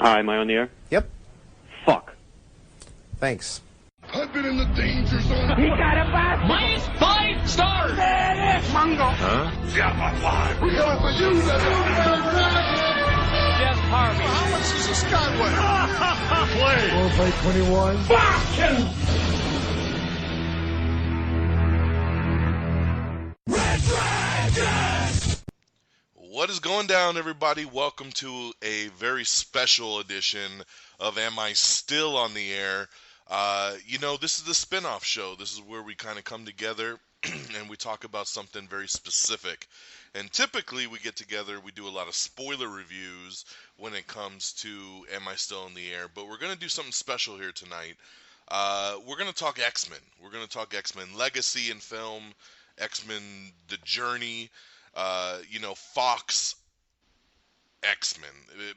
Hi, am I on the air? Yep. Fuck. Thanks. I've been in the danger zone. He got a bath. Minus 5 stars. Mango. Huh? Yeah, we got for you. Jeff Harvey. How much is a Skyway? Play. Play 21. Action. What is going down, everybody? Welcome to a very special edition of Am I Still on the Air? This is the spin-off show. This is where we kind of come together and we talk about something very specific. And typically we get together, we do a lot of spoiler reviews when it comes to Am I Still on the Air? But we're going to do something special here tonight. We're going to talk X-Men. We're going to talk X-Men Legacy in film, X-Men The Journey. Fox X-Men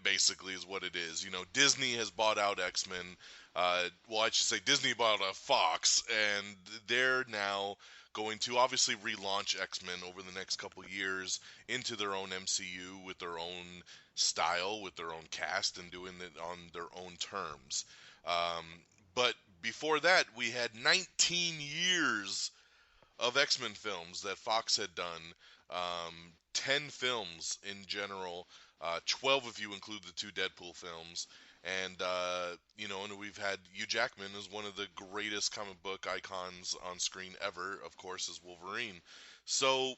basically is what it is. Disney has bought out X-Men. I should say Disney bought out Fox, and they're now going to obviously relaunch X-Men over the next couple years into their own MCU with their own style, with their own cast, and doing it on their own terms. But before that, we had 19 years of X-Men films that Fox had done. 10 films in general, 12 if you include the 2 Deadpool films, and we've had Hugh Jackman as one of the greatest comic book icons on screen ever, of course, as Wolverine. So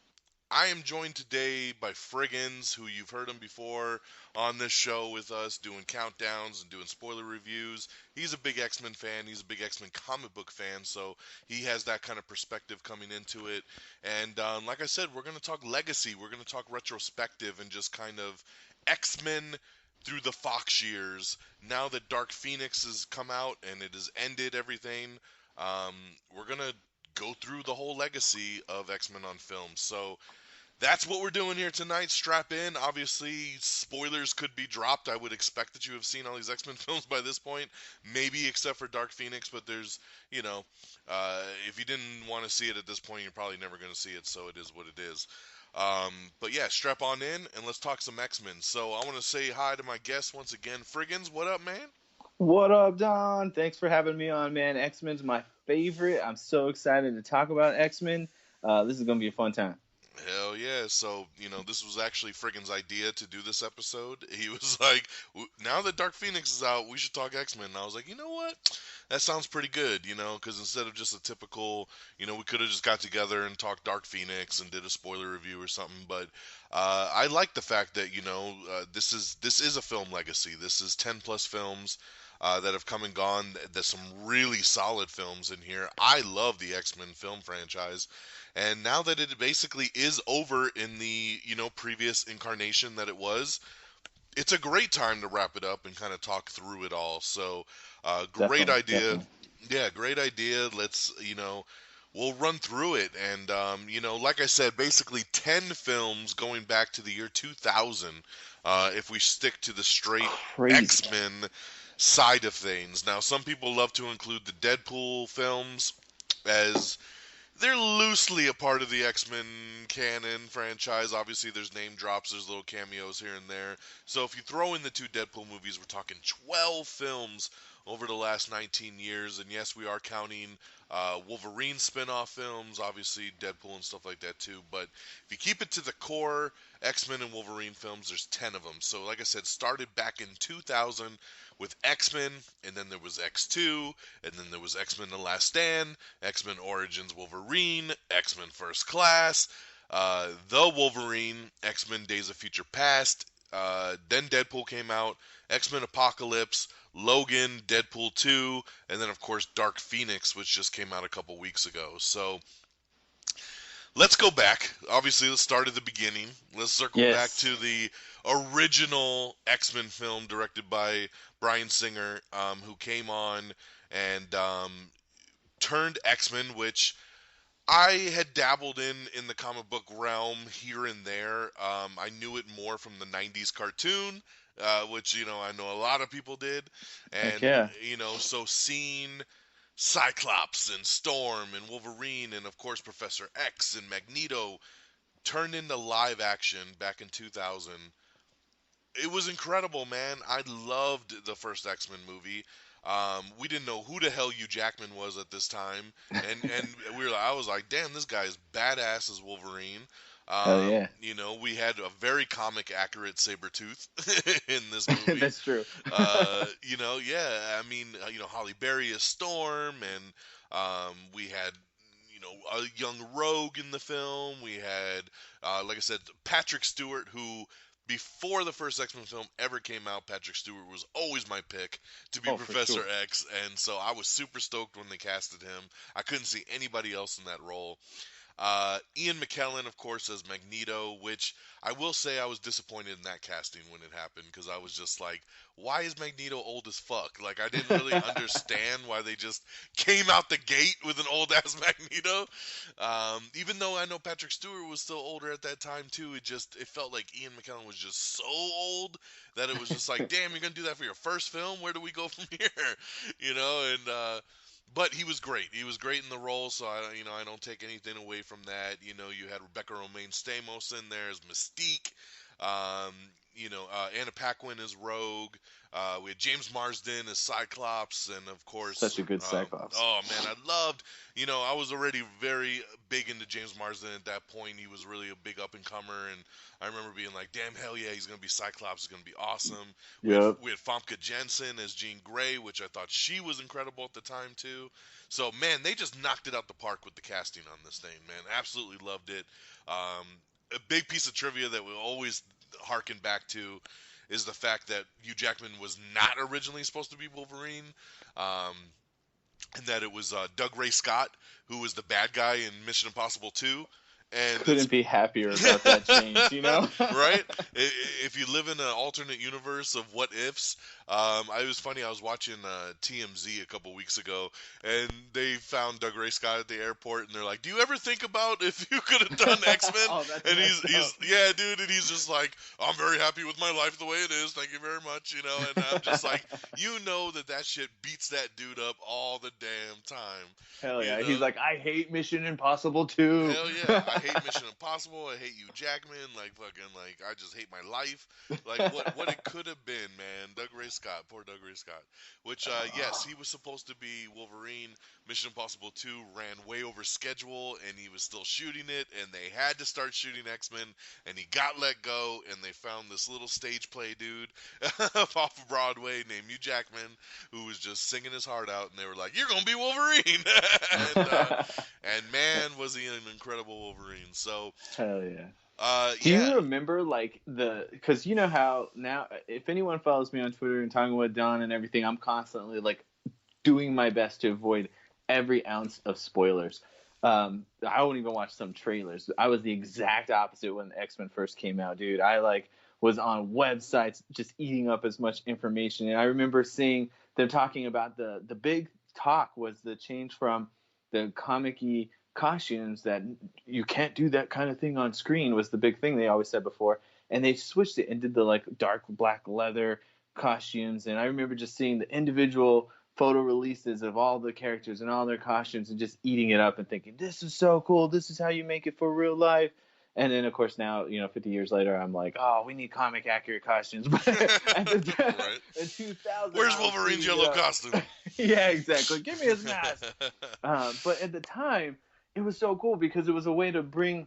I am joined today by Frigginz, who you've heard him before on this show with us, doing countdowns and doing spoiler reviews. He's a big X-Men fan. He's a big X-Men comic book fan, so he has that kind of perspective coming into it. And like I said, we're going to talk legacy. We're going to talk retrospective and just kind of X-Men through the Fox years. Now that Dark Phoenix has come out and it has ended everything, we're going to go through the whole legacy of X-Men on film. So that's what we're doing here tonight. Strap in. Obviously, spoilers could be dropped. I would expect that you have seen all these X-Men films by this point, maybe except for Dark Phoenix, but there's, if you didn't want to see it at this point, you're probably never going to see it, so it is what it is. But yeah, strap on in, and let's talk some X-Men. So I want to say hi to my guest once again. Frigginz, what up, man? What up, Don? Thanks for having me on, man. X-Men's my favorite. I'm so excited to talk about X-Men. This is going to be a fun time. Hell yeah. So, this was actually Friggin's idea to do this episode. He was like, now that Dark Phoenix is out, we should talk X-Men. And I was like, you know what? That sounds pretty good, because instead of just a typical, we could have just got together and talked Dark Phoenix and did a spoiler review or something. But I like the fact that, this is a film legacy. This is 10 plus films that have come and gone. There's some really solid films in here. I love the X-Men film franchise. And now that it basically is over in the, previous incarnation that it was, it's a great time to wrap it up and kind of talk through it all. So, great idea. Definitely. Yeah, great idea. Let's, we'll run through it. And, like I said, basically 10 films going back to the year 2000, if we stick to the straight X-Men side of things. Now, some people love to include the Deadpool films as they're loosely a part of the X-Men canon franchise. Obviously, there's name drops, there's little cameos here and there. So if you throw in the 2 Deadpool movies, we're talking 12 films over the last 19 years. And yes, we are counting Wolverine spin-off films, obviously Deadpool and stuff like that too. But if you keep it to the core X-Men and Wolverine films, there's 10 of them. So like I said, started back in 2000 with X-Men, and then there was X2, and then there was X-Men The Last Stand, X-Men Origins Wolverine, X-Men First Class, The Wolverine, X-Men Days of Future Past, then Deadpool came out, X-Men Apocalypse, Logan, Deadpool 2, and then of course Dark Phoenix, which just came out a couple weeks ago. So let's go back. Obviously, let's start at the beginning. Let's circle back to the original X-Men film directed by Bryan Singer, who came on and turned X-Men, which I had dabbled in the comic book realm here and there. I knew it more from the 90s cartoon, which, I know a lot of people did. And, so seeing Cyclops and Storm and Wolverine and, of course, Professor X and Magneto turned into live action back in 2000, It was incredible, man. I loved the first X-Men movie. We didn't know who the hell Hugh Jackman was at this time, and I was like, damn, this guy is badass as Wolverine. Hell yeah. We had a very comic accurate Sabretooth in this movie. That's true. Yeah. I mean, Holly Berry as Storm, and we had a young Rogue in the film. We had, like I said, Patrick Stewart, who before the first X-Men film ever came out, Patrick Stewart was always my pick to be Professor sure. X, and so I was super stoked when they casted him. I couldn't see anybody else in that role. Ian McKellen, of course, as Magneto, which I will say I was disappointed in that casting when it happened, because I was just like, why is Magneto old as fuck? Like, I didn't really understand why they just came out the gate with an old-ass Magneto. Even though I know Patrick Stewart was still older at that time, too, it felt like Ian McKellen was just so old that it was just like, damn, you're going to do that for your first film? Where do we go from here? But he was great. He was great in the role, so I don't take anything away from that. You had Rebecca Romaine Stamos in there as Mystique. Anna Paquin as Rogue. We had James Marsden as Cyclops, and of course, Such a good Cyclops. Oh man, I loved. I was already very big into James Marsden at that point. He was really a big up and comer, and I remember being like, "Damn, hell yeah, he's gonna be Cyclops. It's gonna be awesome." Yep. We had Famke Jensen as Jean Grey, which I thought she was incredible at the time too. So man, they just knocked it out the park with the casting on this thing, man. Absolutely loved it. A big piece of trivia that we always harken back to is the fact that Hugh Jackman was not originally supposed to be Wolverine, and that it was Doug Ray Scott who was the bad guy in Mission Impossible 2. And couldn't be happier about that change, Right? If you live in an alternate universe of what ifs, it was funny. I was watching TMZ a couple weeks ago, and they found Doug Ray Scott at the airport, and they're like, "Do you ever think about if you could have done X-Men?" Oh, that's and messed up. yeah, dude, and he's just like, "I'm very happy with my life the way it is. Thank you very much." And I'm just like, that shit beats that dude up all the damn time. Hell yeah. He's like, I hate Mission Impossible 2. Hell yeah. I hate Mission Impossible. I hate Hugh Jackman. I just hate my life. Like, what it could have been, man. Doug Ray Scott. Poor Doug Ray Scott. Which, yes, he was supposed to be Wolverine. Mission Impossible 2 ran way over schedule, and he was still shooting it, and they had to start shooting X-Men, and he got let go, and they found this little stage play dude off of Broadway named Hugh Jackman, who was just singing his heart out, and they were like, "You're going to be Wolverine!" and man, was he an incredible Wolverine. So, hell yeah. Do you remember because you know how now, if anyone follows me on Twitter and talking about Don and everything, I'm constantly doing my best to avoid every ounce of spoilers. I won't even watch some trailers. I was the exact opposite when the X-Men first came out, dude. I was on websites just eating up as much information, and I remember seeing them talking about the big talk was the change from the comic-y costumes, that you can't do that kind of thing on screen, was the big thing they always said before, and they switched it and did the dark black leather costumes. And I remember just seeing the individual photo releases of all the characters and all their costumes and just eating it up and thinking, this is so cool, this is how you make it for real life. And then, of course, now, 50 years later, I'm like, oh, we need comic accurate costumes. But in 2000, where's Wolverine's yellow costume? Yeah, exactly. Give me his mask. But at the time, it was so cool because it was a way to bring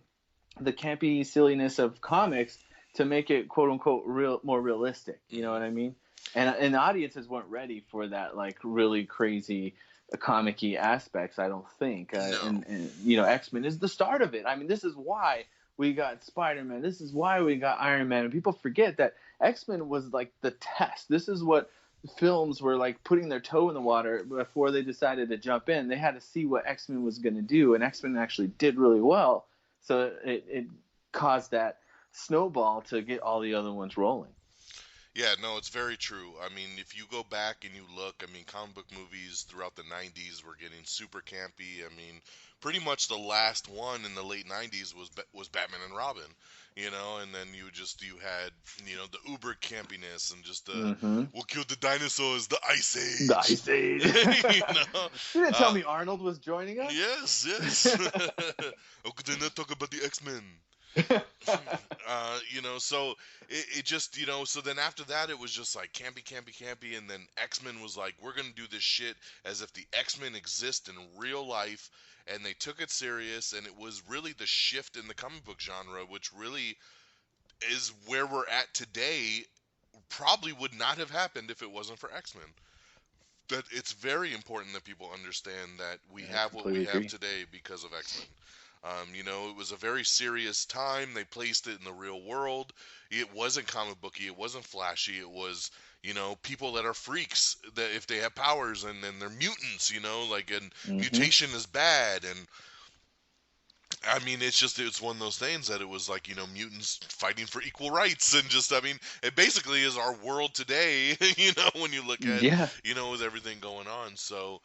the campy silliness of comics to make it quote unquote more realistic. You know what I mean? And the audiences weren't ready for that really crazy comic-y aspects, I don't think. No. And X-Men is the start of it. I mean, this is why we got Spider-Man. This is why we got Iron Man. And people forget that X-Men was the test. This is what films were putting their toe in the water before they decided to jump in. They had to see what X-Men was going to do, and X-Men actually did really well. So it caused that snowball to get all the other ones rolling. Yeah, no, it's very true. I mean, if you go back and you look, comic book movies throughout the 90s were getting super campy. Pretty much the last one in the late 90s was Batman and Robin, and then you had, the uber campiness and just we'll kill the dinosaurs, the Ice Age. The Ice Age. You didn't tell me Arnold was joining us? Yes. How could they not talk about the X-Men? So it just, so then after that it was just like campy, and then X-Men was like, we're gonna do this shit as if the X-Men exist in real life, and they took it serious, and it was really the shift in the comic book genre, which really is where we're at today. Probably would not have happened if it wasn't for X-Men. That it's very important that people understand that we have what we have today because of X-Men. It was a very serious time. They placed it in the real world. It wasn't comic booky. It wasn't flashy. It was, people that are freaks, that if they have powers, and then they're mutants, and mutation is bad. And I mean, it's one of those things that it was like, mutants fighting for equal rights, and just, I mean, it basically is our world today, when you look at, with everything going on. So,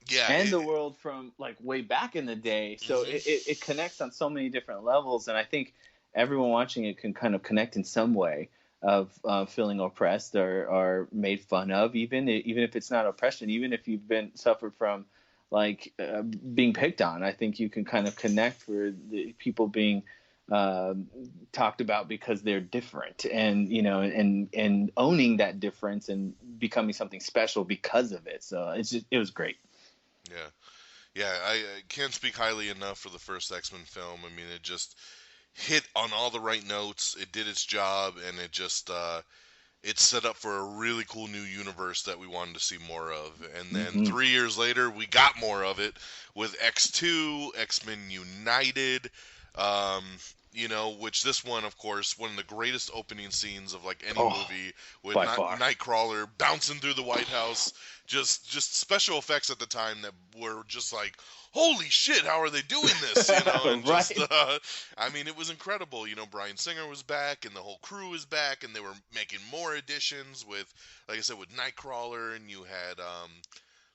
yeah, and the world from like way back in the day, so it connects on so many different levels, and I think everyone watching it can kind of connect in some way of feeling oppressed or made fun of, even if it's not oppression, even if you've suffered from like being picked on. I think you can kind of connect for the people being talked about because they're different, and and owning that difference and becoming something special because of it. So it was great. Yeah, I can't speak highly enough for the first X-Men film. I mean, it just hit on all the right notes. It did its job, and it just it set up for a really cool new universe that we wanted to see more of. And then 3 years later, we got more of it with X2, X-Men United. Which this one, of course, one of the greatest opening scenes of like any movie, with Nightcrawler bouncing through the White House, just special effects at the time that were just like, holy shit, how are they doing this? And just, I mean, it was incredible. Bryan Singer was back, and the whole crew was back, and they were making more additions with, like I said, with Nightcrawler, and you had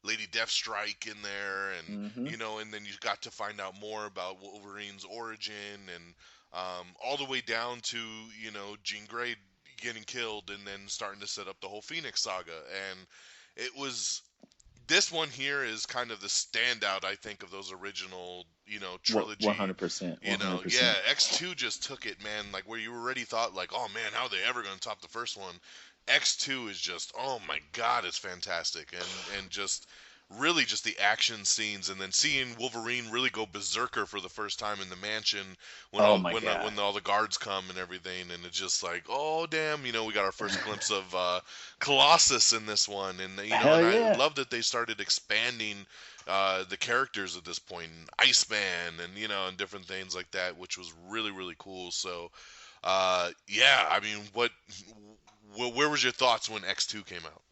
Lady Deathstrike in there, and and then you got to find out more about Wolverine's origin, and all the way down to Jean Grey getting killed, and then starting to set up the whole Phoenix saga. And it was, this one here is kind of the standout, I think, of those original trilogy. 100%. Yeah, X2 just took it, man. Like, where you already thought, like, oh man, how are they ever going to top the first one? X2 is just, oh my god, it's fantastic. And just really just the action scenes, and then seeing Wolverine really go berserker for the first time in the mansion when all the guards come and everything, and it's just like, oh damn, we got our first glimpse of Colossus in this one, and I love that they started expanding the characters at this point, Iceman, and and different things like that, which was really, really cool. So yeah, I mean, where was your thoughts when X2 came out?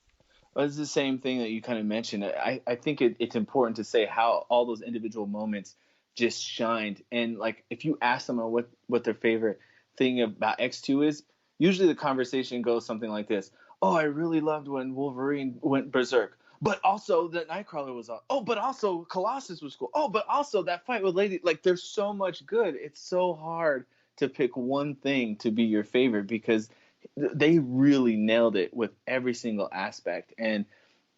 Well, it's the same thing that you kind of mentioned. I think it's important to say how all those individual moments just shined. And like, if you ask someone what their favorite thing about X2 is, usually the conversation goes something like this. Oh, I really loved when Wolverine went berserk. But also that Nightcrawler was on. Oh, but also Colossus was cool. Oh, but also that fight with Lady. Like, there's so much good. It's so hard to pick one thing to be your favorite, because they really nailed it with every single aspect. And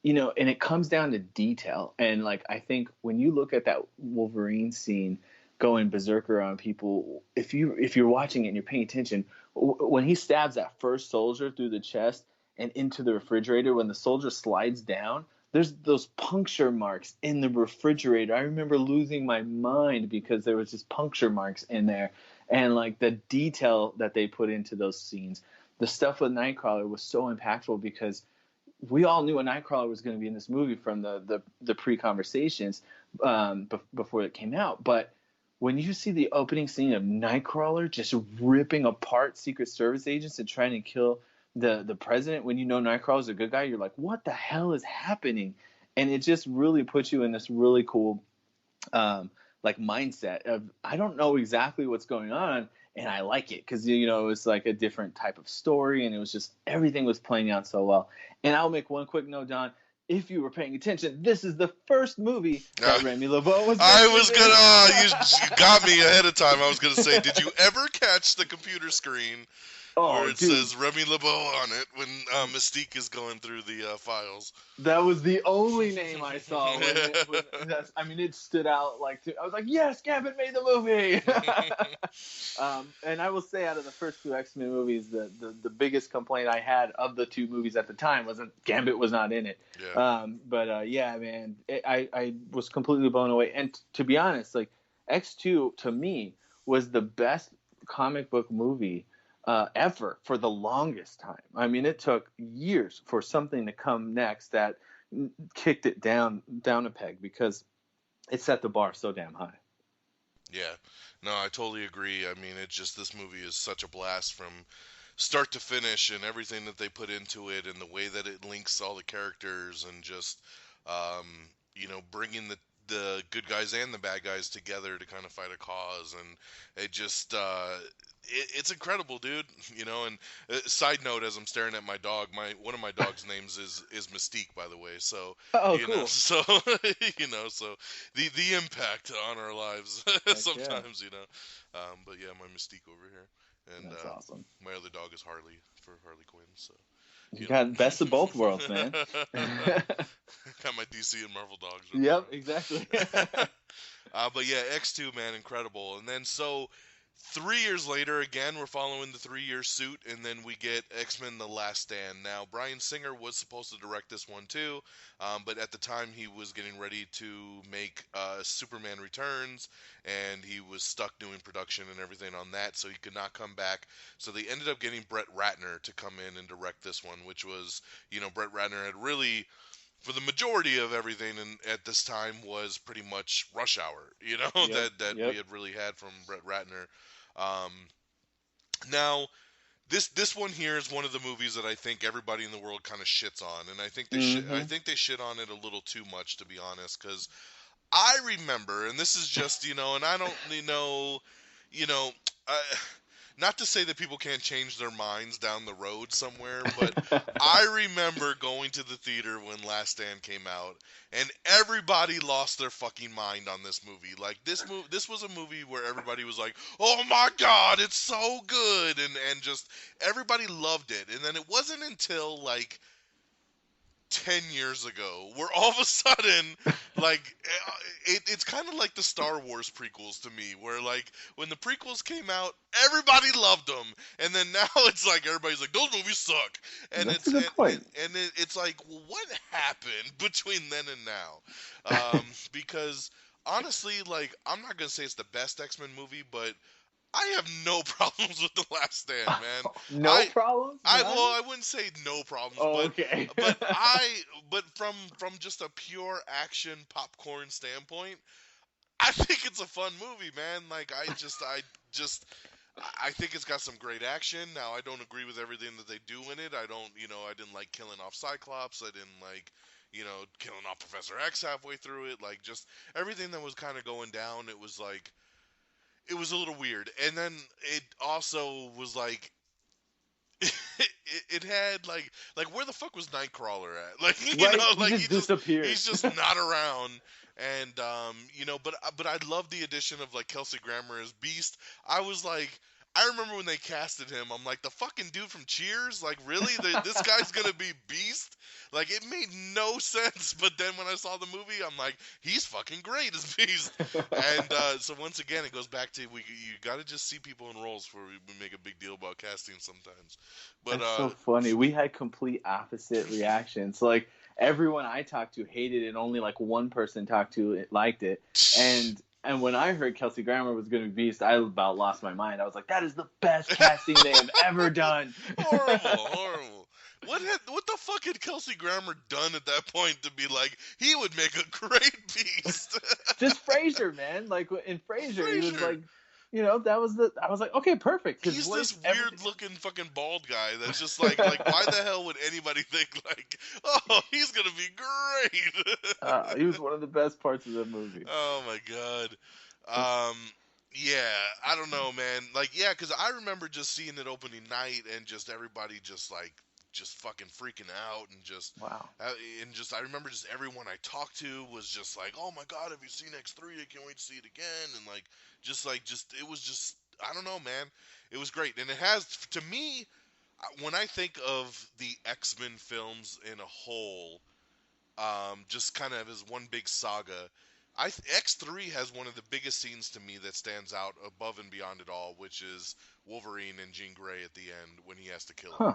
and it comes down to detail. And like, I think when you look at that Wolverine scene going berserker on people, if you're watching it and you're paying attention, when he stabs that first soldier through the chest and into the refrigerator, when the soldier slides down, there's those puncture marks in the refrigerator. I remember losing my mind because there was just puncture marks in there. And like, the detail that they put into those scenes. The stuff with Nightcrawler was so impactful because we all knew a Nightcrawler was going to be in this movie from the pre-conversations before it came out. But when you see the opening scene of Nightcrawler just ripping apart Secret Service agents and trying to kill the president, when you know Nightcrawler's a good guy, you're like, what the hell is happening? And it just really puts you in this really cool like mindset of, I don't know exactly what's going on, and I like it because, it was like a different type of story, and it was just, everything was playing out so well. And I'll make one quick note, Don. If you were paying attention, this is the first movie that Remy LeBeau was. You got me ahead of time. I was gonna say, did you ever catch the computer screen where it dude. says Remy LeBeau on it when Mystique is going through the files. That was the only name I saw. It stood out I was like, yes, Gambit made the movie. And I will say, out of the first two X-Men movies, the biggest complaint I had of the two movies at the time was that Gambit was not in it. Yeah. Man, I was completely blown away. And to be honest, like X2 to me was the best comic book movie ever for the longest time. I mean, it took years for something to come next that kicked it down a peg because it set the bar so damn high. Yeah, no, I totally agree. I mean, this movie is such a blast from start to finish, and everything that they put into it, and the way that it links all the characters, and just bringing the good guys and the bad guys together to kind of fight a cause, and it just it's incredible, dude. And side note, as I'm staring at my dog, one of my dog's names is Mystique, by the way. So cool. So so the impact on our lives sometimes, but yeah, my Mystique over here, and that's awesome. My other dog is Harley for Harley Quinn. So you got best of both worlds, man. Got my DC and Marvel dogs. Right yep, exactly. But yeah, X2, man, incredible. And then 3 years later, again, we're following the 3-year suit, and then we get X-Men: The Last Stand. Now, Bryan Singer was supposed to direct this one too, but at the time he was getting ready to make Superman Returns, and he was stuck doing production and everything on that, so he could not come back. So they ended up getting Brett Ratner to come in and direct this one, which was, Brett Ratner had really, for the majority of everything at this time, was pretty much Rush Hour, that we had really had from Brett Ratner. Now, this one here is one of the movies that I think everybody in the world kind of shits on, and I think they shit on it a little too much, to be honest, because I remember, and this is just, and I don't know, not to say that people can't change their minds down the road somewhere, but I remember going to the theater when Last Stand came out, and everybody lost their fucking mind on this movie. Like, this was a movie where everybody was like, "Oh my God, it's so good," and just everybody loved it. And then it wasn't until like 10 years ago where all of a sudden, like, it's kind of like the Star Wars prequels to me, where like when the prequels came out, everybody loved them, and then now it's like everybody's like, those movies suck, and That's a good point. It's like, well, what happened between then and now? Because honestly, like, I'm not gonna say it's the best X-Men movie, but I have no problems with The Last Stand, man. Problems? I wouldn't say no problems, okay. but from just a pure action popcorn standpoint, I think it's a fun movie, man. Like, I think it's got some great action. Now, I don't agree with everything that they do in it. I didn't like killing off Cyclops. I didn't like, killing off Professor X halfway through it. Like, just everything that was kind of going down, it was like, it was a little weird. And then it also was like, it had like where the fuck was Nightcrawler at? Like, he just disappeared. He's just not around. And but I love the addition of like Kelsey Grammer as Beast. I remember when they casted him, I'm like, the fucking dude from Cheers? Like, really? This guy's gonna be Beast? Like, it made no sense. But then when I saw the movie, I'm like, he's fucking great as Beast. And so once again, it goes back to, you gotta just see people in roles before we make a big deal about casting sometimes. But that's so funny. We had complete opposite reactions. Like, everyone I talked to hated it. Only like one person talked to it liked it. And when I heard Kelsey Grammer was going to be Beast, I about lost my mind. I was like, that is the best casting they have ever done. Horrible. What the fuck had Kelsey Grammer done at that point to be like, he would make a great Beast? Just Frasier, man. Like, in Frasier, he was like, I was like, okay, perfect. He's this weird-looking fucking bald guy that's just like, why the hell would anybody think, like, oh, he's gonna be great? He was one of the best parts of the movie. Oh, my God. Yeah, I don't know, man. Like, yeah, because I remember just seeing it opening night and just everybody just fucking freaking out and just wow. And just I remember just everyone I talked to was just like, oh my God, have you seen X3? I can't wait to see it again. And like it was just I don't know, man. It was great, and it has to me. When I think of the X-Men films in a whole, just kind of as one big saga. X3 has one of the biggest scenes to me that stands out above and beyond it all, which is Wolverine and Jean Grey at the end when he has to kill him. Huh.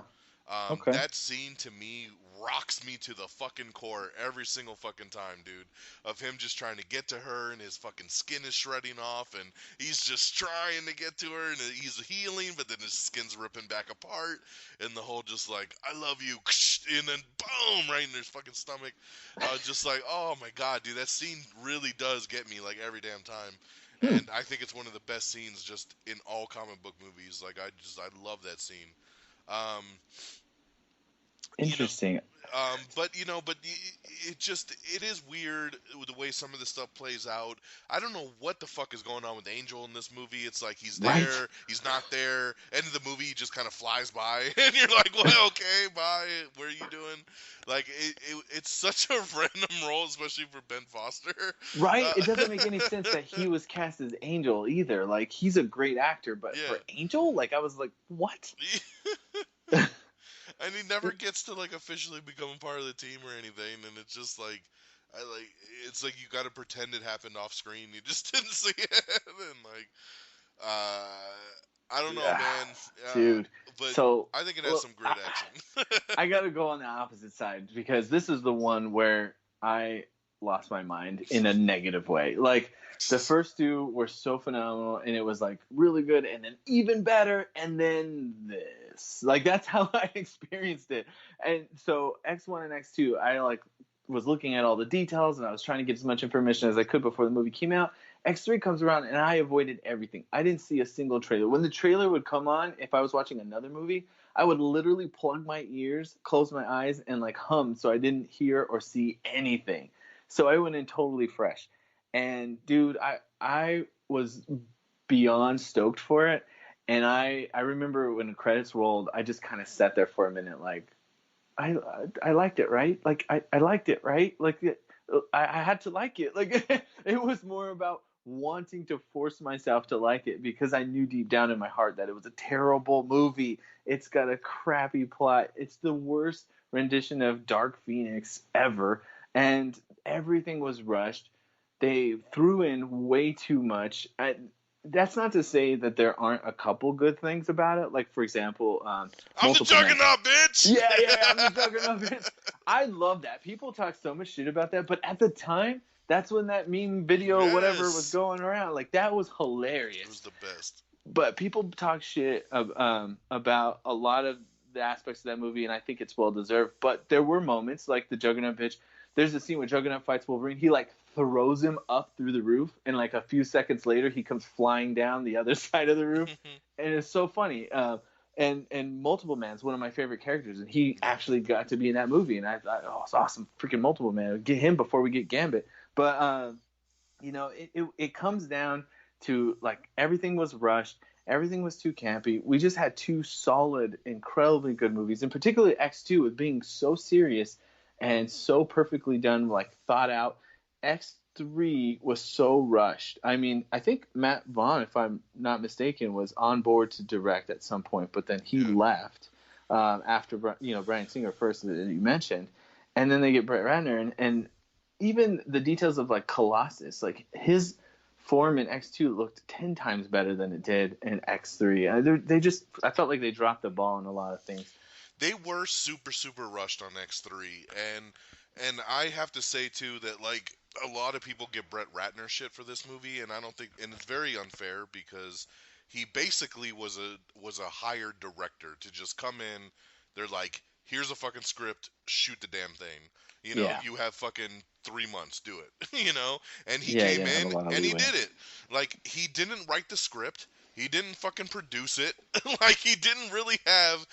Okay. That scene to me rocks me to the fucking core every single fucking time, dude. Of him just trying to get to her and his fucking skin is shredding off and he's just trying to get to her and he's healing, but then his skin's ripping back apart and the whole just like, I love you, and then boom, right in his fucking stomach. I was just like, oh my god, dude, that scene really does get me like every damn time. And I think it's one of the best scenes just in all comic book movies. Like I love that scene. Interesting. But it is weird with the way some of the stuff plays out. I don't know what the fuck is going on with Angel in this movie. It's like he's there, Right. he's not there. End of the movie, he just kind of flies by, and you're like, well, okay, bye. What are you doing? Like it's such a random role, especially for Ben Foster. Right? It doesn't make any sense that he was cast as Angel either. Like, he's a great actor, but Yeah. for Angel, like, I was like, what? And he never gets to like officially become a part of the team or anything, and it's just like, it's like you got to pretend it happened off screen. You just didn't see it, and like, I don't know, Yeah, man, dude. But So, I think it has well, some great action. I gotta go on the opposite side because this is the one where I lost my mind in a negative way. Like, the first two were so phenomenal, and it was like really good, and then even better, and then this. Like, that's how I experienced it. And so X1 and X2, I like was looking at all the details, and I was trying to get as much information as I could before the movie came out. X3 comes around, and I avoided everything. I didn't see a single trailer. When the trailer would come on, if I was watching another movie, I would literally plug my ears, close my eyes, and like hum so I didn't hear or see anything. So I went in totally fresh. And dude, I was beyond stoked for it. And I remember when the credits rolled, I just kind of sat there for a minute like, I liked it, right? Like, I liked it, right? Like, I had to like it. Like, it was more about wanting to force myself to like it because I knew deep down in my heart that it was a terrible movie. It's got a crappy plot. It's the worst rendition of Dark Phoenix ever. And everything was rushed. They threw in way too much. That's not to say that there aren't a couple good things about it. Like, for example, I'm the Juggernaut, bitch. Yeah, I'm the Juggernaut, bitch. I love that. People talk so much shit about that, but at the time, that's when that meme video, Yes. whatever, was going around. Like, that was hilarious. It was the best. But people talk shit about a lot of the aspects of that movie, and I think it's well deserved. But there were moments like the Juggernaut bitch. There's a scene where Juggernaut fights Wolverine. He like throws him up through the roof, and like a few seconds later, he comes flying down the other side of the roof, and it's so funny. And Multiple Man's one of my favorite characters, and he actually got to be in that movie, and I thought, oh, it's awesome, freaking Multiple Man. Get him before we get Gambit. But it comes down to like everything was rushed. Everything was too campy. We just had two solid, incredibly good movies, and particularly X2 with being so serious and so perfectly done, like thought out. X3 was so rushed. I mean, I think Matt Vaughn, if I'm not mistaken, was on board to direct at some point, but then he left after Bryan Singer first that you mentioned, and then they get Brett Ratner, and even the details of like Colossus, like his form in X2 looked 10 times better than it did in X3. I felt like they dropped the ball on a lot of things. They were super, super rushed on X3, and I have to say too that like a lot of people give Brett Ratner shit for this movie, and I don't think, and it's very unfair because he basically was a hired director to just come in. They're like, here's a fucking script, shoot the damn thing. You have fucking 3 months, do it. And he came in and he did it. Like, he didn't write the script. He didn't fucking produce it. Like, he didn't really have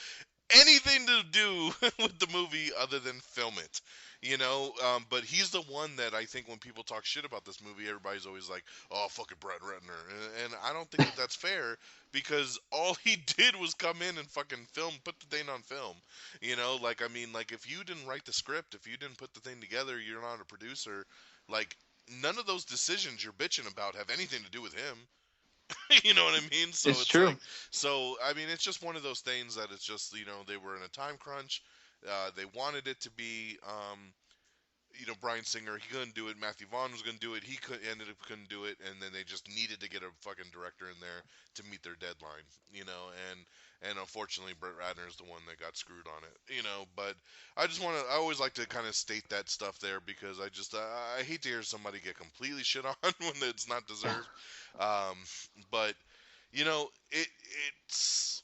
anything to do with the movie other than film it. But he's the one that I think when people talk shit about this movie, everybody's always like, oh, fucking Brett Ratner. And I don't think that that's fair because all he did was come in and fucking put the thing on film. Like, if you didn't write the script, if you didn't put the thing together, you're not a producer. Like, none of those decisions you're bitching about have anything to do with him. You know what I mean? So it's true. like, so I mean, it's just one of those things that it's just, they were in a time crunch. They wanted it to be, Bryan Singer, he couldn't do it. Matthew Vaughn was going to do it. He ended up couldn't do it, and then they just needed to get a fucking director in there to meet their deadline, and unfortunately Brett Ratner is the one that got screwed on it. But I always like to kind of state that stuff there because I hate to hear somebody get completely shit on when it's not deserved. But it's.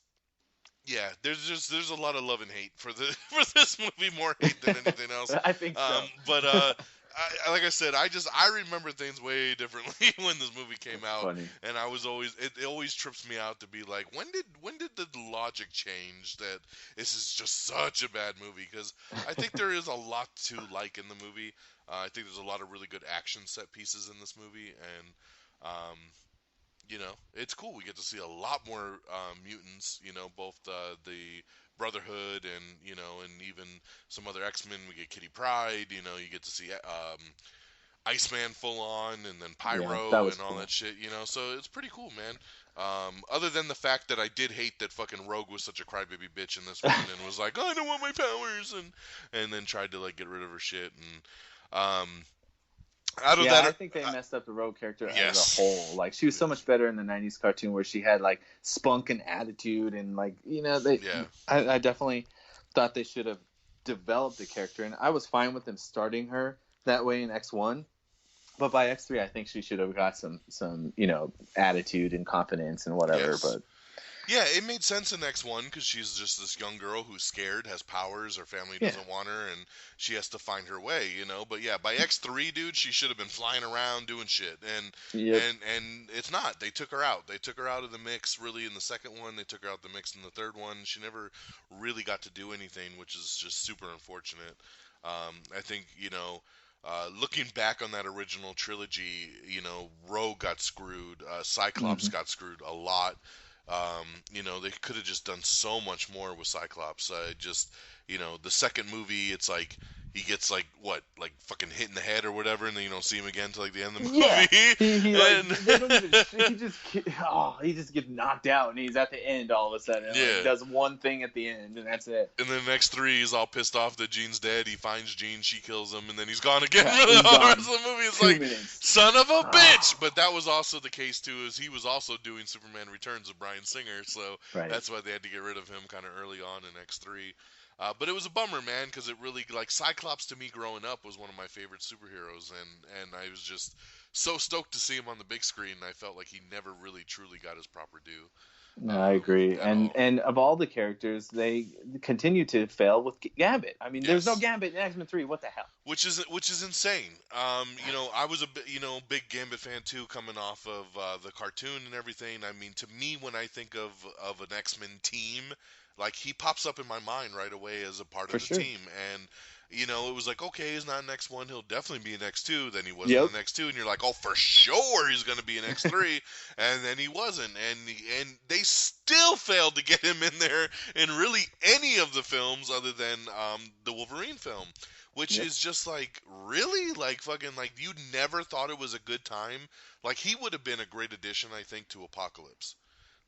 Yeah, there's a lot of love and hate for for this movie, more hate than anything else. I think so. But like I said, I remember things way differently when this movie came out, funny. and it always trips me out to be like, when did the logic change that this is just such a bad movie? Because I think there is a lot to like in the movie. I think there's a lot of really good action set pieces in this movie, and it's cool. We get to see a lot more mutants. Both the Brotherhood and even some other X-Men. We get Kitty Pryde. You get to see Iceman full on, and then Pyro and all cool. that shit. So it's pretty cool, man. Other than the fact that I did hate that fucking Rogue was such a crybaby bitch in this one, and was like, I don't want my powers, and then tried to like get rid of her shit, and out of that, I think they messed up the Rogue character as a whole. Like, she was so much better in the '90s cartoon where she had like spunk and attitude, and like I definitely thought they should have developed the character, and I was fine with them starting her that way in X1. But by X3, I think she should have got some attitude and confidence and whatever. Yes. But yeah, it made sense in X1 because she's just this young girl who's scared, has powers, her family doesn't want her, and she has to find her way, But yeah, by X3, dude, she should have been flying around doing shit, and it's not. They took her out. They took her out of the mix really in the second one. They took her out of the mix in the third one. She never really got to do anything, which is just super unfortunate. I think looking back on that original trilogy, Rogue got screwed, Cyclops got screwed a lot. They could have just done so much more with Cyclops. The second movie, it's like he gets like fucking hit in the head or whatever, and then you don't see him again until like the end of the movie. He just gets knocked out, and he's at the end all of a sudden. Yeah. He does one thing at the end, and that's it. And then the next three, he's all pissed off that Jean's dead. He finds Jean, she kills him, and then he's gone again. Yeah, The rest of the movie is like, minutes. Son of a bitch! But that was also the case too, is he was also doing Superman Returns with Bryan Singer, so that's why they had to get rid of him kind of early on in X3. But it was a bummer, man, because it really, like, Cyclops to me growing up was one of my favorite superheroes, and I was just so stoked to see him on the big screen. I felt like he never really truly got his proper due. No, I agree. And of all the characters, they continue to fail with Gambit. I mean, there's no Gambit in X-Men 3. What the hell? Which is insane. I was a big Gambit fan too, coming off of the cartoon and everything. I mean, to me, when I think of an X-Men team, like, he pops up in my mind right away as a part of the team. And it was like, okay, he's not in X1, he'll definitely be in X2. Then he wasn't in X2, and you're like, oh, for sure he's going to be in X3. And then he wasn't. And they still failed to get him in there in really any of the films other than the Wolverine film. Which is just like, really? Like, fucking, like, you never thought it was a good time? Like, he would have been a great addition, I think, to Apocalypse.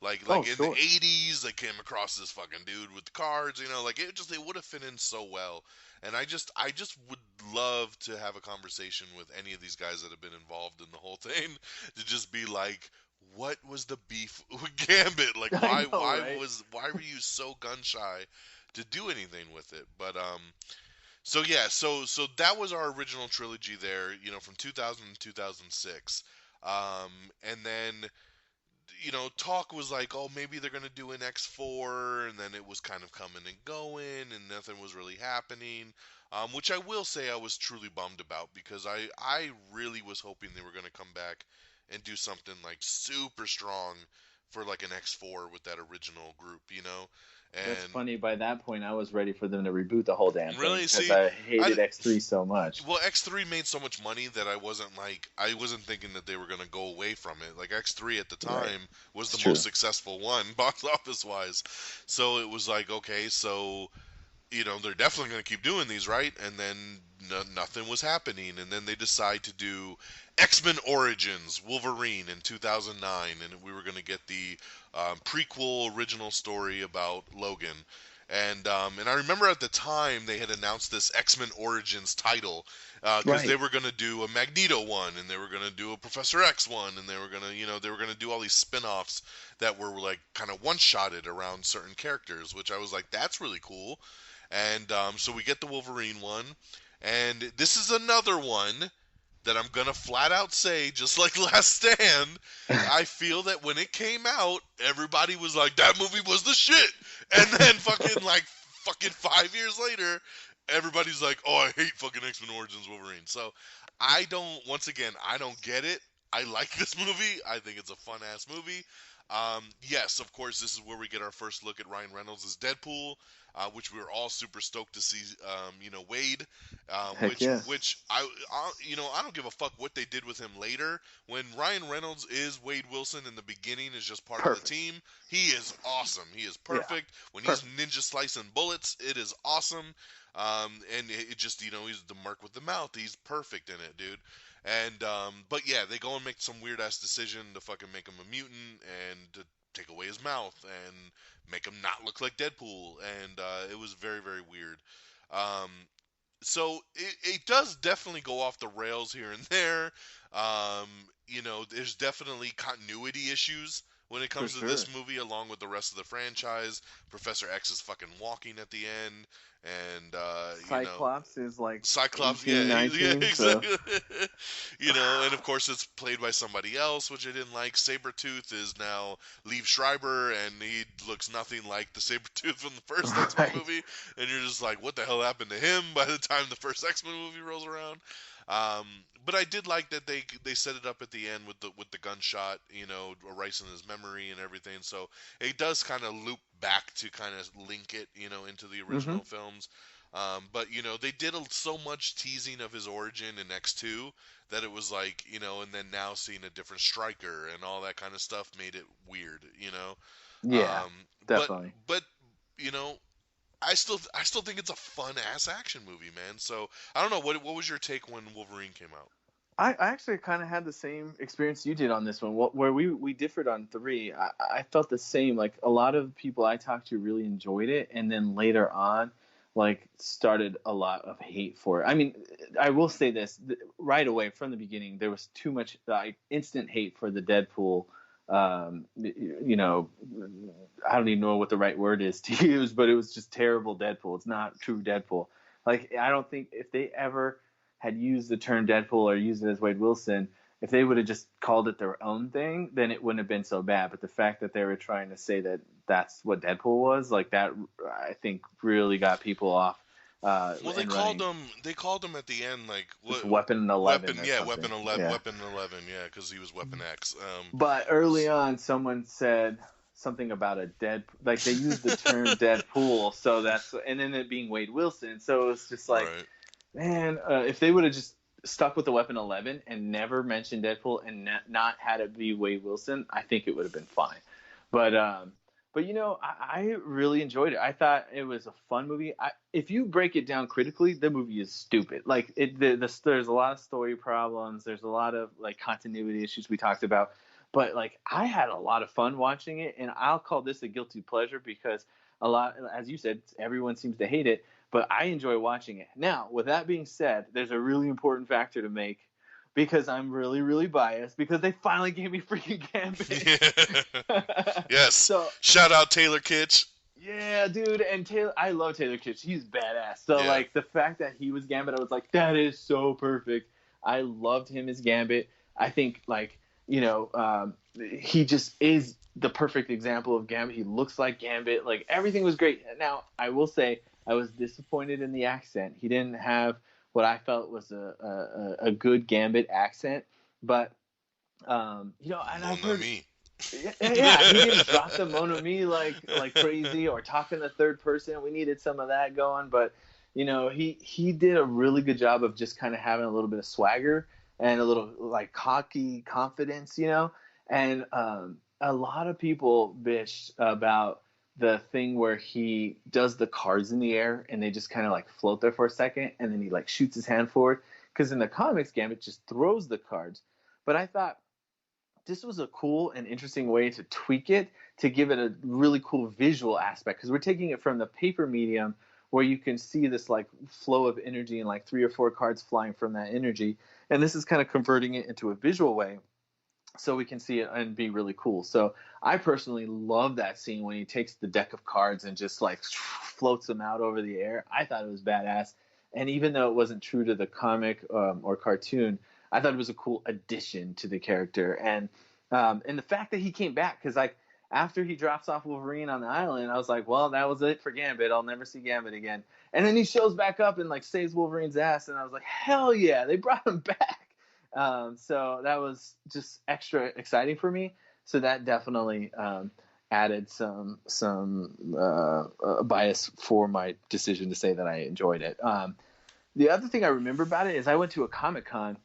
Like in the 80s, they came across this fucking dude with the cards, it would have fit in so well. And I just would love to have a conversation with any of these guys that have been involved in the whole thing to just be like, what was the beef with Gambit? Like, why were you so gun shy to do anything with it? But so that was our original trilogy there, from 2000 to 2006. And then talk was like, oh, maybe they're going to do an X4, and then it was kind of coming and going, and nothing was really happening, which I will say I was truly bummed about, because I really was hoping they were going to come back and do something, like, super strong for, like, an X4 with that original group, And that's funny. By that point, I was ready for them to reboot the whole damn thing. Really? Because I hated X3 so much. Well, X3 made so much money that I wasn't thinking that they were going to go away from it. Like, X3 at the time was the most successful one, box office wise. So it was like, okay, so they're definitely going to keep doing these, right? And then nothing was happening, and then they decide to do X-Men Origins Wolverine in 2009, and we were going to get the prequel original story about Logan. And I remember at the time they had announced this X-Men Origins title because they were going to do a Magneto one, and they were going to do a Professor X one, and they were going to do all these spin-offs that were like kind of one-shotted around certain characters, which I was like, that's really cool. And so we get the Wolverine one, and this is another one that I'm going to flat out say, just like Last Stand, I feel that when it came out, everybody was like, that movie was the shit. And then fucking 5 years later, everybody's like, oh, I hate fucking X-Men Origins Wolverine. So I don't get it. I like this movie. I think it's a fun-ass movie. Yes, of course, this is where we get our first look at Ryan Reynolds as Deadpool, which we were all super stoked to see, Wade, which I don't give a fuck what they did with him later. When Ryan Reynolds is Wade Wilson in the beginning, is just part of the team, he is awesome. He is perfect. When he's ninja slicing bullets, it is awesome. And it just, he's the merc with the mouth. He's perfect in it, dude. And, but yeah, they go and make some weird ass decision to fucking make him a mutant and to take away his mouth and make him not look like Deadpool. And, it was very, very weird. So it does definitely go off the rails here and there. There's definitely continuity issues when it comes to this movie, along with the rest of the franchise. Professor X is fucking walking at the end, and Cyclops is like Cyclops, 18, 19, so. And of course it's played by somebody else, which I didn't like. Sabretooth is now Liev Schreiber, and he looks nothing like the Sabretooth from the first X-Men movie, and you're just like, what the hell happened to him by the time the first X-Men movie rolls around? But I did like that they set it up at the end with the gunshot, erasing his memory and everything. So it does kind of loop back to kind of link it, into the original films. But they did so much teasing of his origin in X2 that it was like, and then now seeing a different Stryker and all that kind of stuff made it weird, Yeah, definitely. But I still think it's a fun ass action movie, man. So I don't know, what was your take when Wolverine came out? I actually kind of had the same experience you did on this one, where we differed on 3. I felt the same. Like, a lot of people I talked to really enjoyed it, and then later on, like, started a lot of hate for it. I mean, I will say this right away from the beginning, there was too much instant hate for the Deadpool. I don't even know what the right word is to use, but it was just terrible Deadpool. It's not true Deadpool. Like, I don't think if they ever had used the term Deadpool or used it as Wade Wilson, if they would have just called it their own thing, then it wouldn't have been so bad. But the fact that they were trying to say that that's what Deadpool was, like, that, I think, really got people off. Well, they called him at the end, like, Weapon 11. Weapon 11, yeah, because he was Weapon X. But early on, someone said something about a like, they used the term Deadpool, so and then it being Wade Wilson, so it's just like, man, if they would have just stuck with the Weapon 11 and never mentioned Deadpool and not had it be Wade Wilson, I think it would have been fine. But I really enjoyed it. I thought it was a fun movie. If you break it down critically, the movie is stupid. Like, there's a lot of story problems. There's a lot of, like, continuity issues we talked about. But, like, I had a lot of fun watching it, and I'll call this a guilty pleasure because as you said, everyone seems to hate it, but I enjoy watching it. Now, with that being said, there's a really important factor to make, because I'm really, really biased, because they finally gave me freaking Gambit. Yes. So, shout out Taylor Kitsch. Yeah, dude. And I love Taylor Kitsch. He's badass. So, like, the fact that he was Gambit, I was like, that is so perfect. I loved him as Gambit. I think, like, he just is the perfect example of Gambit. He looks like Gambit. Like, everything was great. Now, I will say, I was disappointed in the accent. He didn't have what I felt was a good Gambit accent, but and I've heard, he didn't drop the mon ami like crazy, or talk in the third person. We needed some of that going, but he did a really good job of just kind of having a little bit of swagger and a little, like, cocky confidence, and a lot of people bitched about the thing where he does the cards in the air and they just kind of like float there for a second, and then he like shoots his hand forward. Because in the comics, Gambit just throws the cards. But I thought this was a cool and interesting way to tweak it to give it a really cool visual aspect, because we're taking it from the paper medium where you can see this like flow of energy and like 3 or 4 cards flying from that energy, and this is kind of converting it into a visual way so we can see it and be really cool. So I personally love that scene when he takes the deck of cards and just like floats them out over the air. I thought it was badass, and even though it wasn't true to the comic or cartoon, I thought it was a cool addition to the character. And the fact that he came back, because like after he drops off Wolverine on the island, I was like, well, that was it for Gambit. I'll never see Gambit again. And then he shows back up and like saves Wolverine's ass, and I was like, hell yeah, they brought him back. So that was just extra exciting for me. So that definitely added some bias for my decision to say that I enjoyed it. The other thing I remember about it is I went to a Comic-Con,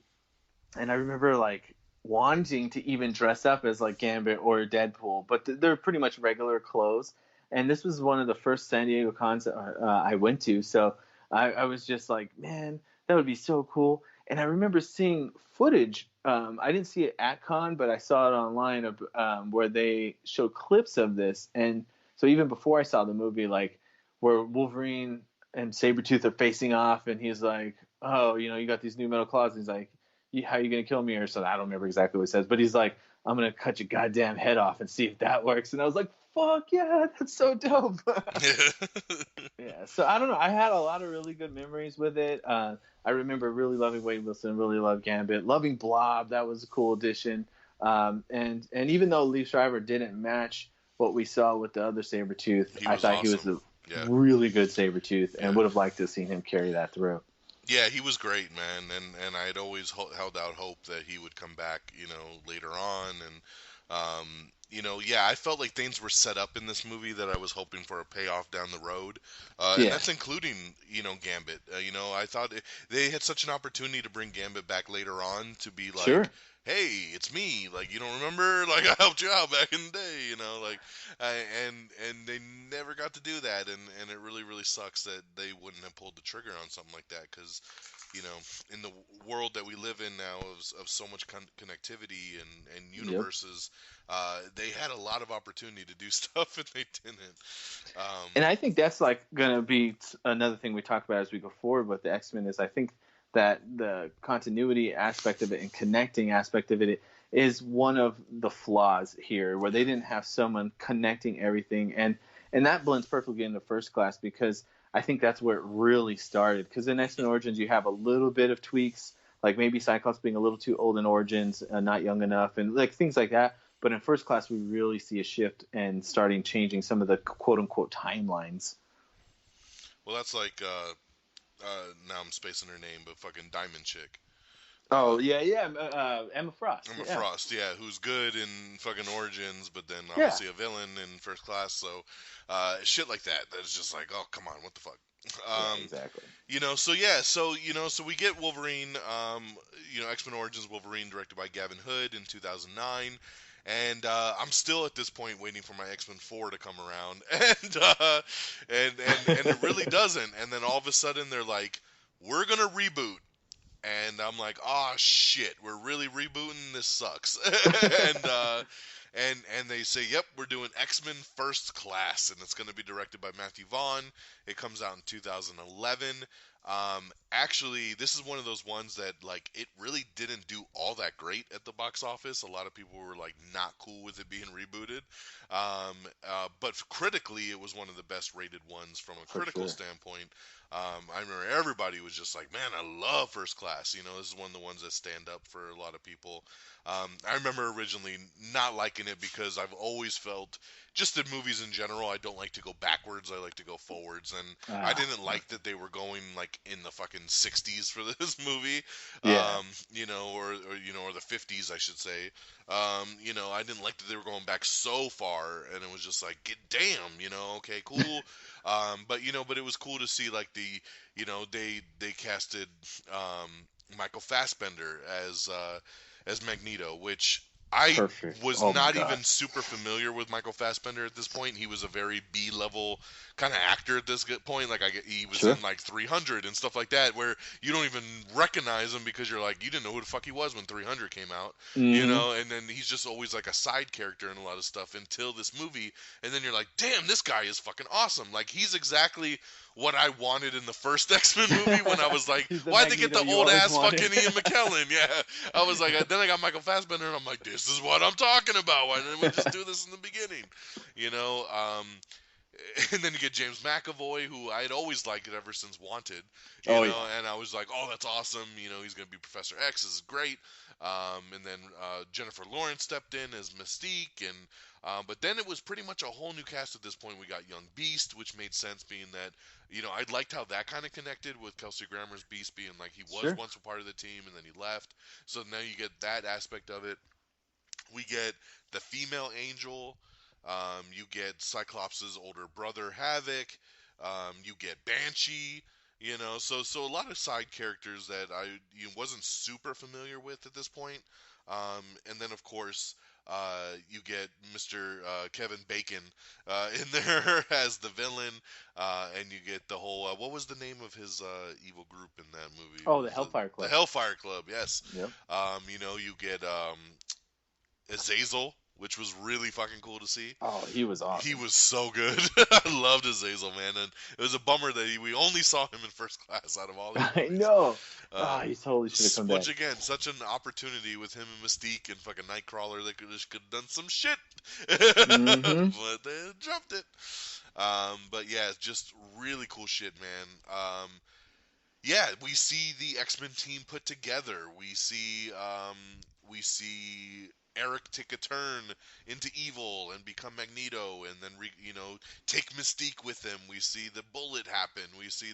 and I remember like wanting to even dress up as like Gambit or Deadpool, but they're pretty much regular clothes. And this was one of the first San Diego cons I went to, so I was just like, man, that would be so cool. And I remember seeing footage. I didn't see it at con, but I saw it online of where they showed clips of this. And so even before I saw the movie, like where Wolverine and Sabretooth are facing off, and he's like, oh, you got these new metal claws. And he's like, how are you going to kill me? Or something. I don't remember exactly what he says, but he's like, I'm going to cut your goddamn head off and see if that works. And I was like, fuck yeah, that's so dope. Yeah, so I don't know. I had a lot of really good memories with it. I remember really loving Wade Wilson, really loved Gambit, loving Blob. That was a cool addition. And even though Lee Schreiber didn't match what we saw with the other Sabretooth, I thought awesome. He was a really good Sabretooth, and would have liked to have seen him carry that through. Yeah, he was great, man, and I had always held out hope that he would come back, later on, and I felt like things were set up in this movie that I was hoping for a payoff down the road, and that's including, Gambit. I thought they had such an opportunity to bring Gambit back later on to be like, sure. Hey, it's me. Like, you don't remember? Like, I helped you out back in the day, and they never got to do that, and it really, really sucks that they wouldn't have pulled the trigger on something like that, because, in the world that we live in now of so much connectivity and universes, they had a lot of opportunity to do stuff, and they didn't. And I think that's, like, going to be another thing we talk about as we go forward with the X-Men is I think that the continuity aspect of it and connecting aspect of it is one of the flaws here, where they didn't have someone connecting everything. And that blends perfectly into First Class, because I think that's where it really started. Because in X-Men Origins, you have a little bit of tweaks, like maybe Cyclops being a little too old in Origins, not young enough, and like things like that. But in First Class, we really see a shift and starting changing some of the quote-unquote timelines. Well, that's like... now I'm spacing her name, but fucking Diamond Chick. Oh, yeah, Emma Frost. Emma Frost, who's good in fucking Origins, but then obviously a villain in First Class, so shit like that. That's just like, oh, come on, what the fuck? Exactly. So we get Wolverine, X-Men Origins Wolverine, directed by Gavin Hood in 2009. And I'm still at this point waiting for my X-Men 4 to come around, and it really doesn't. And then all of a sudden they're like, "We're gonna reboot," and I'm like, "Oh shit, we're really rebooting? This sucks." and they say, "Yep, we're doing X-Men First Class, and it's gonna be directed by Matthew Vaughn." It comes out in 2011. Actually, this is one of those ones that, like, it really didn't do all that great at the box office. A lot of people were, like, not cool with it being rebooted. But critically, it was one of the best rated ones from a critical standpoint. I remember everybody was just like, man, I love First Class. This is one of the ones that stand up for a lot of people. I remember originally not liking it because I've always felt, just in movies in general, I don't like to go backwards. I like to go forwards. And I didn't like that they were going, like, in the fucking 60s for this movie. Or the 50s, I should say. I didn't like that they were going back so far, and it was just like, damn, okay, cool. But it was cool to see, like, they casted Michael Fassbender as Magneto, which I Perfect. was Oh my not God. even super familiar with Michael Fassbender at this point. He was a very B-level kind of actor at this point. Like he was Sure. in like 300 and stuff like that, where you don't even recognize him because you're like, you didn't know who the fuck he was when 300 came out, you Mm-hmm. know. And then he's just always like a side character in a lot of stuff until this movie, and then you're like, damn, this guy is fucking awesome. Like he's exactly what I wanted in the first X-Men movie when I was like, He's the why'd they get Magneto the you old always ass wanted. fucking Ian McKellen? Yeah, I was like, then I got Michael Fassbender, and I'm like, this is what I'm talking about. Why didn't we just do this in the beginning? You know, and then you get James McAvoy, who I had always liked ever since Wanted, you know, Yeah. and I was like, oh, that's awesome. You know, he's going to be Professor X. This is great. And then Jennifer Lawrence stepped in as Mystique, and but then it was pretty much a whole new cast at this point. We got Young Beast, which made sense, being that, you know, I liked how that kind of connected with Kelsey Grammer's Beast being like he was Sure. once a part of the team and then he left. So now you get that aspect of it. We get the female Angel. You get Cyclops' older brother Havoc. You get Banshee. You know, so a lot of side characters that I wasn't super familiar with at this point. And then of course you get Mr. Kevin Bacon in there as the villain, and you get the whole what was the name of his evil group in that movie? Oh, the Hellfire Club. The Hellfire Club, yes. Yep. You know, you get Azazel, which was really fucking cool to see. Oh, he was awesome. He was so good. I loved Azazel, man, and it was a bummer that we only saw him in First Class out of all these I movies. know. He totally should have come back. Which again, such an opportunity with him and Mystique and fucking Nightcrawler. They could have done some shit, Mm-hmm. but they jumped it. But yeah, just really cool shit, man. Yeah, we see the X-Men team put together. We see Eric take a turn into evil and become Magneto, and then take Mystique with him. We see the bullet happen. We see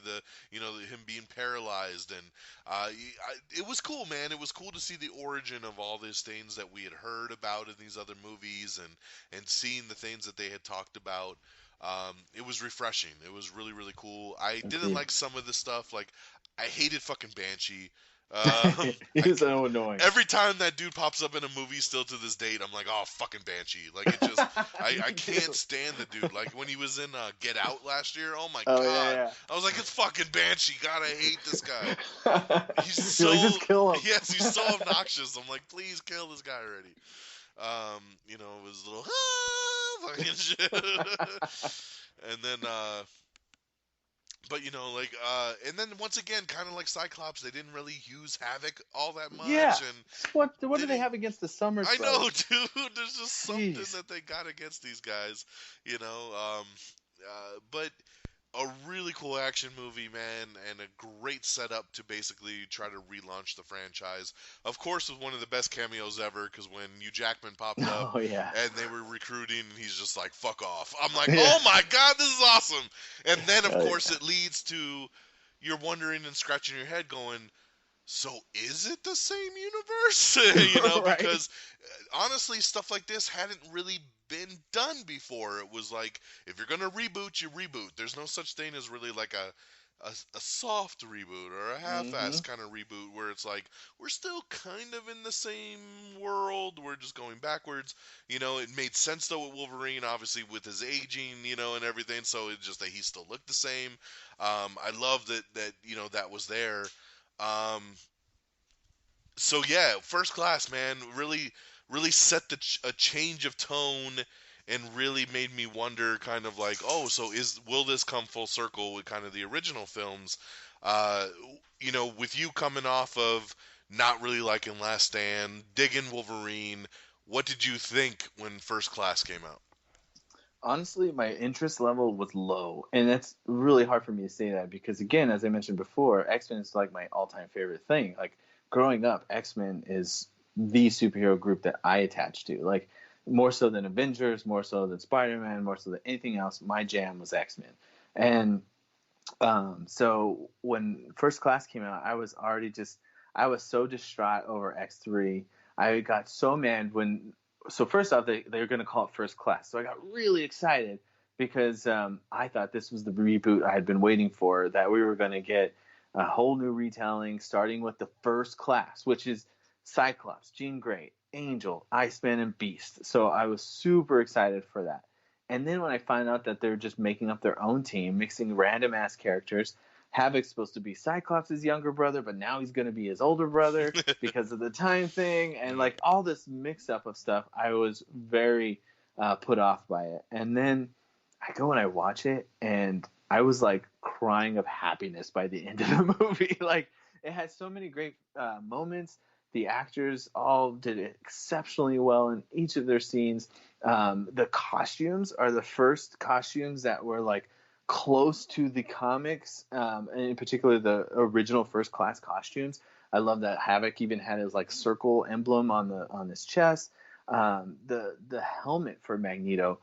him being paralyzed, and it was cool, man. It was cool to see the origin of all these things that we had heard about in these other movies, and seeing the things that they had talked about. It was refreshing. It was really, really cool. I didn't like some of the stuff. Like, I hated fucking Banshee. He's so annoying. Every time that dude pops up in a movie, still to this date, I'm like, oh, fucking Banshee. Like, it just, I can't stand the dude. Like, when he was in Get Out last year, oh my God. Yeah. I was like, it's fucking Banshee. God, I hate this guy. He's so, like, just kill him. Yes, he's so obnoxious. I'm like, please kill this guy already. It was a little, fucking shit. And then, but and then once again, kind of like Cyclops, they didn't really use Havoc all that much. Yeah. And What do they have against the Summers? I know, dude. There's just something Jeez. that they got against these guys, But a really cool action movie, man, and a great setup to basically try to relaunch the franchise. Of course, with one of the best cameos ever, because when Hugh Jackman popped up Oh yeah. and they were recruiting, and he's just like, fuck off. I'm like, Yeah. oh my God, this is awesome. And then, of Oh, course, it leads to you're wondering and scratching your head going, so is it the same universe? Right. Because honestly, stuff like this hadn't really been done before. It was like, if you're gonna reboot, you reboot. There's no such thing as really like a soft reboot or a half-ass kind of reboot where it's like, we're still kind of in the same world, we're just going backwards. It made sense though with Wolverine, obviously with his aging, and everything, so it's just that he still looked the same. I love that that was there. So yeah, First Class, man, really, really set a change of tone, and really made me wonder, kind of like, oh, so will this come full circle with kind of the original films? With you coming off of not really liking Last Stand, digging Wolverine, what did you think when First Class came out? Honestly, my interest level was low, and it's really hard for me to say that because, again, as I mentioned before, X-Men is like my all-time favorite thing. Like, growing up, X-Men is the superhero group that I attached to. Like, more so than Avengers, more so than Spider-Man, more so than anything else, my jam was X-Men. And so when First Class came out, I was so distraught over X3. I got so mad so first off, they're going to call it First Class. So I got really excited because I thought this was the reboot I had been waiting for, that we were going to get a whole new retelling starting with the First Class, which is Cyclops, Jean Grey, Angel, Iceman, and Beast. So I was super excited for that. And then when I find out that they're just making up their own team, mixing random ass characters, Havoc's supposed to be Cyclops' younger brother, but now he's going to be his older brother because of the time thing, and like all this mix up of stuff, I was very put off by it. And then I go and I watch it, and I was like crying of happiness by the end of the movie. Like, it had so many great moments. The actors all did it exceptionally well in each of their scenes. The costumes are the first costumes that were like close to the comics, and in particular the original First Class costumes. I love that Havoc even had his like circle emblem on his chest. The helmet for Magneto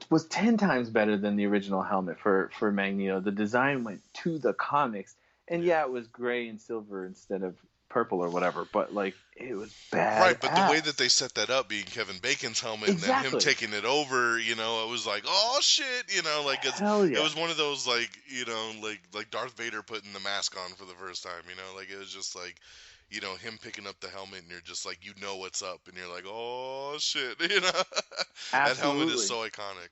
was 10 times better than the original helmet for Magneto. The design went to the comics, and yeah, it was gray and silver instead of purple or whatever, but like it was bad. Right, but the way that they set that up, being Kevin Bacon's helmet, exactly. And then him taking it over, you know, it was like, oh shit, you know, like it was one of those like, you know, like Darth Vader putting the mask on for the first time, you know, like it was just like, you know, him picking up the helmet, and you're just like, you know what's up, and you're like, oh shit, you know, that helmet is so iconic.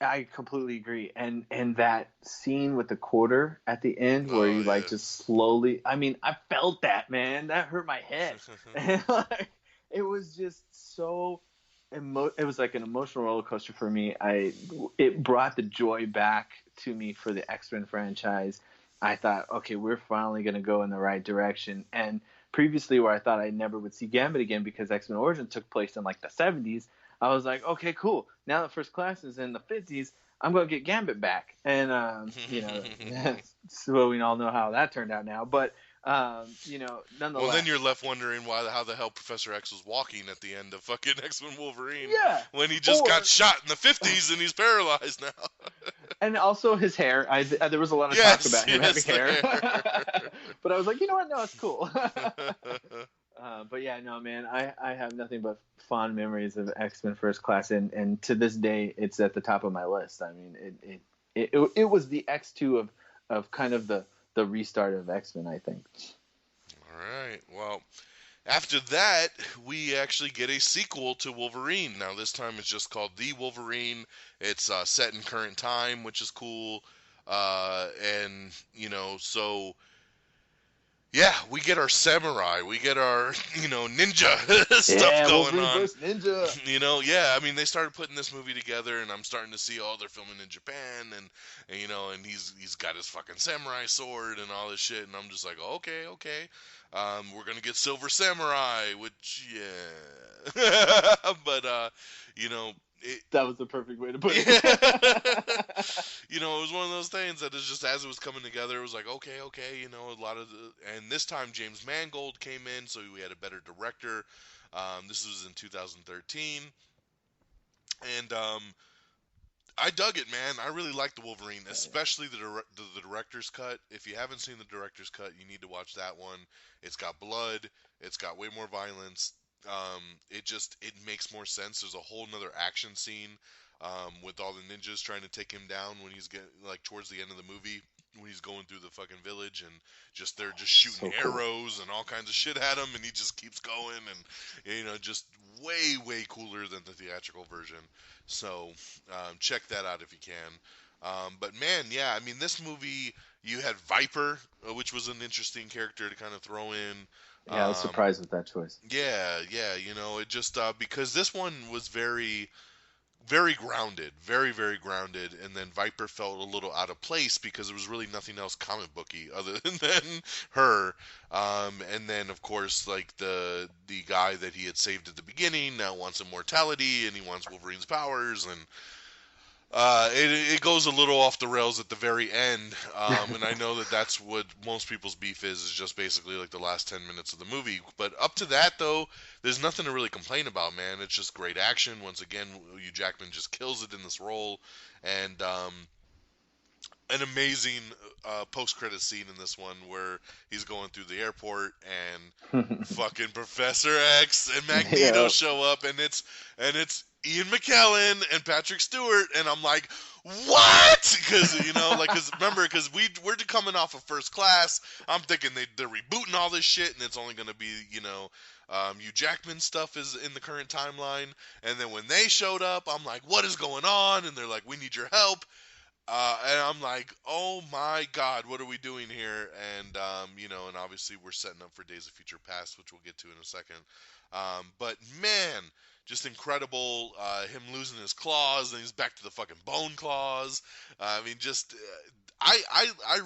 I completely agree. And that scene with the quarter at the end where you like just slowly, I mean, I felt that, man. That hurt my head. And like, it was just so it was like an emotional roller coaster for me. It brought the joy back to me for the X-Men franchise. I thought, okay, we're finally going to go in the right direction. And previously, where I thought I never would see Gambit again because X-Men Origins took place in like the 70s, I was like, okay, cool. Now that First Class is in the 50s, I'm going to get Gambit back. And, you know, so we all know how that turned out now. But, you know, nonetheless. Well, then you're left wondering how the hell Professor X was walking at the end of fucking X-Men Wolverine. Yeah. When he just got shot in the 50s and he's paralyzed now. And also his hair. There was a lot of talk about him having hair. But I was like, you know what? No, it's cool. But yeah, no, man, I have nothing but fond memories of X-Men First Class, and to this day, it's at the top of my list. I mean, it was the X2 of kind of the restart of X-Men, I think. All right, well, after that, we actually get a sequel to Wolverine. Now, this time it's just called The Wolverine. It's set in current time, which is cool, and you know, so. Yeah, we get our samurai, we get our, you know, ninja stuff going on. Ninja. You know, yeah, I mean, they started putting this movie together, and I'm starting to see, they're filming in Japan, and you know, and he's got his fucking samurai sword and all this shit, and I'm just like, okay, we're gonna get Silver Samurai, which, yeah, but, you know, that was the perfect way to put it. You know, it was one of those things that is just as it was coming together, it was like, okay, you know, and this time James Mangold came in, so we had a better director. This was in 2013, and I dug it, man. I really liked the Wolverine, especially the director's cut. If you haven't seen the director's cut, you need to watch that one. It's got blood. It's got way more violence. It makes more sense. There's a whole nother action scene with all the ninjas trying to take him down when he's getting like towards the end of the movie when he's going through the fucking village and they're just shooting arrows and all kinds of shit at him, and he just keeps going, and you know, just way cooler than the theatrical version. So check that out if you can. But man, yeah, I mean, this movie, you had Viper, which was an interesting character to kind of throw in. Yeah, I was surprised with that choice. Yeah, you know, it just because this one was very grounded, very grounded, and then Viper felt a little out of place because there was really nothing else comic booky other than her. And then of course, like the guy that he had saved at the beginning now wants immortality, and he wants Wolverine's powers, and it goes a little off the rails at the very end, and I know that's what most people's beef is just basically like the last 10 minutes of the movie. But up to that, though, there's nothing to really complain about, man. It's just great action. Once again, Hugh Jackman just kills it in this role, and an amazing post-credit scene in this one where he's going through the airport and fucking Professor X and Magneto Yeah. show up, and it's Ian McKellen and Patrick Stewart, and I'm like, what? Because remember, because we're coming off of First Class, I'm thinking they're rebooting all this shit, and it's only gonna be Hugh Jackman stuff is in the current timeline, and then when they showed up, I'm like, what is going on? And they're like, we need your help. And I'm like, oh my God, what are we doing here? And, and obviously we're setting up for Days of Future Past, which we'll get to in a second. But man, just incredible. Him losing his claws, and he's back to the fucking bone claws. I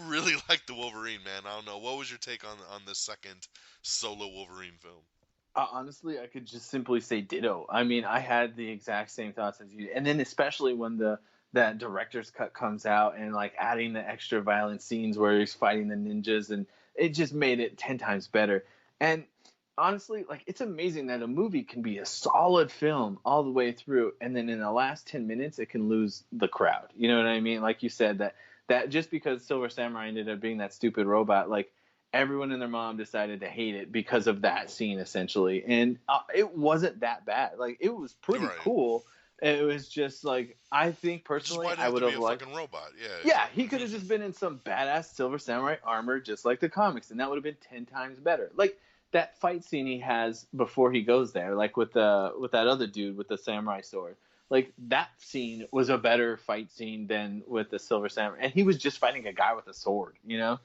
really like the Wolverine, man. I don't know. What was your take on this second solo Wolverine film? Honestly, I could just simply say ditto. I mean, I had the exact same thoughts as you, and then especially when that director's cut comes out and like adding the extra violent scenes where he's fighting the ninjas, and it just made it 10 times better. And honestly, like, it's amazing that a movie can be a solid film all the way through, and then in the last 10 minutes it can lose the crowd. You know what I mean? Like you said, that just because Silver Samurai ended up being that stupid robot, like, everyone and their mom decided to hate it because of that scene, essentially. And it wasn't that bad. Like, it was pretty cool. It was just like, I think personally, I would have liked. Fucking robot, yeah. Yeah, he could have just been in some badass Silver Samurai armor, just like the comics, and that would have been 10 times better. Like that fight scene he has before he goes there, like with that other dude with the samurai sword. Like, that scene was a better fight scene than with the Silver Samurai, and he was just fighting a guy with a sword, you know.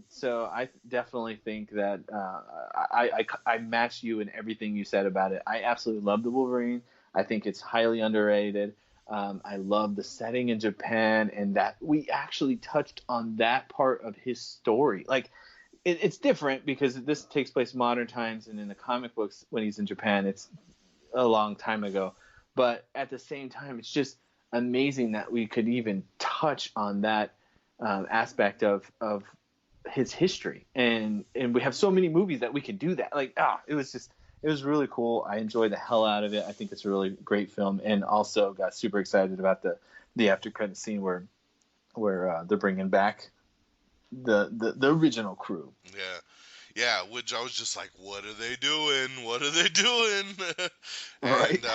So I definitely think that I match you in everything you said about it. I absolutely love the Wolverine. I think it's highly underrated. I love the setting in Japan, and that we actually touched on that part of his story. Like, it's different because this takes place modern times, and in the comic books, when he's in Japan, it's a long time ago. But at the same time, it's just amazing that we could even touch on that aspect of his history, and we have so many movies that we could do that. Like, it was really cool. I enjoyed the hell out of it. I think it's a really great film, and also got super excited about the after credit scene where they're bringing back the original crew. Yeah, which I was just like, what are they doing? What are they doing? Right.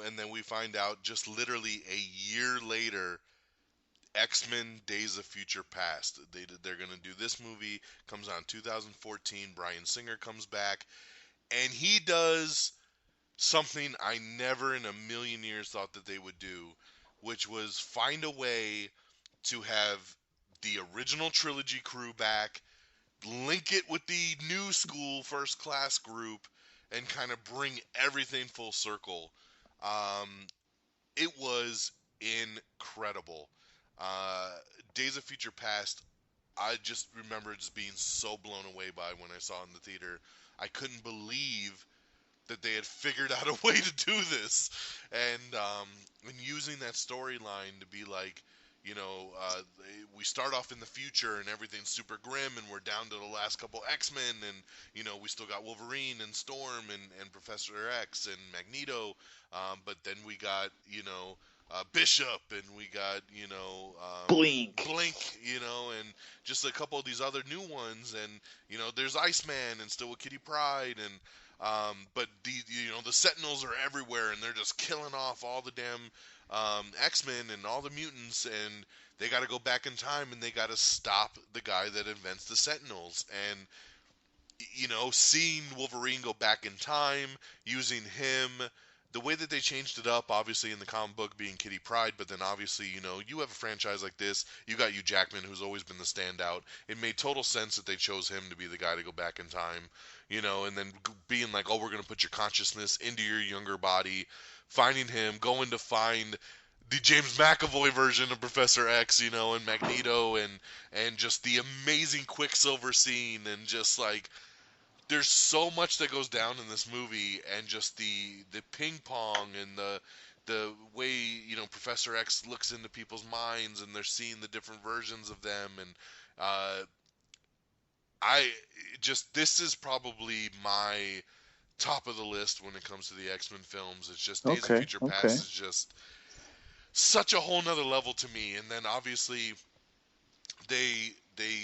And then we find out just literally a year later, X-Men Days of Future Past. They're going to do this movie. Comes out in 2014. Bryan Singer comes back, and he does something I never in a million years thought that they would do, which was find a way to have the original trilogy crew back, link it with the new school First Class group, and kind of bring everything full circle. It was incredible. Days of Future Past, I just remember just being so blown away by when I saw it in the theater. I couldn't believe that they had figured out a way to do this, and using that storyline to be like, we start off in the future and everything's super grim, and we're down to the last couple X-Men, and we still got Wolverine and Storm and Professor X and Magneto, but then we got Bishop, and we got Blink, and just a couple of these other new ones, and there's Iceman and still with Kitty Pryde, and but the Sentinels are everywhere, and they're just killing off all the damn X-Men and all the mutants, and they got to go back in time, and they got to stop the guy that invents the Sentinels. And seeing Wolverine go back in time, using him, the way that they changed it up, obviously in the comic book being Kitty Pryde, but then obviously, you have a franchise like this, you got Hugh Jackman, who's always been the standout. It made total sense that they chose him to be the guy to go back in time, and then being like, oh, we're going to put your consciousness into your younger body, finding him, going to find the James McAvoy version of Professor X, and Magneto, and just the amazing Quicksilver scene, and just like, there's so much that goes down in this movie, and just the ping pong and the way Professor X looks into people's minds, and they're seeing the different versions of them, and this is probably my top of the list when it comes to the X-Men films. It's just Days of Future Past is just such a whole nother level to me. And then obviously they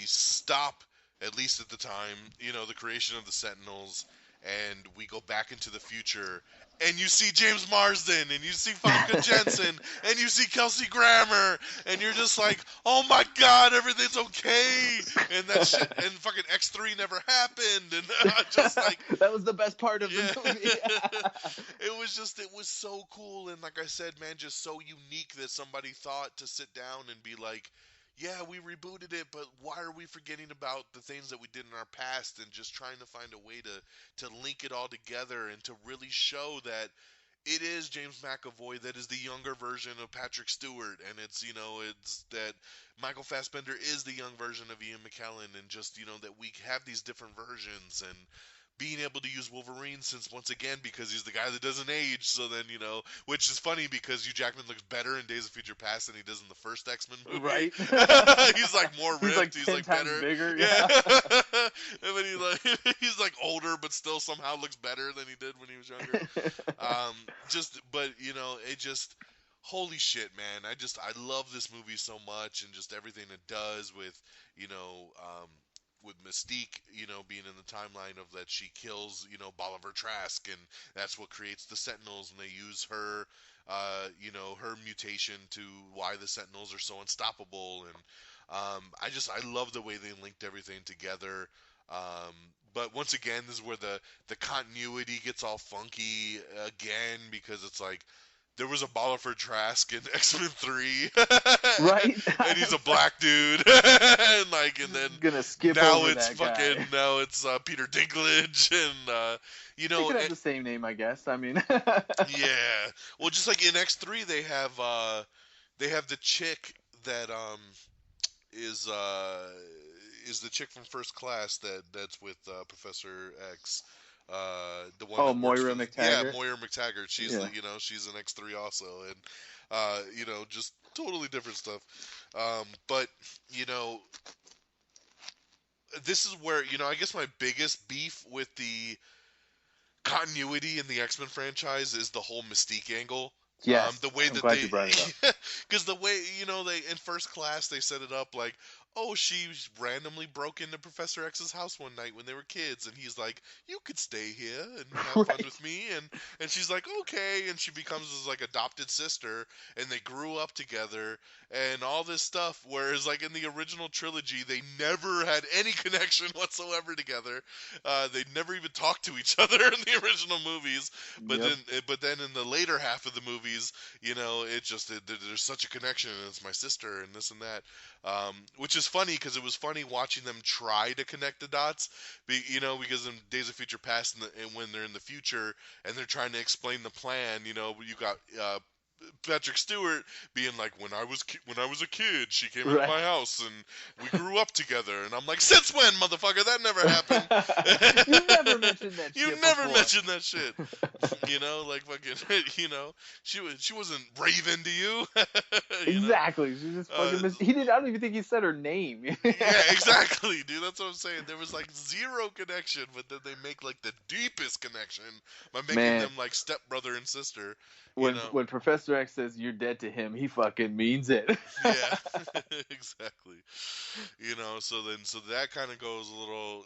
stop, at least at the time, the creation of the Sentinels, and we go back into the future, and you see James Marsden, and you see Famke Jensen, and you see Kelsey Grammer, and you're just like, oh my god, everything's okay, and that shit, and fucking X3 never happened, and just like that was the best part of the movie. it was so cool, and like I said, man, just so unique that somebody thought to sit down and be like, yeah, we rebooted it, but why are we forgetting about the things that we did in our past and just trying to find a way to link it all together and to really show that it is James McAvoy that is the younger version of Patrick Stewart, and it's that Michael Fassbender is the young version of Ian McKellen, and just that we have these different versions, and being able to use Wolverine since, once again, because he's the guy that doesn't age. So then, which is funny because Hugh Jackman looks better in Days of Future Past than he does in the first X-Men movie. Right. He's like more ripped. He's like 10 times better. Bigger. Yeah. And he's like older, but still somehow looks better than he did when he was younger. It just, holy shit, man. I love this movie so much, and just everything it does with, with Mystique, being in the timeline of that she kills, Bolivar Trask, and that's what creates the Sentinels, and they use her, her mutation to why the Sentinels are so unstoppable, and I love the way they linked everything together. But once again, this is where the continuity gets all funky again, because it's like, there was a Bolivar Trask in X-Men 3. Right. And he's a black dude. and then gonna skip now over it's that guy. now it's Peter Dinklage, and They could have the same name, I guess. I mean. Yeah. Well, just like in X3, they have the chick that is the chick from First Class that's with Professor X. The one that Moira McTaggart. Yeah, Moira McTaggart. She's she's an X3 also, and just totally different stuff. But this is where I guess my biggest beef with the continuity in the X-Men franchise is the whole Mystique angle. Yes, the way I'm that glad you brought it up, because the way they in First Class they set it up like, oh, she randomly broke into Professor X's house one night when they were kids, and he's like, you could stay here and have fun with me, and she's like, okay, and she becomes his like adopted sister, and they grew up together and all this stuff. Whereas like in the original trilogy, they never had any connection whatsoever together. They never even talked to each other in the original movies, but then in the later half of the movies, it just there's such a connection, and it's my sister and this and that, which is funny because it was funny watching them try to connect the dots, because in Days of Future Past and when they're in the future and they're trying to explain the plan, you got Patrick Stewart being like, when I was a kid, she came into my house and we grew up together, and I'm like, since when, motherfucker? That never happened. You never mentioned that shit. You never mentioned that shit. Like fucking, she wasn't Raven to you. Exactly. She just fucking he did. I don't even think he said her name. Yeah, exactly, dude. That's what I'm saying. There was like zero connection, but then they make like the deepest connection by making them like stepbrother and sister. When Professor X says you're dead to him, he fucking means it. Yeah, exactly. So that kind of goes a little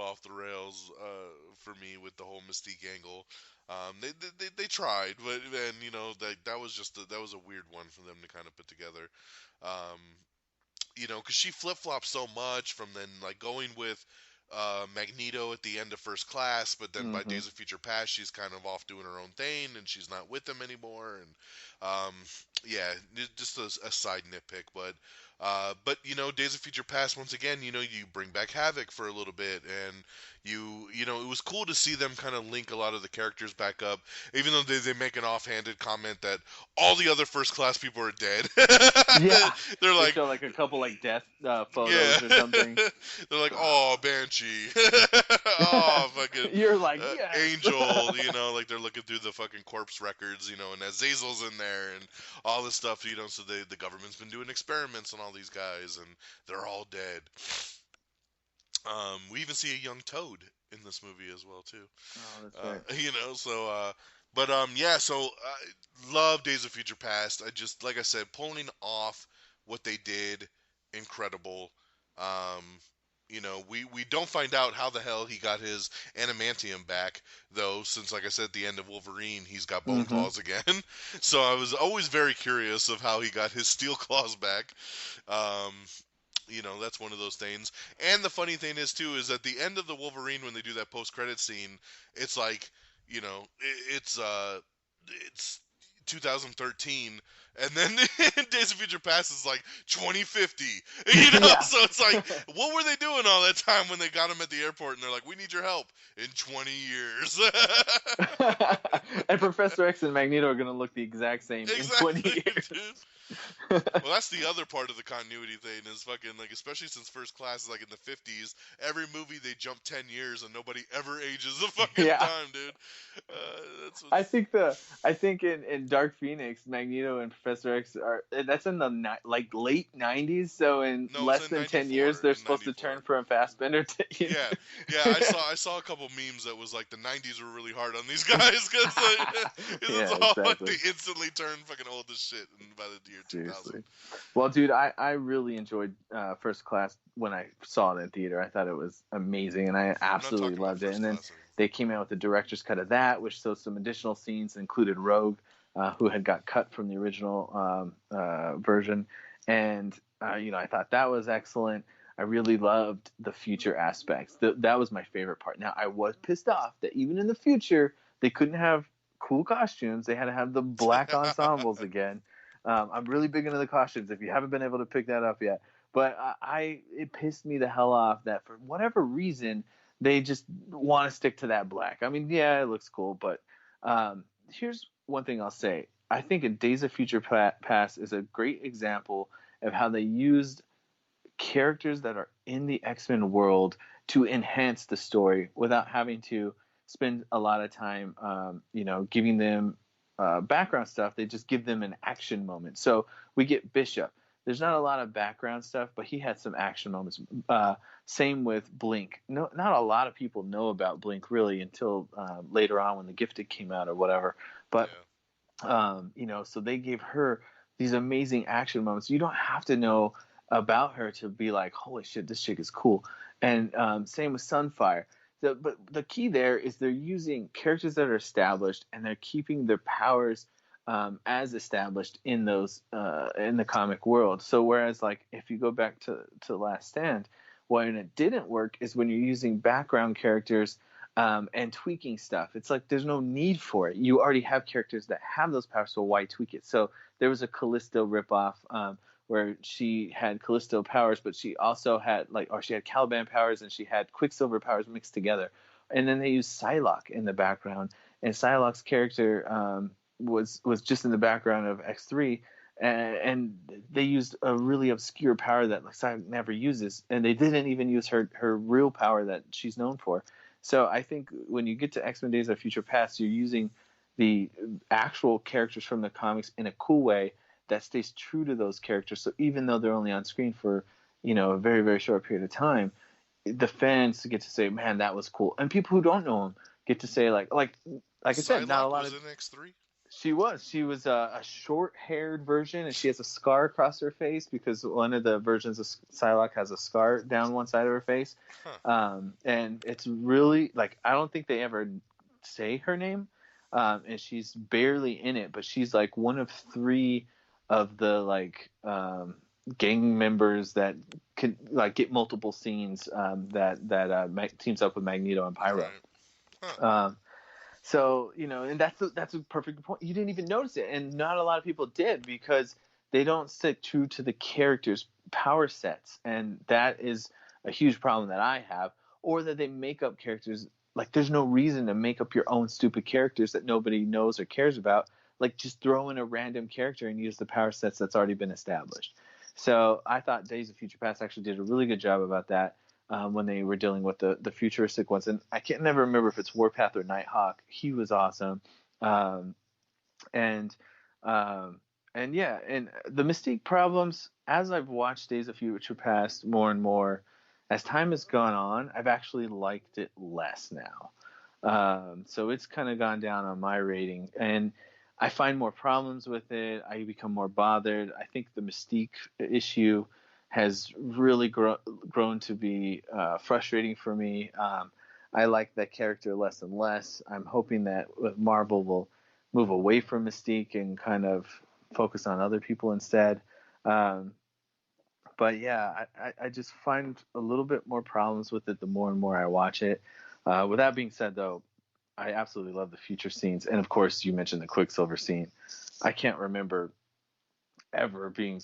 off the rails for me with the whole Mystique angle. They tried, but then that was that was a weird one for them to kind of put together. Because she flip flops so much from then like going with Magneto at the end of First Class, but then by Days of Future Past she's kind of off doing her own thing and she's not with them anymore, and just a side nitpick, but Days of Future Past, once again, you bring back Havoc for a little bit, and it was cool to see them kind of link a lot of the characters back up, even though they make an offhanded comment that all the other First Class people are dead. Yeah, they're like, show like a couple like death photos or something. They're like, oh, Banshee, oh, fucking, you're like, yes. Angel, like they're looking through the fucking corpse records, and Azazel's in there and all this stuff, so the government's been doing experiments on all these guys and they're all dead. We even see a young Toad in this movie as well too. Oh, that's right. But yeah, so love Days of Future Past. I just, like I said, pulling off what they did, incredible. Um, we don't find out how the hell he got his adamantium back, though, since, like I said, at the end of Wolverine, he's got bone claws again. So I was always very curious of how he got his steel claws back. Um, that's one of those things. And the funny thing is, too, is at the end of the Wolverine, when they do that post-credit scene, it's like, it's 2013, and then Days of Future Past is like 2050. Yeah. So it's like, what were they doing all that time when they got him at the airport, and they're like, we need your help in 20 years. And Professor X and Magneto are going to look the exact same in 20 years. Dude. Well, that's the other part of the continuity thing is fucking, like, especially since First Class is like in the 50s, every movie they jump 10 years and nobody ever ages a fucking time, dude. I think in Dark Phoenix, Magneto and Professor X that's in the late 90s, so in less than 10 years they're supposed to turn from Fassbender to I saw a couple memes that was like the 90s were really hard on these guys because it's all like they instantly turn fucking old as shit by the year 2000. Seriously. Well, dude, I really enjoyed First Class when I saw it in theater. I thought it was amazing, and I absolutely loved it. And then they came out with the director's cut of that, which shows some additional scenes, included Rogue, who had got cut from the original version. And, I thought that was excellent. I really loved the future aspects. That was my favorite part. Now, I was pissed off that even in the future, they couldn't have cool costumes. They had to have the black ensembles again. I'm really big into the costumes, if you haven't been able to pick that up yet. But it pissed me the hell off that for whatever reason, they just want to stick to that black. I mean, yeah, it looks cool, but here's one thing I'll say. I think in Days of Future Past is a great example of how they used characters that are in the X-Men world to enhance the story without having to spend a lot of time, giving them background stuff. They just give them an action moment. So we get Bishop. There's not a lot of background stuff, but he had some action moments. Same with Blink. No, not a lot of people know about Blink really until later on when The Gifted came out or whatever. But so they gave her these amazing action moments. You don't have to know about her to be like, holy shit, this chick is cool. And same with Sunfire. But the key there is they're using characters that are established, and they're keeping their powers as established in those in the comic world. So whereas, like, if you go back to Last Stand, when it didn't work is when you're using background characters and tweaking stuff. It's like there's no need for it. You already have characters that have those powers, so why tweak it? So there was a Callisto ripoff where she had Callisto powers, but she also had she had Caliban powers and she had Quicksilver powers mixed together. And then they used Psylocke in the background, and Psylocke's character was just in the background of X3, and they used a really obscure power that Psylocke never uses, and they didn't even use her real power that she's known for. So I think when you get to X-Men Days of Future Past, you're using the actual characters from the comics in a cool way that stays true to those characters. So even though they're only on screen for, a very, very short period of time, the fans get to say, man, that was cool. And people who don't know them get to say, like I said, not a lot was of... in X3? She was a short-haired version, and she has a scar across her face because one of the versions of Psylocke has a scar down one side of her face. And it's really, I don't think they ever say her name, and she's barely in it, but she's one of 3 of the gang members that can get multiple scenes that teams up with Magneto and Pyro. Right. So and that's a perfect point. You didn't even notice it, and not a lot of people did because they don't stick true to the characters' power sets, and that is a huge problem that I have. Or that they make up characters there's no reason to make up your own stupid characters that nobody knows or cares about. Just throw in a random character and use the power sets that's already been established. So I thought Days of Future Past actually did a really good job about that when they were dealing with the futuristic ones. And I can't never remember if it's Warpath or Nighthawk. He was awesome. And the Mystique problems, as I've watched Days of Future Past more and more, as time has gone on, I've actually liked it less now. So it's kind of gone down on my rating, and I find more problems with it. I become more bothered. I think the Mystique issue has really grown to be frustrating for me. I like that character less and less. I'm hoping that Marvel will move away from Mystique and kind of focus on other people instead. But yeah, I just find a little bit more problems with it the more and more I watch it. With that being said, though, I absolutely love the future scenes. And of course, you mentioned the Quicksilver scene. I can't remember ever being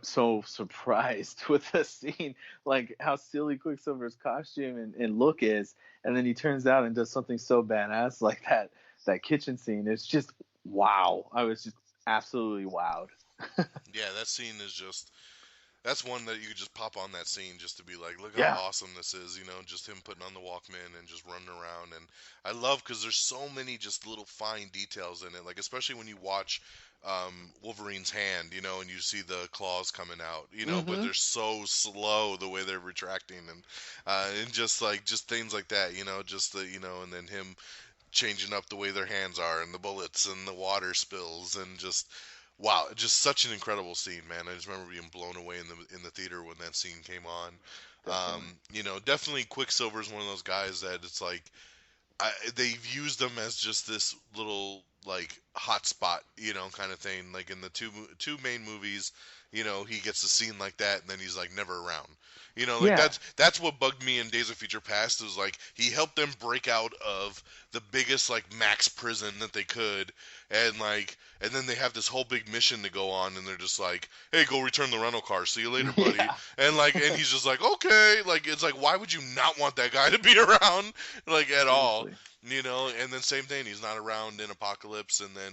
so surprised with the scene, like how silly Quicksilver's costume and look is. And then he turns out and does something so badass like that kitchen scene. It's just wow. I was just absolutely wowed. Yeah, that scene is just. That's one that you could just pop on that scene just to be like, look Yeah. how awesome this is, you know, just him putting on the Walkman and just running around. And I love because there's so many just little fine details in it, like especially when you watch Wolverine's hand, you know, and you see the claws coming out, you know, but they're so slow the way they're retracting and just things like that, you know, just the, you know, and then him changing up the way their hands are and the bullets and the water spills and just wow, just such an incredible scene, man. I just remember being blown away in the theater when that scene came on. You know, definitely Quicksilver's one of those guys that it's like they've used him as just this little like hot spot, you know, kind of thing. Like in the two main movies, you know, he gets a scene like that and then he's like never around. You know, like Yeah. that's what bugged me in Days of Future Past is like he helped them break out of the biggest like max prison that they could, and then they have this whole big mission to go on and they're just like, hey, go return the rental car, see you later, buddy. Yeah. And he's just like, okay, like it's like why would you not want that guy to be around like at all? Seriously. You know, and then same thing, he's not around in Apocalypse, and then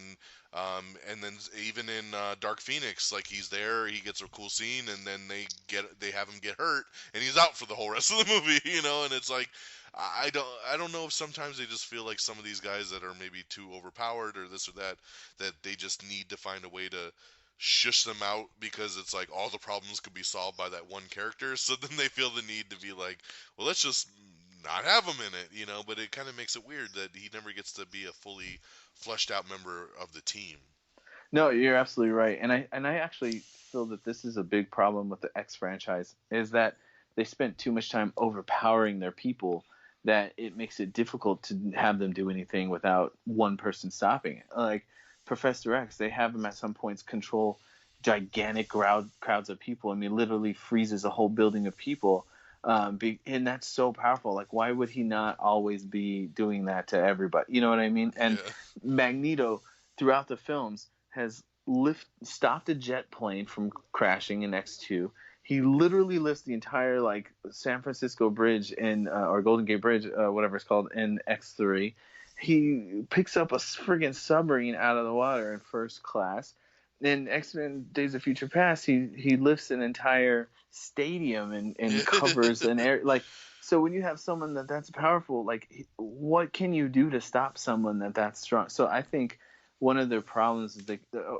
even in Dark Phoenix, like he's there, he gets a cool scene, and then they have him get hurt, and he's out for the whole rest of the movie, you know, and it's like I don't know if sometimes they just feel like some of these guys that are maybe too overpowered or this or that they just need to find a way to shush them out because it's like all the problems could be solved by that one character, so then they feel the need to be like, well, let's just not have him in it, you know, but it kind of makes it weird that he never gets to be a fully fleshed out member of the team. No, you're absolutely right. And I actually feel that this is a big problem with the X franchise is that they spent too much time overpowering their people that it makes it difficult to have them do anything without one person stopping it. Like Professor X, they have him at some points control gigantic crowds of people. I mean, literally freezes a whole building of people. And that's so powerful. Like, why would he not always be doing that to everybody? You know what I mean? And Yeah. Magneto, throughout the films, has stopped a jet plane from crashing in X2. He literally lifts the entire like San Francisco Bridge or Golden Gate Bridge, whatever it's called, in X3. He picks up a friggin' submarine out of the water in first class. In X-Men Days of Future Past, he lifts an entire stadium and covers an area. Like, so when you have someone that's powerful, like, what can you do to stop someone that's strong? So I think one of the problems is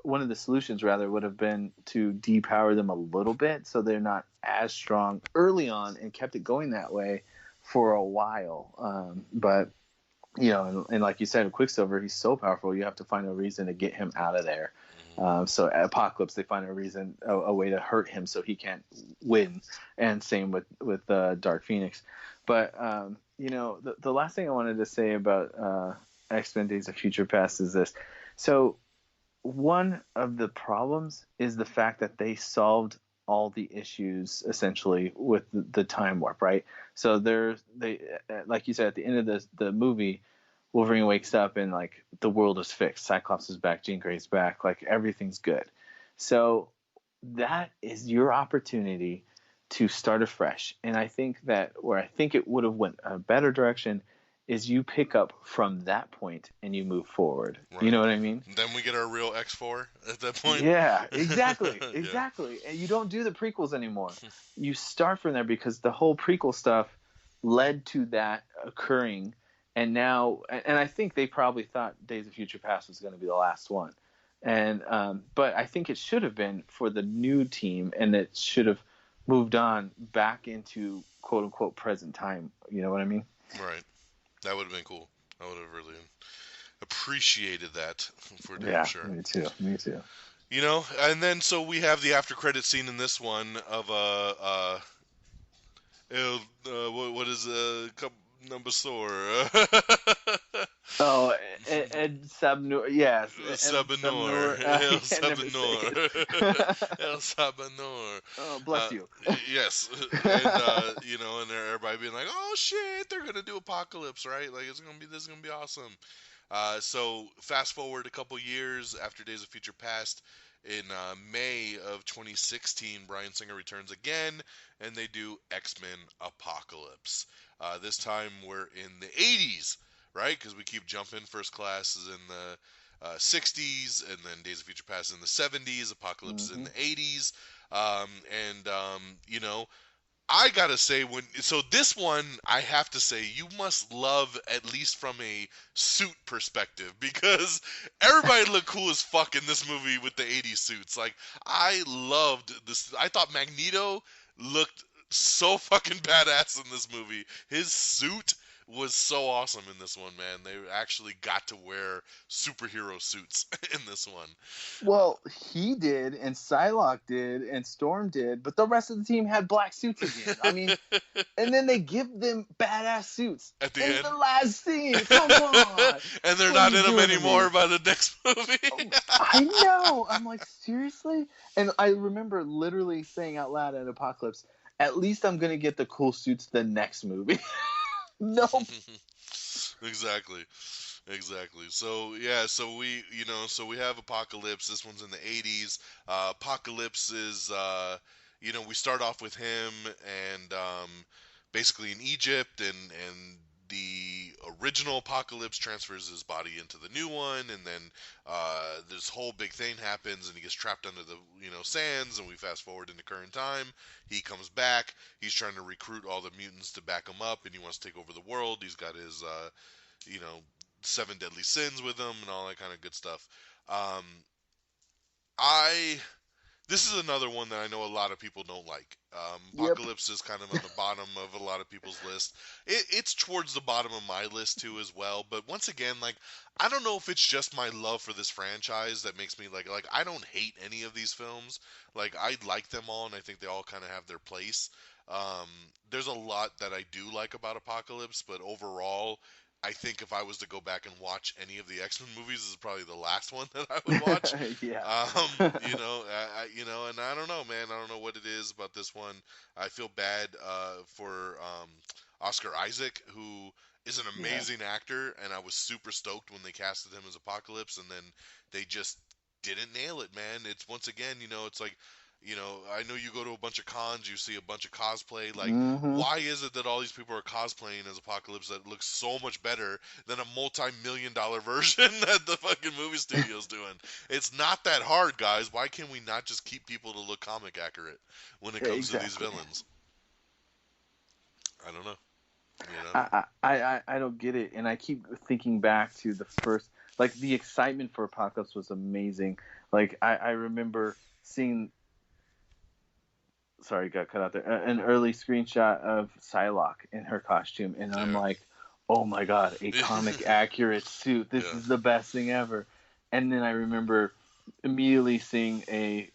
one of the solutions rather would have been to depower them a little bit so they're not as strong early on and kept it going that way for a while. But you know, and like you said, Quicksilver, he's so powerful, you have to find a reason to get him out of there. So at Apocalypse, they find a way to hurt him so he can't win, and same with Dark Phoenix. But you know, the last thing I wanted to say about X-Men Days of Future Past is this. So one of the problems is the fact that they solved all the issues essentially with the time warp, right? So they like you said at the end of the movie, Wolverine wakes up and like the world is fixed. Cyclops is back, Jean Grey's back, like everything's good. So that is your opportunity to start afresh. And I think that where I think it would have went a better direction is you pick up from that point and you move forward. Right. You know what I mean? Then we get our real X4 at that point. Yeah, exactly. Exactly. Yeah. And you don't do the prequels anymore. You start from there because the whole prequel stuff led to that occurring. And now, and I think they probably thought Days of Future Past was going to be the last one. And, but I think it should have been for the new team, and it should have moved on back into quote unquote present time. You know what I mean? Right. That would have been cool. I would have really appreciated that for damn Yeah, sure. me too. You know, and then so we have the after credit scene in this one of what is number sour? Oh, Ed Sabnur, yes, Ed Sabanor, Sabnur. El I can never say Sabanor, it. El Sabanor. Oh, bless you. Yes, and you know, and everybody being like, "Oh shit, they're gonna do Apocalypse, right? Like this is gonna be awesome." So fast forward a couple years after Days of Future Past, in May of 2016, Bryan Singer returns again, and they do X-Men Apocalypse. This time we're in the 80s, right? Because we keep jumping. First Class is in the 60s, and then Days of Future Past is in the 70s. Apocalypse is in the 80s. You know, I gotta say, this one, I have to say, you must love at least from a suit perspective, because everybody looked cool as fuck in this movie with the 80s suits. Like, I loved this. I thought Magneto looked so fucking badass in this movie. His suit was so awesome in this one, man. They actually got to wear superhero suits in this one. Well, he did, and Psylocke did, and Storm did, but the rest of the team had black suits again. I mean, and then they give them badass suits At the end, the last scene. Come on, and they're What not are you in them doing to anymore me? by the next movie. I know. I'm like, seriously? And I remember literally saying out loud at Apocalypse, at least I'm gonna get the cool suits the next movie. Nope. Exactly. So yeah, so we have Apocalypse. This one's in the 80s. Apocalypse is we start off with him and basically in Egypt, and the original Apocalypse transfers his body into the new one, and then this whole big thing happens, and he gets trapped under the sands, and we fast forward into current time. He comes back. He's trying to recruit all the mutants to back him up, and he wants to take over the world. He's got his 7 deadly sins with him and all that kind of good stuff. Um, I This is another one that I know a lot of people don't like. Apocalypse is kind of at the bottom of a lot of people's list. It's towards the bottom of my list too as well. But once again, like, I don't know if it's just my love for this franchise that makes me like I don't hate any of these films. Like, I like them all, and I think they all kind of have their place. There's a lot that I do like about Apocalypse, but overall, I think if I was to go back and watch any of the X-Men movies, this is probably the last one that I would watch. Yeah. And I don't know, man. I don't know what it is about this one. I feel bad for Oscar Isaac, who is an amazing actor, and I was super stoked when they casted him as Apocalypse, and then they just didn't nail it, man. It's once again, it's like, I know you go to a bunch of cons, you see a bunch of cosplay. Like, why is it that all these people are cosplaying as Apocalypse that looks so much better than a multi-million-dollar version that the fucking movie studio's doing? It's not that hard, guys. Why can we not just keep people to look comic accurate when it comes to these villains? I don't know. I don't get it, and I keep thinking back to the first, like, the excitement for Apocalypse was amazing. Like, I remember seeing. Sorry, got cut out there. An early screenshot of Psylocke in her costume, and I'm like, oh my god, a comic accurate suit. This is the best thing ever. And then I remember immediately seeing a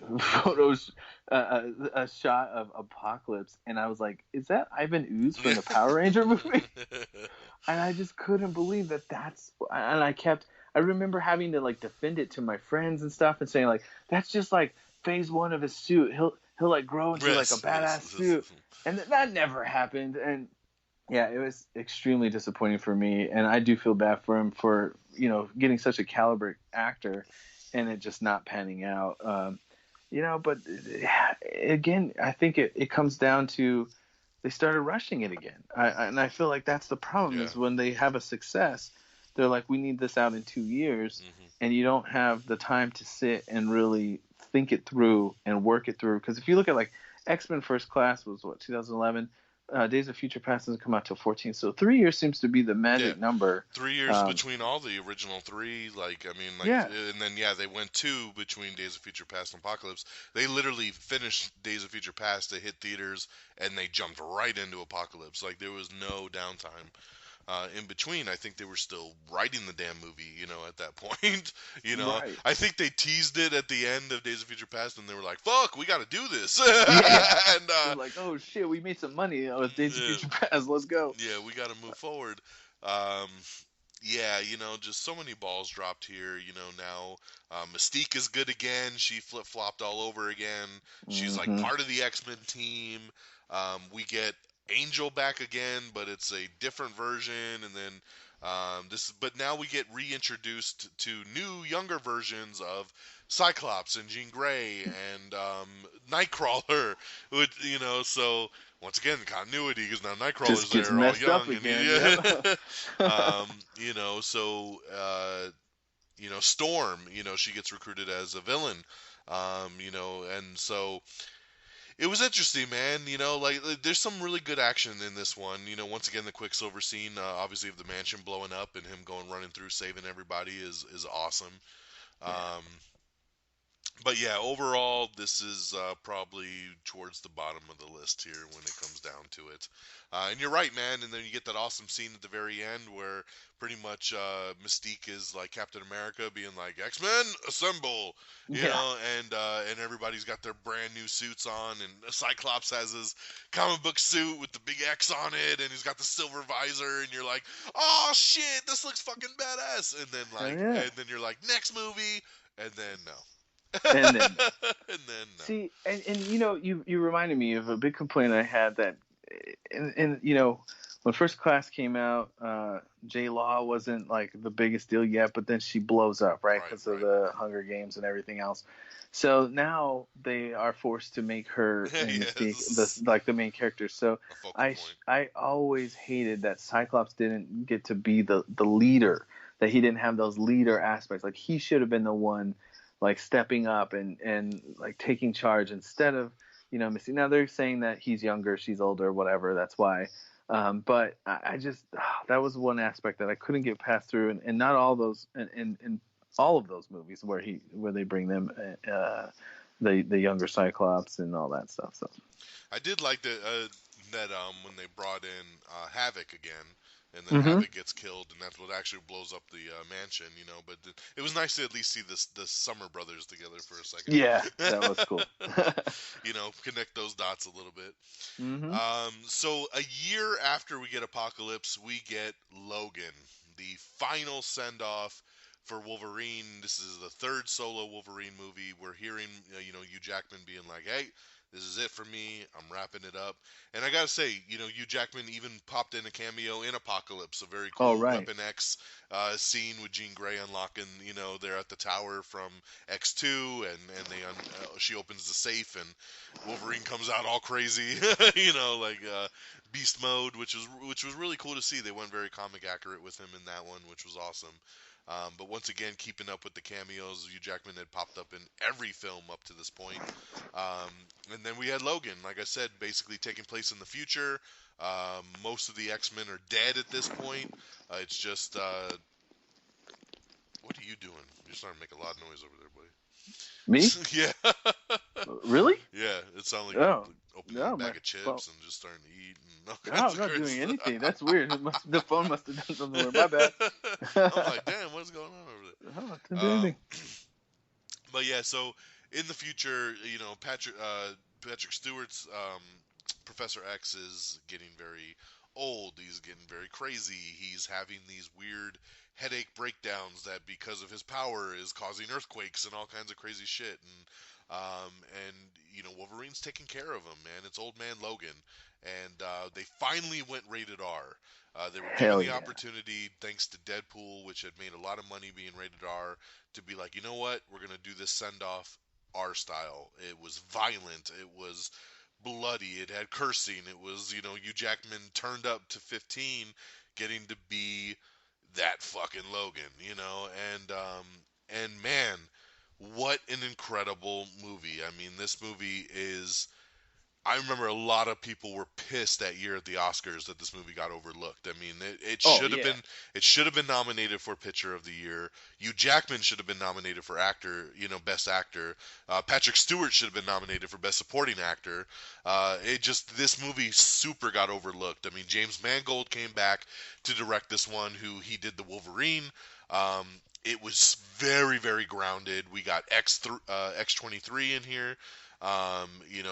shot of Apocalypse, and I was like, is that Ivan Ooze from the Power Ranger movie? And I just couldn't believe that I remember having to, like, defend it to my friends and stuff, and saying, like, that's just like phase 1 of his suit. He'll like grow into like a badass suit, and that never happened. And yeah, it was extremely disappointing for me, and I do feel bad for him for getting such a caliber actor and it just not panning out. But again, I think it comes down to they started rushing it again, and I feel like that's the problem. Is when they have a success, they're like, we need this out in 2 years, and you don't have the time to sit and really think it through and work it through. Because if you look at, like, X-Men First Class was 2011, Days of Future Past doesn't come out till 14, so 3 years seems to be the magic number. 3 years between all the original three, and then they went 2 between Days of Future Past and Apocalypse. They literally finished Days of Future Past to hit theaters, and they jumped right into Apocalypse. Like, there was no downtime. in between. I think they were still writing the damn movie, at that point. Right. I think they teased it at the end of Days of Future Past, and they were like, "Fuck, we got to do this." Yeah. And They're like, oh shit, we made some money with Days of Future Past. Let's go. yeah, we got to move forward. Um, yeah, just so many balls dropped here. Now Mystique is good again. She flip flopped all over again. She's like Mm-hmm. part of the X-Men team. We get Angel back again, but it's a different version. And then but now we get reintroduced to new, younger versions of Cyclops and Jean Grey and Nightcrawler. Which, so once again, continuity, because now Nightcrawler's Just gets there, all messed up young, again. and Yeah. so Storm, she gets recruited as a villain, and so it was interesting, man. Like there's some really good action in this one. Once again, the Quicksilver scene, obviously of the mansion blowing up and him going running through saving everybody is awesome. Um, but yeah, overall, this is probably towards the bottom of the list here when it comes down to it. And you're right, man. And then you get that awesome scene at the very end where pretty much Mystique is like Captain America, being like, "X-Men, assemble!" And everybody's got their brand new suits on, and Cyclops has his comic book suit with the big X on it, and he's got the silver visor, and you're like, "Oh shit, this looks fucking badass!" And then and then you're like, "Next movie," and then no. And then And then no. see, and you reminded me of a big complaint I had that, and when First Class came out, J Law wasn't like the biggest deal yet, but then she blows up, right, because of the Hunger Games and everything else. So now they are forced to make her like the main character. So I always hated that Cyclops didn't get to be the leader, that he didn't have those leader aspects. Like he should have been the one like stepping up and like taking charge instead of Missy. Now they're saying that he's younger, she's older, whatever. That's why. But I just that was one aspect that I couldn't get past through, and not all those in all of those movies where they bring them the younger Cyclops and all that stuff. So I did like that when they brought in Havoc again. And then Havoc gets killed, and that's what actually blows up the mansion, But it was nice to at least see the Summer Brothers together for a second. Yeah, that was cool. Connect those dots a little bit. Mm-hmm. So a year after we get Apocalypse, we get Logan, the final send-off for Wolverine. This is the third solo Wolverine movie. We're hearing, Hugh Jackman being like, "Hey, this is it for me. I'm wrapping it up." And I gotta say, Hugh Jackman even popped in a cameo in Apocalypse, a very cool Weapon X scene with Jean Grey unlocking, they're at the tower from X2, and she opens the safe, and Wolverine comes out all crazy, like beast mode, which was really cool to see. They went very comic accurate with him in that one, which was awesome. But once again, keeping up with the cameos, Hugh Jackman had popped up in every film up to this point. And then we had Logan, like I said, basically taking place in the future. Most of the X-Men are dead at this point. It's just... what are you doing? You're starting to make a lot of noise over there, buddy. Me? Yeah. Really? Yeah, it sounded like you're opening a bag of chips well, and just starting to eat. I'm not doing anything. That's weird. The phone must have done something weird. My bad. I'm like, damn, what's going on over there? Oh, didn't do anything. But yeah, so in the future, Patrick Stewart's Professor X is getting very old. He's getting very crazy. He's having these weird headache breakdowns that, because of his power, is causing earthquakes and all kinds of crazy shit. And Wolverine's taking care of him, man. It's old man Logan, and they finally went rated R. They were given the opportunity, thanks to Deadpool, which had made a lot of money being rated R, to be like, you know what, we're gonna do this send off R style. It was violent. It was bloody. It had cursing. It was, Hugh Jackman turned up to 15, getting to be that fucking Logan, and man, what an incredible movie. I mean, this movie is I remember a lot of people were pissed that year at the Oscars that this movie got overlooked. I mean, it Oh should have yeah. been nominated for Picture of the Year. Hugh Jackman should have been nominated for actor, Best Actor. Patrick Stewart should have been nominated for Best Supporting Actor. This movie super got overlooked. I mean, James Mangold came back to direct this one, who he did the Wolverine. Um, it was very, very grounded. We got X23 in here.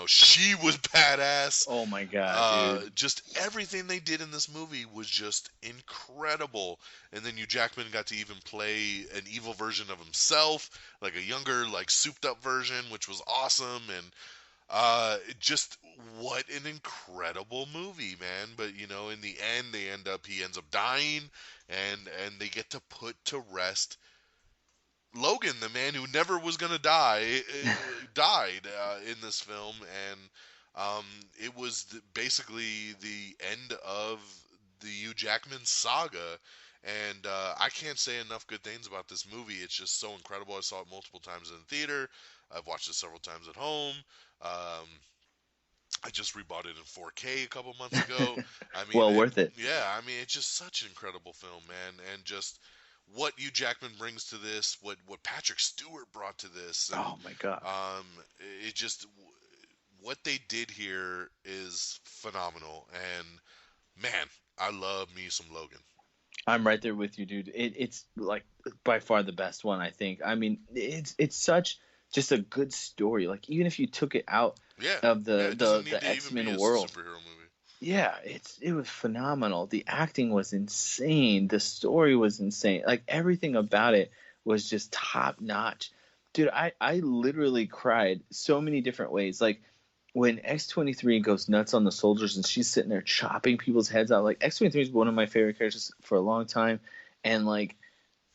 She was badass. Oh my god, dude. Just everything they did in this movie was just incredible. And then Hugh Jackman got to even play an evil version of himself, like a younger, like souped up version, which was awesome. And just what an incredible movie, man. But in the end, he ends up dying, and they get to put to rest Logan, the man who never was gonna die, died in this film, and it was basically the end of the Hugh Jackman saga. And I can't say enough good things about this movie. It's just so incredible. I saw it multiple times in the theater. I've watched it several times at home. Um, I just rebought it in 4K a couple months ago. I mean, Well worth it. yeah, I mean, it's just such an incredible film, man, and just what Hugh Jackman brings to this, what Patrick Stewart brought to this, and Oh my god. it just what they did here is phenomenal, and man, I love me some Logan. I'm right there with you, dude. It's like by far the best one, I think. I mean, it's such just a good story. Like even if you took it out Yeah, of it doesn't need the to even be X-Men a world, superhero movie. yeah, it was phenomenal. The acting was insane. The story was insane. Like everything about it was just top notch. Dude, I literally cried so many different ways. Like when X-23 goes nuts on the soldiers and she's sitting there chopping people's heads out. Like X-23 is one of my favorite characters for a long time, and like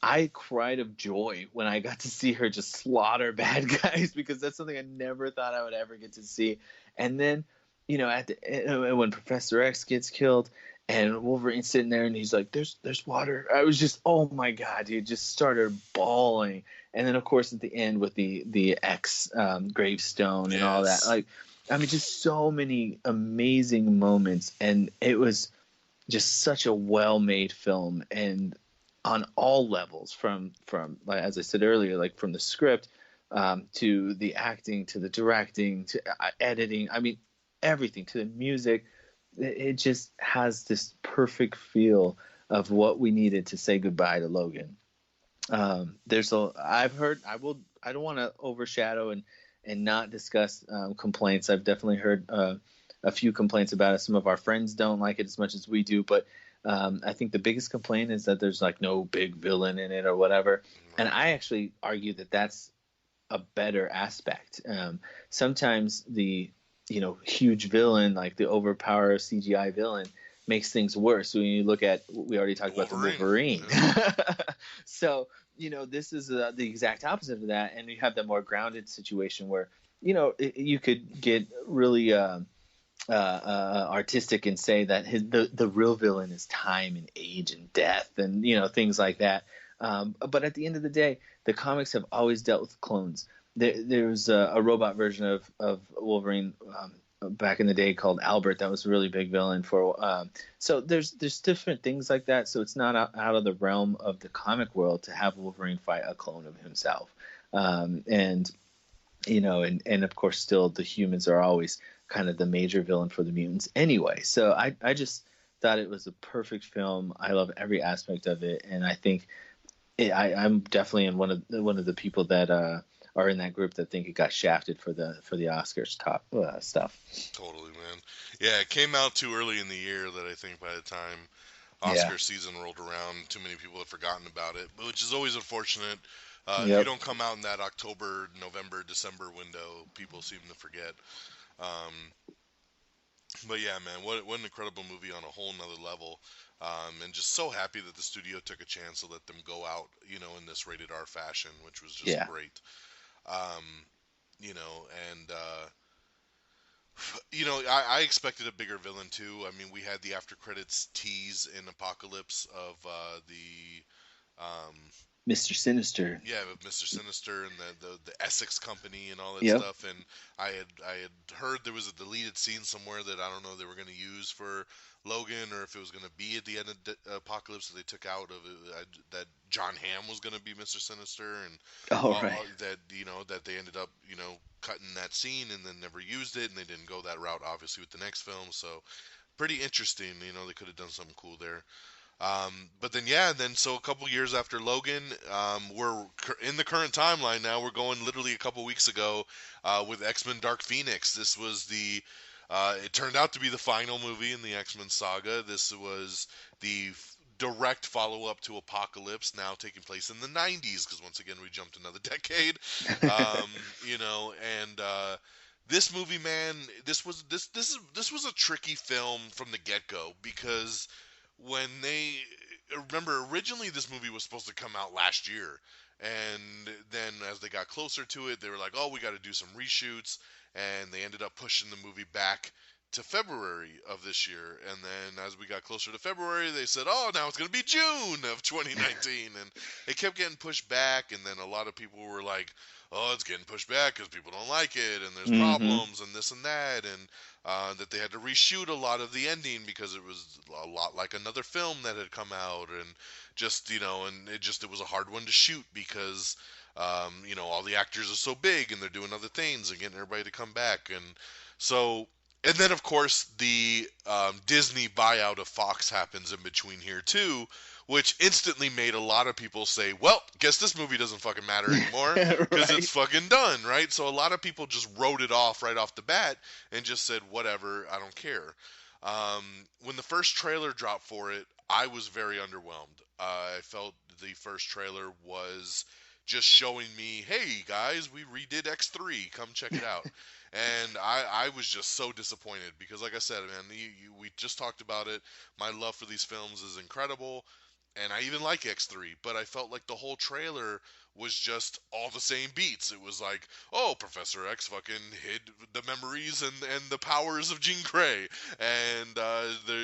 I cried of joy when I got to see her just slaughter bad guys because that's something I never thought I would ever get to see. And then, when Professor X gets killed and Wolverine's sitting there and he's like, "There's water." I was just, oh my god, dude, just started bawling. And then of course at the end with the X gravestone and all that, Yes. like, I mean, just so many amazing moments, and it was just such a well-made film, and on all levels, from like as I said earlier, like from the script to the acting to the directing to editing. I mean, everything, to the music. It just has this perfect feel of what we needed to say goodbye to Logan. I've heard, I don't want to overshadow and not discuss complaints. I've definitely heard a few complaints about it. Some of our friends don't like it as much as we do, but I think the biggest complaint is that there's like no big villain in it or whatever. And I actually argue that that's a better aspect. Sometimes the huge villain, like the overpowered CGI villain, makes things worse. When you look at, we already talked about the Wolverine. Yeah. So this is the exact opposite of that, and you have the more grounded situation where you could get really artistic and say that the real villain is time and age and death and things like that. But at the end of the day, the comics have always dealt with clones. There's a robot version of Wolverine back in the day called Albert that was a really big villain for. So there's different things like that. So it's not out of the realm of the comic world to have Wolverine fight a clone of himself. And of course, still the humans are always kind of the major villain for the mutants anyway. So I just thought it was a perfect film. I love every aspect of it, and I think I'm definitely in one of the people that are in that group that think it got shafted for the Oscars top stuff. Totally, man. Yeah, it came out too early in the year that I think by the time Oscar season rolled around, too many people had forgotten about it, which is always unfortunate. If you don't come out in that October, November, December window, people seem to forget. But yeah, man, what an incredible movie on a whole nother level. And just so happy that the studio took a chance to let them go out, in this rated R fashion, which was just great. I expected a bigger villain too. I mean, we had the after credits tease in Apocalypse of the Mr. Sinister. Yeah, with Mr. Sinister and the Essex Company and all that Yep. stuff. And I had heard there was a deleted scene somewhere that I don't know they were going to use for Logan, or if it was going to be at the end of Apocalypse that they took out of it, that John Hamm was going to be Mr. Sinister, and Right. that that they ended up cutting that scene and then never used it, and they didn't go that route obviously with the next film. So pretty interesting. They could have done something cool there. But then, yeah, so a couple years after Logan, we're in the current timeline now. We're going literally a couple weeks ago with X-Men Dark Phoenix. This was it turned out to be the final movie in the X-Men saga. This was the direct follow-up to Apocalypse, now taking place in the 90s, because once again, we jumped another decade. And this movie, man, this was a tricky film from the get-go, because when remember, originally this movie was supposed to come out last year, and then as they got closer to it, they were like, oh, we got to do some reshoots, and they ended up pushing the movie back to February of this year. And then as we got closer to February, they said, oh, now it's going to be June of 2019. And it kept getting pushed back, and then a lot of people were like, oh, it's getting pushed back because people don't like it, and there's problems, and this and that, and that they had to reshoot a lot of the ending because it was a lot like another film that had come out, and just, and it was a hard one to shoot because, all the actors are so big, and they're doing other things and getting everybody to come back. And so, and then of course the Disney buyout of Fox happens in between here too, which instantly made a lot of people say, well, guess this movie doesn't fucking matter anymore because Right. it's fucking done, right? So a lot of people just wrote it off right off the bat and just said, whatever, I don't care. When the first trailer dropped for it, I was very underwhelmed. I felt the first trailer was just showing me, hey guys, we redid X3, come check it out. And I was just so disappointed because, like I said, man, we just talked about it. My love for these films is incredible, and I even like X3, but I felt like the whole trailer was just all the same beats. It was like, oh, Professor X fucking hid the memories and the powers of Jean Grey, and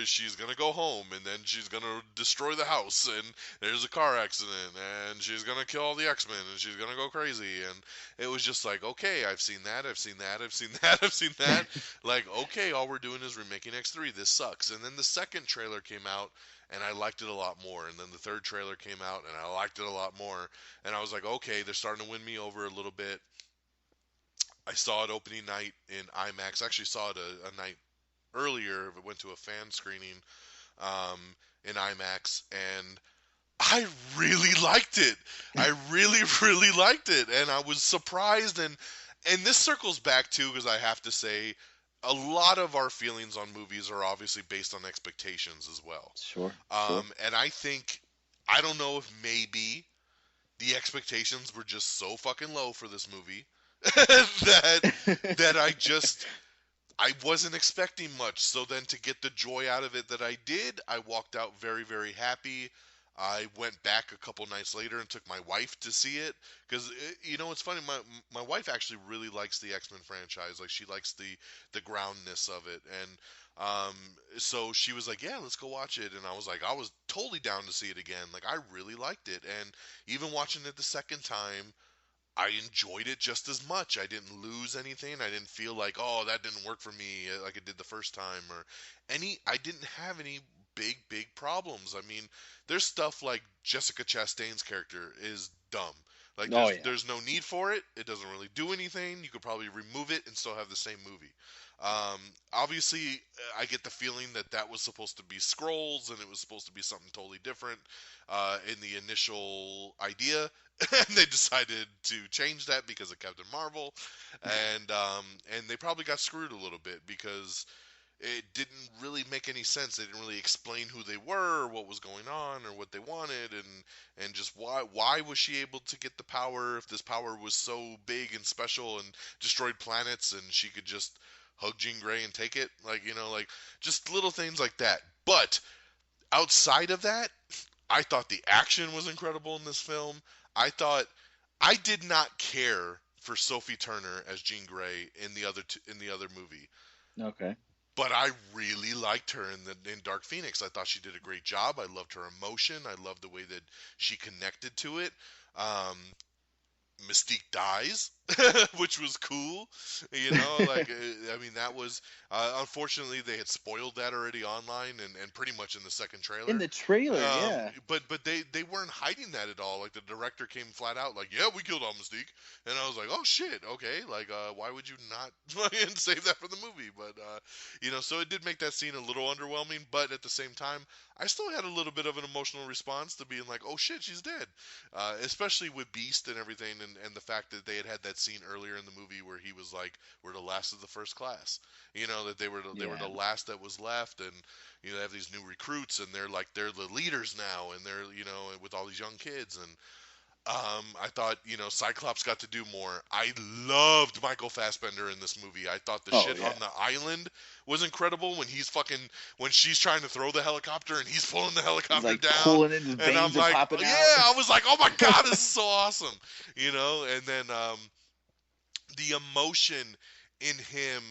she's gonna go home, and then she's gonna destroy the house, and there's a car accident, and she's gonna kill all the X-Men, and she's gonna go crazy, and it was just like, okay, I've seen that, I've seen that, I've seen that, I've seen that. Like, okay, all we're doing is remaking X3. This sucks. And then the second trailer came out, and I liked it a lot more. And then the third trailer came out, and I liked it a lot more. And I was like, okay, they're starting to win me over a little bit. I saw it opening night in IMAX. I actually saw it a night earlier. I went to a fan screening in IMAX, and I really liked it. I really, really liked it, and I was surprised. And this circles back too, because I have to say, a lot of our feelings on movies are obviously based on expectations as well. Sure. And I don't know if maybe the expectations were just so fucking low for this movie that I wasn't expecting much. So then to get the joy out of it that I did, I walked out very, very happy. I went back a couple nights later and took my wife to see it because it's funny. My wife actually really likes the X-Men franchise. Like, she likes the groundness of it, and so she was like, "Yeah, let's go watch it." And I was like, I was totally down to see it again. Like, I really liked it, and even watching it the second time, I enjoyed it just as much. I didn't lose anything. I didn't feel like, oh, that didn't work for me like it did the first time, or I didn't have any big problems. I mean, there's stuff like Jessica Chastain's character is dumb. Like, there's no need for it. It doesn't really do anything. You could probably remove it and still have the same movie. Obviously, I get the feeling that was supposed to be Skrulls, and it was supposed to be something totally different in the initial idea, and they decided to change that because of Captain Marvel, and they probably got screwed a little bit because it didn't really make any sense. They didn't really explain who they were, or what was going on, or what they wanted, and just why was she able to get the power if this power was so big and special and destroyed planets, and she could just hug Jean Grey and take it, like just little things like that. But outside of that, I thought the action was incredible in this film. I did not care for Sophie Turner as Jean Grey in the other movie. Okay. but I really liked her in Dark Phoenix. I thought she did a great job. I loved her emotion. I loved the way that she connected to it. Um, Mystique dies, which was cool. I mean, that was unfortunately they had spoiled that already online and pretty much in the second trailer. In the trailer, yeah. But they weren't hiding that at all. Like the director came flat out, like, yeah, we killed all Mystique, and I was like, oh shit, okay, like why would you not fucking save that for the movie? But so it did make that scene a little underwhelming. But at the same time, I still had a little bit of an emotional response to being like, oh shit, she's dead. Especially with Beast and everything, and the fact that they had that scene earlier in the movie where he was like, "We're the last of the first class," that they were the last that was left, and they have these new recruits, and they're the leaders now, and they're with all these young kids, and I thought, Cyclops got to do more. I loved Michael Fassbender in this movie. I thought the shit on the island was incredible when she's trying to throw the helicopter and he's pulling the helicopter down. Pulling it, his veins and I'm like, popping out. I was like, oh my God, this is so awesome. And then the emotion in him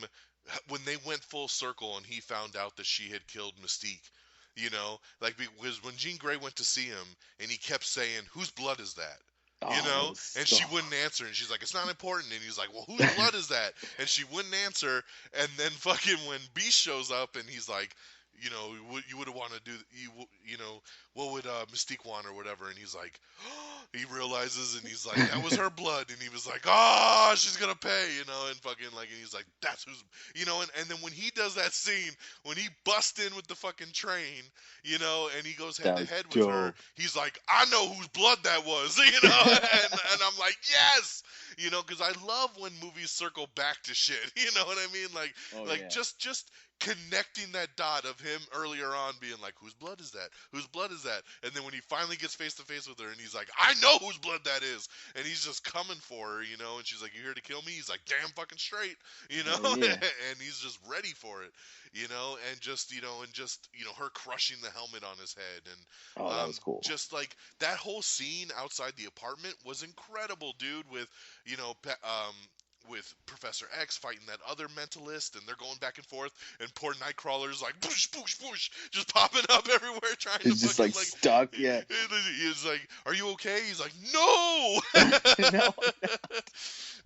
when they went full circle and he found out that she had killed Mystique. Because when Jean Grey went to see him and he kept saying, whose blood is that? And she wouldn't answer, and she's like, it's not important, and he's like, well, whose blood is that? And she wouldn't answer, and then fucking when Beast shows up and he's like, you would have wanted to do, what would Mystique want or whatever, and he's like, he realizes, and he's like, that was her blood, and he was like, oh, she's gonna pay, and fucking like, and he's like, that's who's, and then when he does that scene, when he busts in with the fucking train, and he goes head to head with her, he's like, I know whose blood that was, and I'm like, yes, because I love when movies circle back to shit, you know what I mean, just connecting that dot of him earlier on being like, whose blood is that? Whose blood is that? And then when he finally gets face to face with her and he's like, I know whose blood that is. And he's just coming for her, and she's like, you here to kill me? He's like, damn fucking straight, and he's just ready for it, and just, her crushing the helmet on his head. And that was cool. Just like that whole scene outside the apartment was incredible, dude, with Professor X fighting that other mentalist, and they're going back and forth, and poor Nightcrawler's like, push, push, push, just popping up everywhere, trying to just like stuck, yeah. He's like, are you okay? He's like, no! No.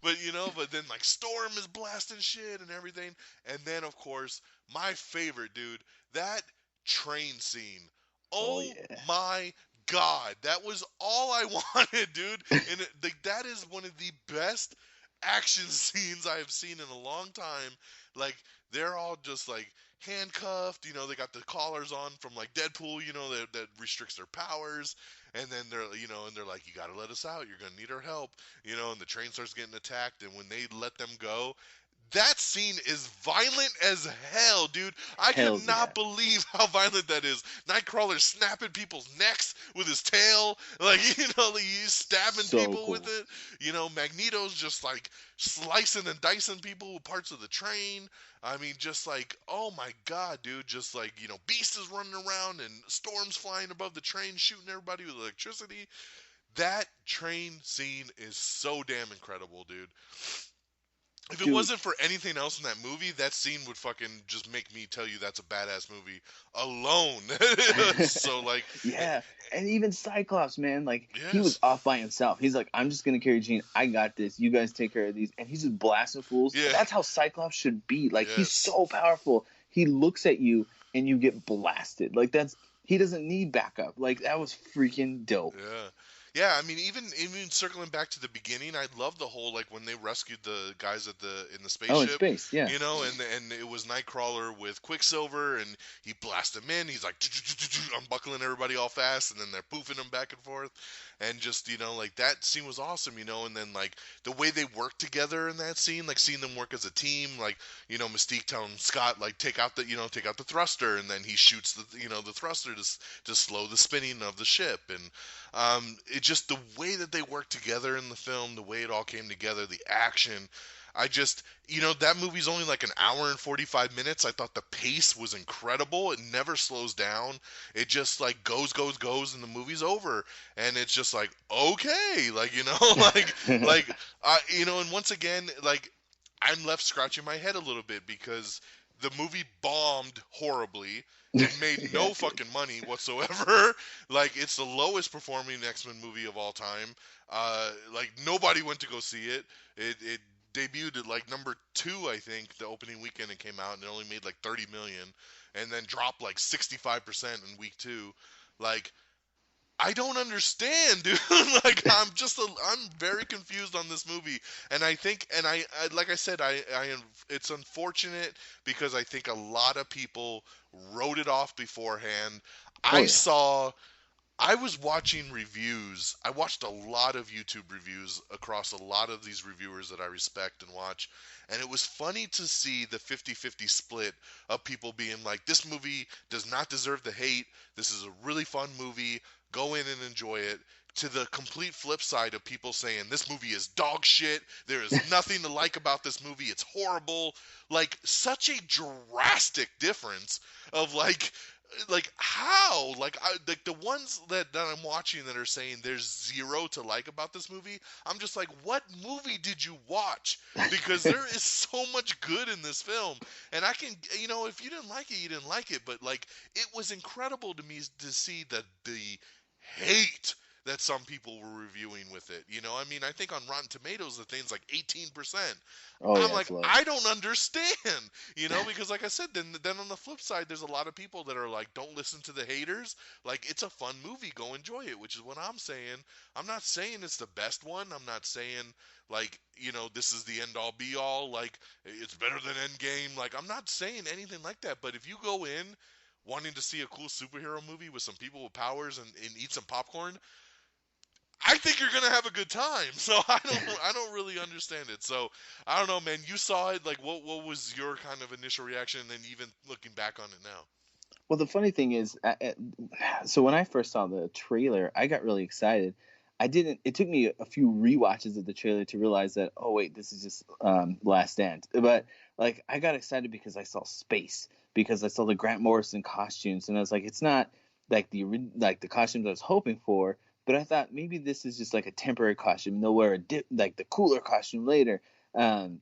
But then like Storm is blasting shit and everything, and then of course, my favorite, dude, that train scene. Oh yeah. My God, that was all I wanted, dude. And that is one of the best action scenes I have seen in a long time. Like, they're all just like handcuffed, they got the collars on from like Deadpool, that restricts their powers, and then they're like, you gotta let us out, you're gonna need our help, and the train starts getting attacked, and when they let them go, that scene is violent as hell, dude. I could not believe how violent that is. Nightcrawler snapping people's necks with his tail. Like, he's stabbing people with it. Magneto's just like slicing and dicing people with parts of the train. I mean, just like, oh my God, dude. Just like, Beast is running around and Storm's flying above the train shooting everybody with electricity. That train scene is so damn incredible, dude. If it wasn't for anything else in that movie, that scene would fucking just make me tell you that's a badass movie alone. So, like... Yeah, and even Cyclops, man, like, he was off by himself. He's like, I'm just gonna carry Jean. I got this. You guys take care of these. And he's just blasting fools. Yeah. That's how Cyclops should be. Like, he's so powerful. He looks at you, and you get blasted. Like, he doesn't need backup. Like, that was freaking dope. Yeah. Yeah, I mean, even circling back to the beginning, I love the whole, like, when they rescued the guys in the spaceship. Oh, in space, yeah. And it was Nightcrawler with Quicksilver, and he blasts him in. He's like, unbuckling everybody all fast, and then they're poofing them back and forth. And just, like, that scene was awesome, and then, like, the way they worked together in that scene, like, seeing them work as a team, like, Mystique telling Scott, like, take out the thruster, and then he shoots the thruster to slow the spinning of the ship, and it just, the way that they worked together in the film, the way it all came together, the action, I just, that movie's only like an hour and 45 minutes. I thought the pace was incredible. It never slows down. It just like goes, and the movie's over. And it's just like, okay, like, and once again, like, I'm left scratching my head a little bit because The movie bombed horribly. It made no fucking money whatsoever. Like, it's the lowest performing X-Men movie of all time. Like, nobody went to go see it. It debuted at like number 2, I think, the opening weekend it came out, and it only made like 30 million, and then dropped like 65% in week 2. Like, I don't understand, dude. Like, I'm very confused on this movie, and I think, and I like I said, I am. It's unfortunate because I think a lot of people wrote it off beforehand. I was watching reviews. I watched a lot of YouTube reviews across a lot of these reviewers that I respect and watch. And it was funny to see the 50-50 split of people being like, this movie does not deserve the hate. This is a really fun movie. Go in and enjoy it. To the complete flip side of people saying, this movie is dog shit. There is nothing to like about this movie. It's horrible. Like, such a drastic difference of like how like the ones that I'm watching that are saying there's zero to like about this movie, I'm just like, what movie did you watch? Because there is so much good in this film, and I can, if you didn't like it, you didn't like it, but like, it was incredible to me to see the hate that some people were reviewing with it. I mean, I think on Rotten Tomatoes the thing's like 18%. I'm like, I don't understand, because like I said, then on the flip side, there's a lot of people that are like, don't listen to the haters. Like, it's a fun movie, go enjoy it, which is what I'm saying. I'm not saying it's the best one. I'm not saying like, this is the end all be all, like it's better than Endgame. Like, I'm not saying anything like that. But if you go in wanting to see a cool superhero movie with some people with powers and eat some popcorn, I think you're gonna have a good time. So I don't really understand it. So I don't know, man. You saw it. Like, what was your kind of initial reaction, and even looking back on it now? Well, the funny thing is, so when I first saw the trailer, I got really excited. It took me a few rewatches of the trailer to realize that, oh wait, this is just Last Stand. But like, I got excited because I saw space, because I saw the Grant Morrison costumes, and I was like, it's not like the costumes I was hoping for. But I thought maybe this is just like a temporary costume. They'll wear like the cooler costume later, and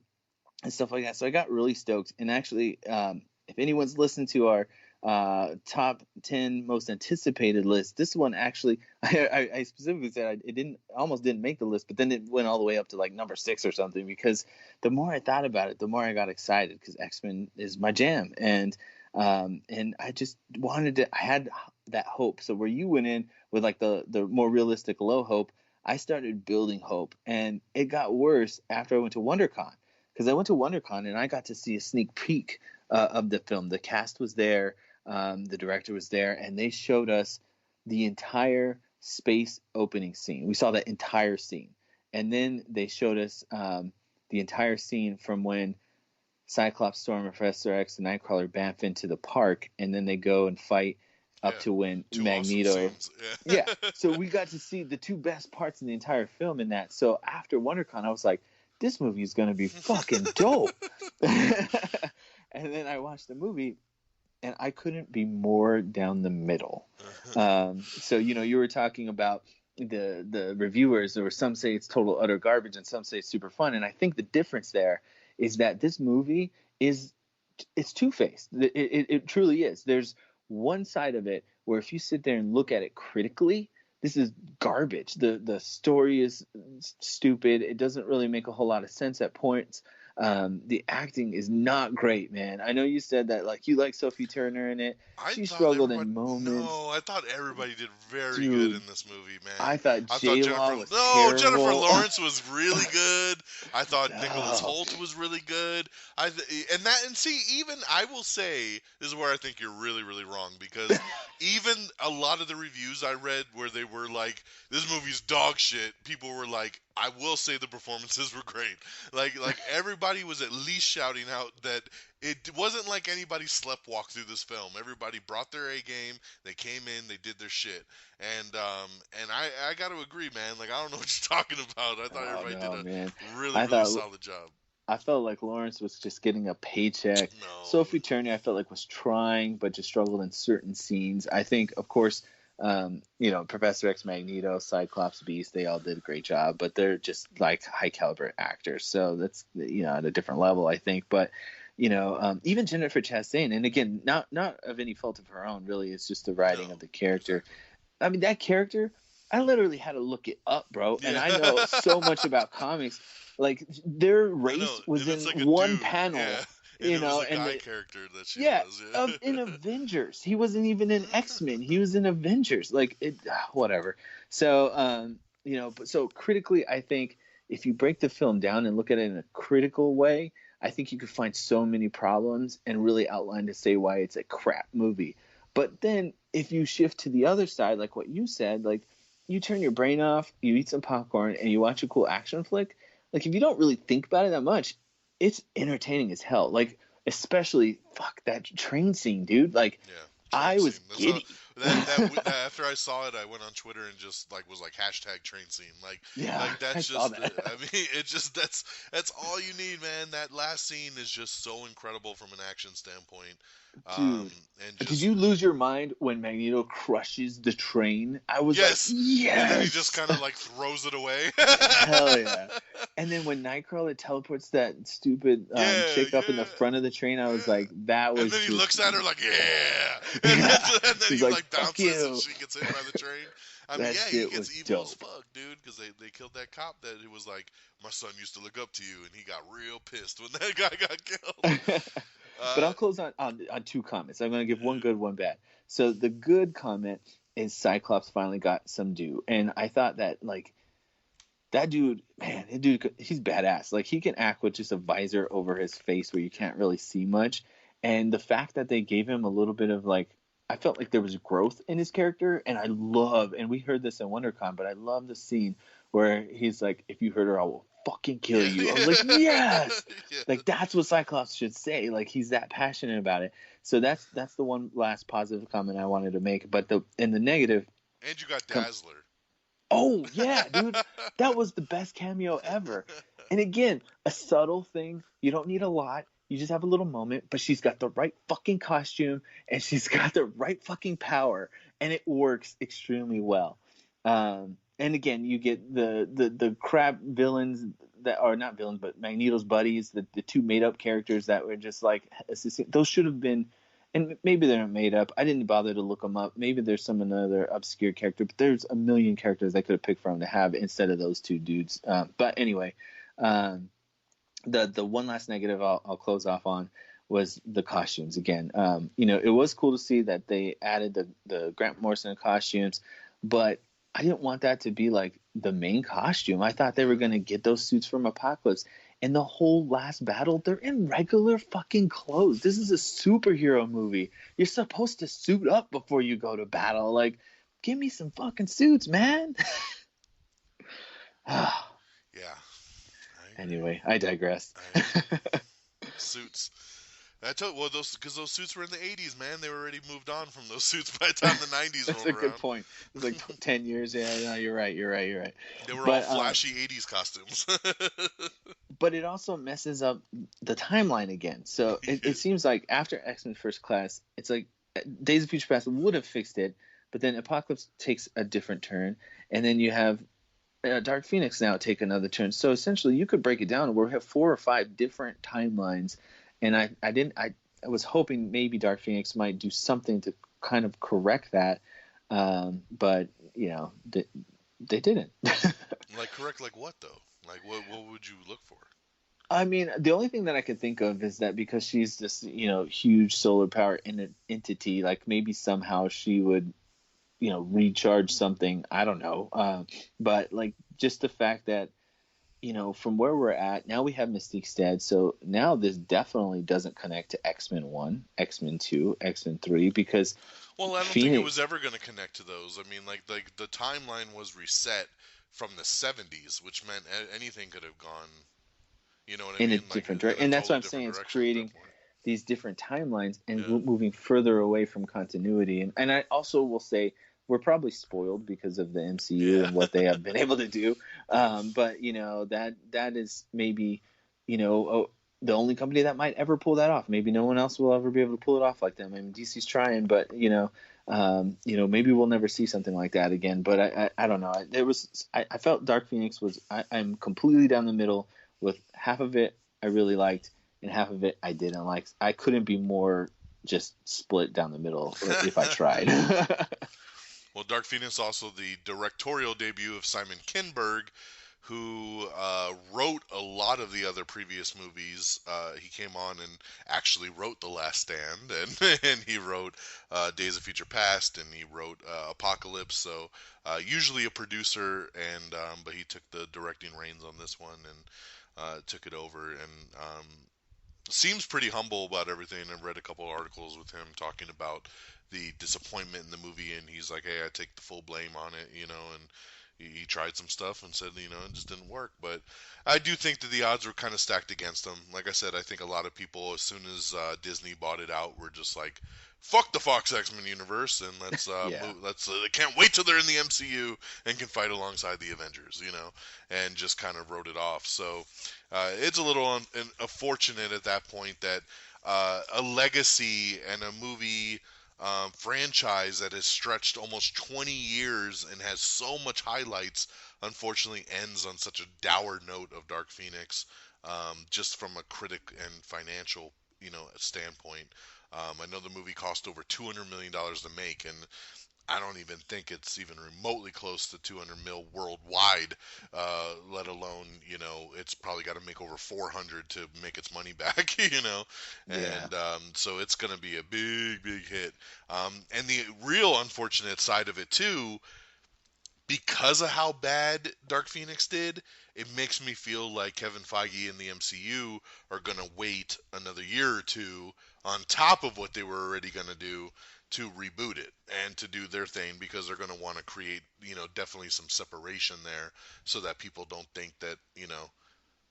stuff like that. So I got really stoked. And actually, if anyone's listened to our top 10 most anticipated list, this one actually, I specifically said it almost didn't make the list, but then it went all the way up to like number 6 or something, because the more I thought about it, the more I got excited, because X-Men is my jam. And I just I had that hope. So where you went in with like the more realistic low hope, I started building hope, and it got worse after I went to WonderCon, because I went to WonderCon and I got to see a sneak peek of the film. The cast was there, the director was there, and they showed us the entire space opening scene. We saw that entire scene, and then they showed us the entire scene from when Cyclops, Storm, Professor X, and Nightcrawler bamf into the park, and then they go and fight up to when Magneto. Awesome scenes. Yeah. So we got to see the two best parts in the entire film in that. So after WonderCon, I was like, this movie is going to be fucking dope. And then I watched the movie, and I couldn't be more down the middle. So, you were talking about the reviewers. There were some say it's total utter garbage, and some say it's super fun. And I think the difference there is that this movie it's two-faced. It truly is. There's one side of it where if you sit there and look at it critically, this is garbage. The story is stupid. It doesn't really make a whole lot of sense at points. The acting is not great, man. I know you said that like you like Sophie Turner in it. She struggled in moments. No, I thought everybody did very good in this movie, man. I thought J-Law was terrible. Jennifer terrible. Lawrence was really good. I thought Nicholas Hoult was really good. Even I will say, this is where I think you're really, really wrong, because even a lot of the reviews I read where they were like, this movie's dog shit, people were like, I will say the performances were great. Like everybody was at least shouting out that it wasn't like anybody sleptwalked through this film. Everybody brought their A game. They came in, they did their shit. And I got to agree, man. Like, I don't know what you're talking about. I thought everybody did a really solid job. I felt like Lawrence was just getting a paycheck. No. Sophie Turner, I felt like, was trying, but just struggled in certain scenes. I think, of course, Professor X, Magneto, Cyclops, Beast, they all did a great job, but they're just like high caliber actors. So that's, at a different level, I think. But even Jennifer Chastain, and again, not of any fault of her own, really. It's just the writing of the character. I mean, that character, I literally had to look it up, bro. And I know so much about comics. Like, their race was in like one dude. panel. Yeah. And You it know, was a and guy character that she was. in Avengers, he wasn't even in X-Men. He was in Avengers. Like, whatever. So, but so critically, I think if you break the film down and look at it in a critical way, I think you could find so many problems and really outline to say why it's a crap movie. But then if you shift to the other side, like what you said, like you turn your brain off, you eat some popcorn, and you watch a cool action flick. Like, if you don't really think about it that much, it's entertaining as hell. Like, especially that train scene, dude. Like, I was giddy. After I saw it, I went on Twitter and just was hashtag train scene. Like that's just. I mean, it just that's all you need, man. That last scene is just so incredible from an action standpoint. Dude, did you lose your mind when Magneto crushes the train? I was yes. And then he just kind of throws it away. Hell yeah. And then when Nightcrawler teleports that stupid chick up in the front of the train, I was like, that was. And then he looks at her like, yeah. And then he bounces and she gets hit by the train. I mean, he gets evil as fuck, dude, because they killed that cop that it was like, my son used to look up to you, and he got real pissed when that guy got killed. But I'll close on two comments. I'm going to give one good, one bad. So the good comment is Cyclops finally got some due. And I thought that, that dude, man, he's badass. Like, he can act with just a visor over his face where you can't really see much. And the fact that they gave him a little bit of, I felt like there was growth in his character. And and we heard this in WonderCon, but I love the scene where he's like, if you hurt her, I will fucking kill you. I was like, yes. Like, that's what Cyclops should say. Like, he's that passionate about it. So that's the one last positive comment I wanted to make. But in the negative, and you got Dazzler. Oh yeah, dude, that was the best cameo ever. And again, a subtle thing. You don't need a lot. You just have a little moment. But she's got the right fucking costume and she's got the right fucking power, and it works extremely well. And again, you get the crap villains that are not villains, but Magneto's buddies, the two made up characters that were just assisting. Those should have been, and maybe they're not made up. I didn't bother to look them up. Maybe there's another obscure character, but there's a million characters I could have picked from to have instead of those two dudes. But anyway, the one last negative I'll close off on was the costumes again. It was cool to see that they added the Grant Morrison costumes, but I didn't want that to be the main costume. I thought they were going to get those suits from Apocalypse. And the whole last battle, they're in regular fucking clothes. This is a superhero movie. You're supposed to suit up before you go to battle. Give me some fucking suits, man. Yeah. Anyway, I digress. Suits. I told because those suits were in the 80s, man. They were already moved on from those suits by the time the 90s That's rolled a good point. It was 10 years. Yeah, no, you're right. They were all flashy 80s costumes. But it also messes up the timeline again. So it seems like after X-Men First Class, it's like Days of Future Past would have fixed it, but then Apocalypse takes a different turn, and then you have Dark Phoenix now take another turn. So essentially, you could break it down where we have 4 or 5 different timelines. And I was hoping maybe Dark Phoenix might do something to kind of correct that, but they didn't. Correct what though? What would you look for? I mean, the only thing that I could think of is that because she's this huge solar power entity, maybe somehow she would recharge something. I don't know, but just the fact that. From where we're at, now we have Mystique's dead, so now this definitely doesn't connect to X-Men 1, X-Men 2, X-Men 3, because... Well, I don't think it was ever going to connect to those. I mean, the timeline was reset from the 70s, which meant anything could have gone, you know what I mean? In a different direction. And that's what I'm saying, it's creating these different timelines and moving further away from continuity. And I also will say... We're probably spoiled because of the MCU and what they have been able to do. But, that is maybe, the only company that might ever pull that off. Maybe no one else will ever be able to pull it off like them. I mean, DC's trying, but, maybe we'll never see something like that again. But I don't know. I felt Dark Phoenix was, I'm completely down the middle with half of it I really liked. and half of it I didn't like. I couldn't be more just split down the middle if I tried. Well, Dark Phoenix also the directorial debut of Simon Kinberg, who wrote a lot of the other previous movies. He came on and actually wrote The Last Stand, and he wrote Days of Future Past, and he wrote Apocalypse. So usually a producer, and but he took the directing reins on this one and took it over, and seems pretty humble about everything. I've read a couple articles with him talking about the disappointment in the movie, and he's like, hey, I take the full blame on it, you know, and he tried some stuff and said, you know, it just didn't work. But I do think that the odds were kind of stacked against him. Like I said, I think a lot of people, as soon as Disney bought it out, were just like, fuck the Fox X-Men universe, and let's they can't wait till they're in the MCU and can fight alongside the Avengers, you know, and just kind of wrote it off. So it's a little unfortunate at that point that a legacy and a movie franchise that has stretched almost 20 years and has so much highlights, unfortunately ends on such a dour note of Dark Phoenix, just from a critic and financial, you know, standpoint. I know the movie cost over $200 million to make, and I don't even think it's even remotely close to 200 mil worldwide, let alone, you know, it's probably got to make over 400 to make its money back, you know, and so it's going to be a big, big hit. And the real unfortunate side of it, too, because of how bad Dark Phoenix did, it makes me feel like Kevin Feige and the MCU are going to wait another year or two on top of what they were already going to do to reboot it and to do their thing, because they're going to want to create, you know, definitely some separation there so that people don't think that, you know,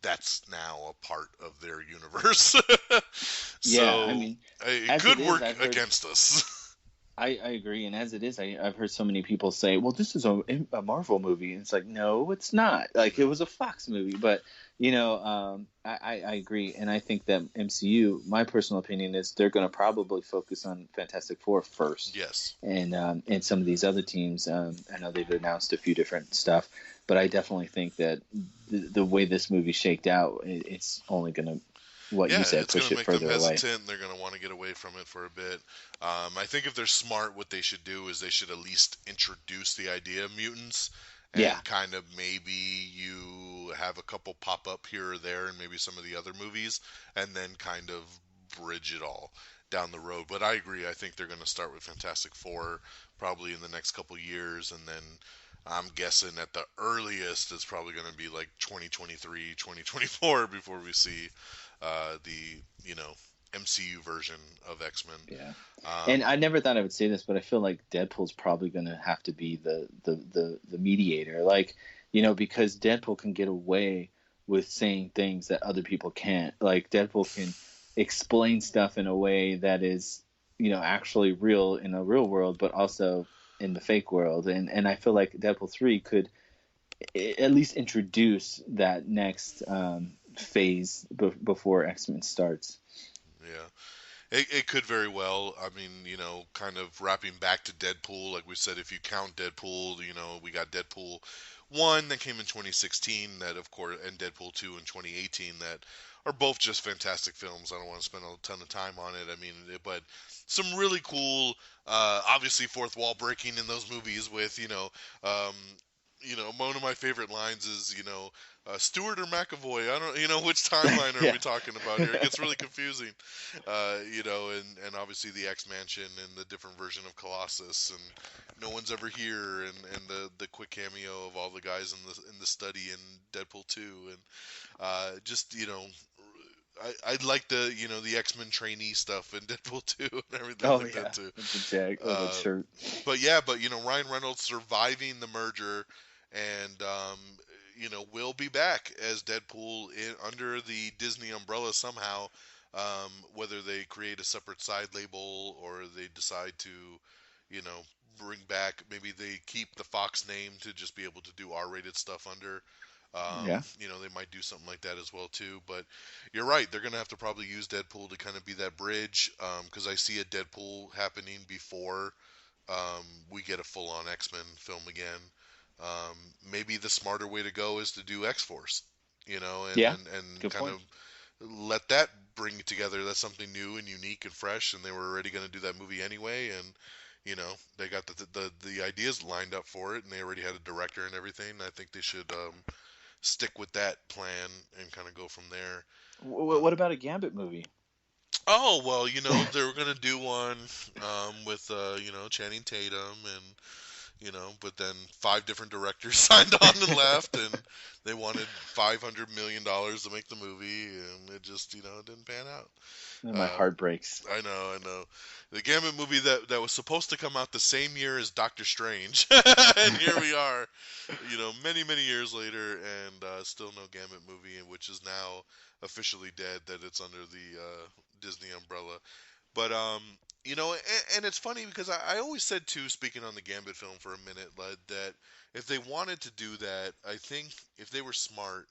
that's now a part of their universe. So Yeah, I mean, it could work against us. I agree, and as it is, I've heard so many people say, "Well, this is a Marvel movie." And it's like, no, it's not. Like, it was a Fox movie, but you know, I agree, and I think that MCU, my personal opinion is they're going to probably focus on Fantastic Four first. Yes. And some of these other teams, I know they've announced a few different stuff, but I definitely think that the way this movie shaked out, it's only going to, what you said, push it further away. It's going to make them hesitant. They're going to want to get away from it for a bit. I think if they're smart, what they should do is they should at least introduce the idea of mutants, and kind of maybe you have a couple pop up here or there in maybe some of the other movies, and then kind of bridge it all down the road. But I agree. I think they're going to start with Fantastic Four probably in the next couple years, and then I'm guessing at the earliest it's probably going to be like 2023, 2024 before we see the, you know, MCU version of X-Men. Yeah. And I never thought I would say this, but I feel like Deadpool's probably going to have to be the mediator. Like, you know, because Deadpool can get away with saying things that other people can't. Like, Deadpool can explain stuff in a way that is, you know, actually real in the real world, but also in the fake world. And I feel like Deadpool 3 could at least introduce that next phase before X-Men starts. Yeah, it could very well. I mean, you know, kind of wrapping back to Deadpool, like we said, if you count Deadpool, you know, we got Deadpool 1 that came in 2016, that of course, and Deadpool 2 in 2018 that are both just fantastic films. I don't want to spend a ton of time on it. I mean, but some really cool, obviously fourth wall breaking in those movies with, you know, one of my favorite lines is, you know, Stewart or McAvoy. I don't, you know, which timeline are we talking about here? It gets really confusing, you know, and obviously the X Mansion and the different version of Colossus, and no one's ever here, and the quick cameo of all the guys in the study in Deadpool 2, and just, you know, I like the, you know, the X-Men trainee stuff in Deadpool 2 and everything that too. The shirt. But yeah, you know, Ryan Reynolds surviving the merger, and you know, will be back as Deadpool under the Disney umbrella somehow, whether they create a separate side label or they decide to, you know, bring back, maybe they keep the Fox name to just be able to do R-rated stuff under. You know, they might do something like that as well too. But you're right, they're gonna have to probably use Deadpool to kind of be that bridge, because I see a Deadpool happening before we get a full-on X-Men film again. Maybe the smarter way to go is to do X-Force, you know, and kind of let that bring together. That's something new and unique and fresh, and they were already going to do that movie anyway, and they got the ideas lined up for it, and they already had a director and everything. I think they should stick with that plan and kind of go from there. What about a Gambit movie? Oh well, they were gonna do one with Channing Tatum and but then 5 different directors signed on and left, and they wanted $500 million to make the movie, and it just it didn't pan out. My heart breaks. I know. The Gambit movie that was supposed to come out the same year as Doctor Strange, and here we are, many years later, and still no Gambit movie, which is now officially dead. That it's under the Disney umbrella. But and it's funny because I always said too, speaking on the Gambit film for a minute, that if they wanted to do that, I think if they were smart,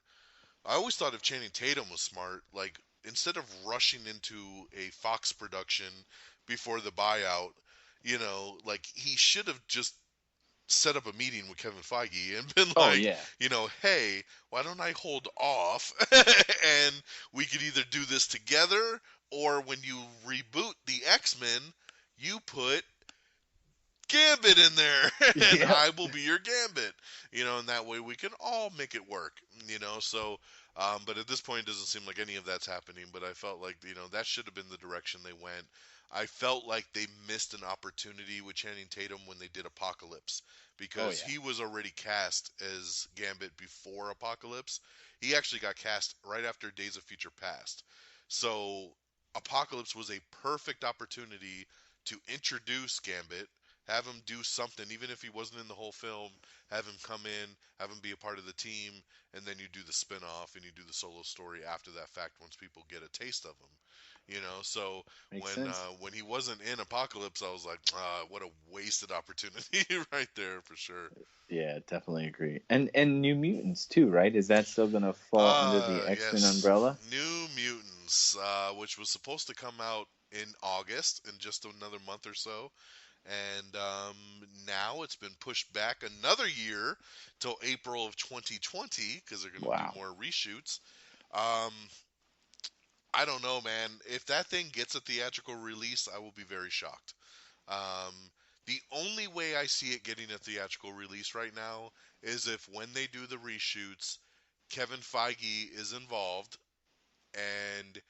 I always thought if Channing Tatum was smart, like instead of rushing into a Fox production before the buyout, like he should have just set up a meeting with Kevin Feige and been like, hey, why don't I hold off and we could either do this together, or when you reboot the X-Men, you put Gambit in there, and I will be your Gambit, and that way we can all make it work, so, but at this point it doesn't seem like any of that's happening, but I felt like, that should have been the direction they went. I felt like they missed an opportunity with Channing Tatum when they did Apocalypse, because he was already cast as Gambit before Apocalypse. He actually got cast right after Days of Future Past. So Apocalypse was a perfect opportunity to introduce Gambit, have him do something, even if he wasn't in the whole film, have him come in, have him be a part of the team, and then you do the spin-off and you do the solo story after that fact once people get a taste of him. So when he wasn't in Apocalypse, I was like, what a wasted opportunity right there for sure. Yeah, definitely agree. And New Mutants too, right? Is that still gonna fall under the X-Men umbrella? New Mutants, which was supposed to come out in August, in just another month or so, and now it's been pushed back another year till April of 2020 because they're going to do more reshoots. I don't know, man. If that thing gets a theatrical release, I will be very shocked. The only way I see it getting a theatrical release right now is if when they do the reshoots, Kevin Feige is involved and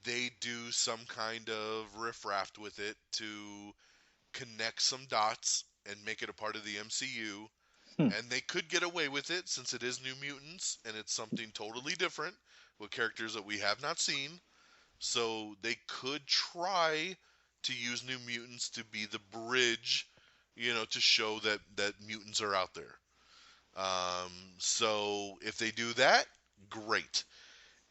they do some kind of riffraff with it to connect some dots and make it a part of the MCU. And they could get away with it since it is New Mutants and it's something totally different with characters that we have not seen. So they could try to use New Mutants to be the bridge, to show that mutants are out there. So if they do that, great.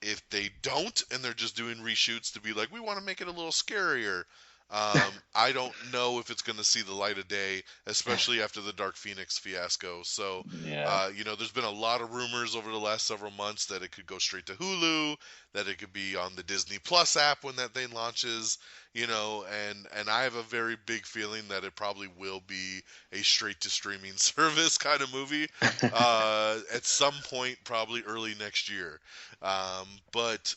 If they don't, and they're just doing reshoots to be like, we want to make it a little scarier, I don't know if it's going to see the light of day, especially after the Dark Phoenix fiasco. So, there's been a lot of rumors over the last several months that it could go straight to Hulu, that it could be on the Disney Plus app when that thing launches, and I have a very big feeling that it probably will be a straight to streaming service kind of movie at some point, probably early next year. But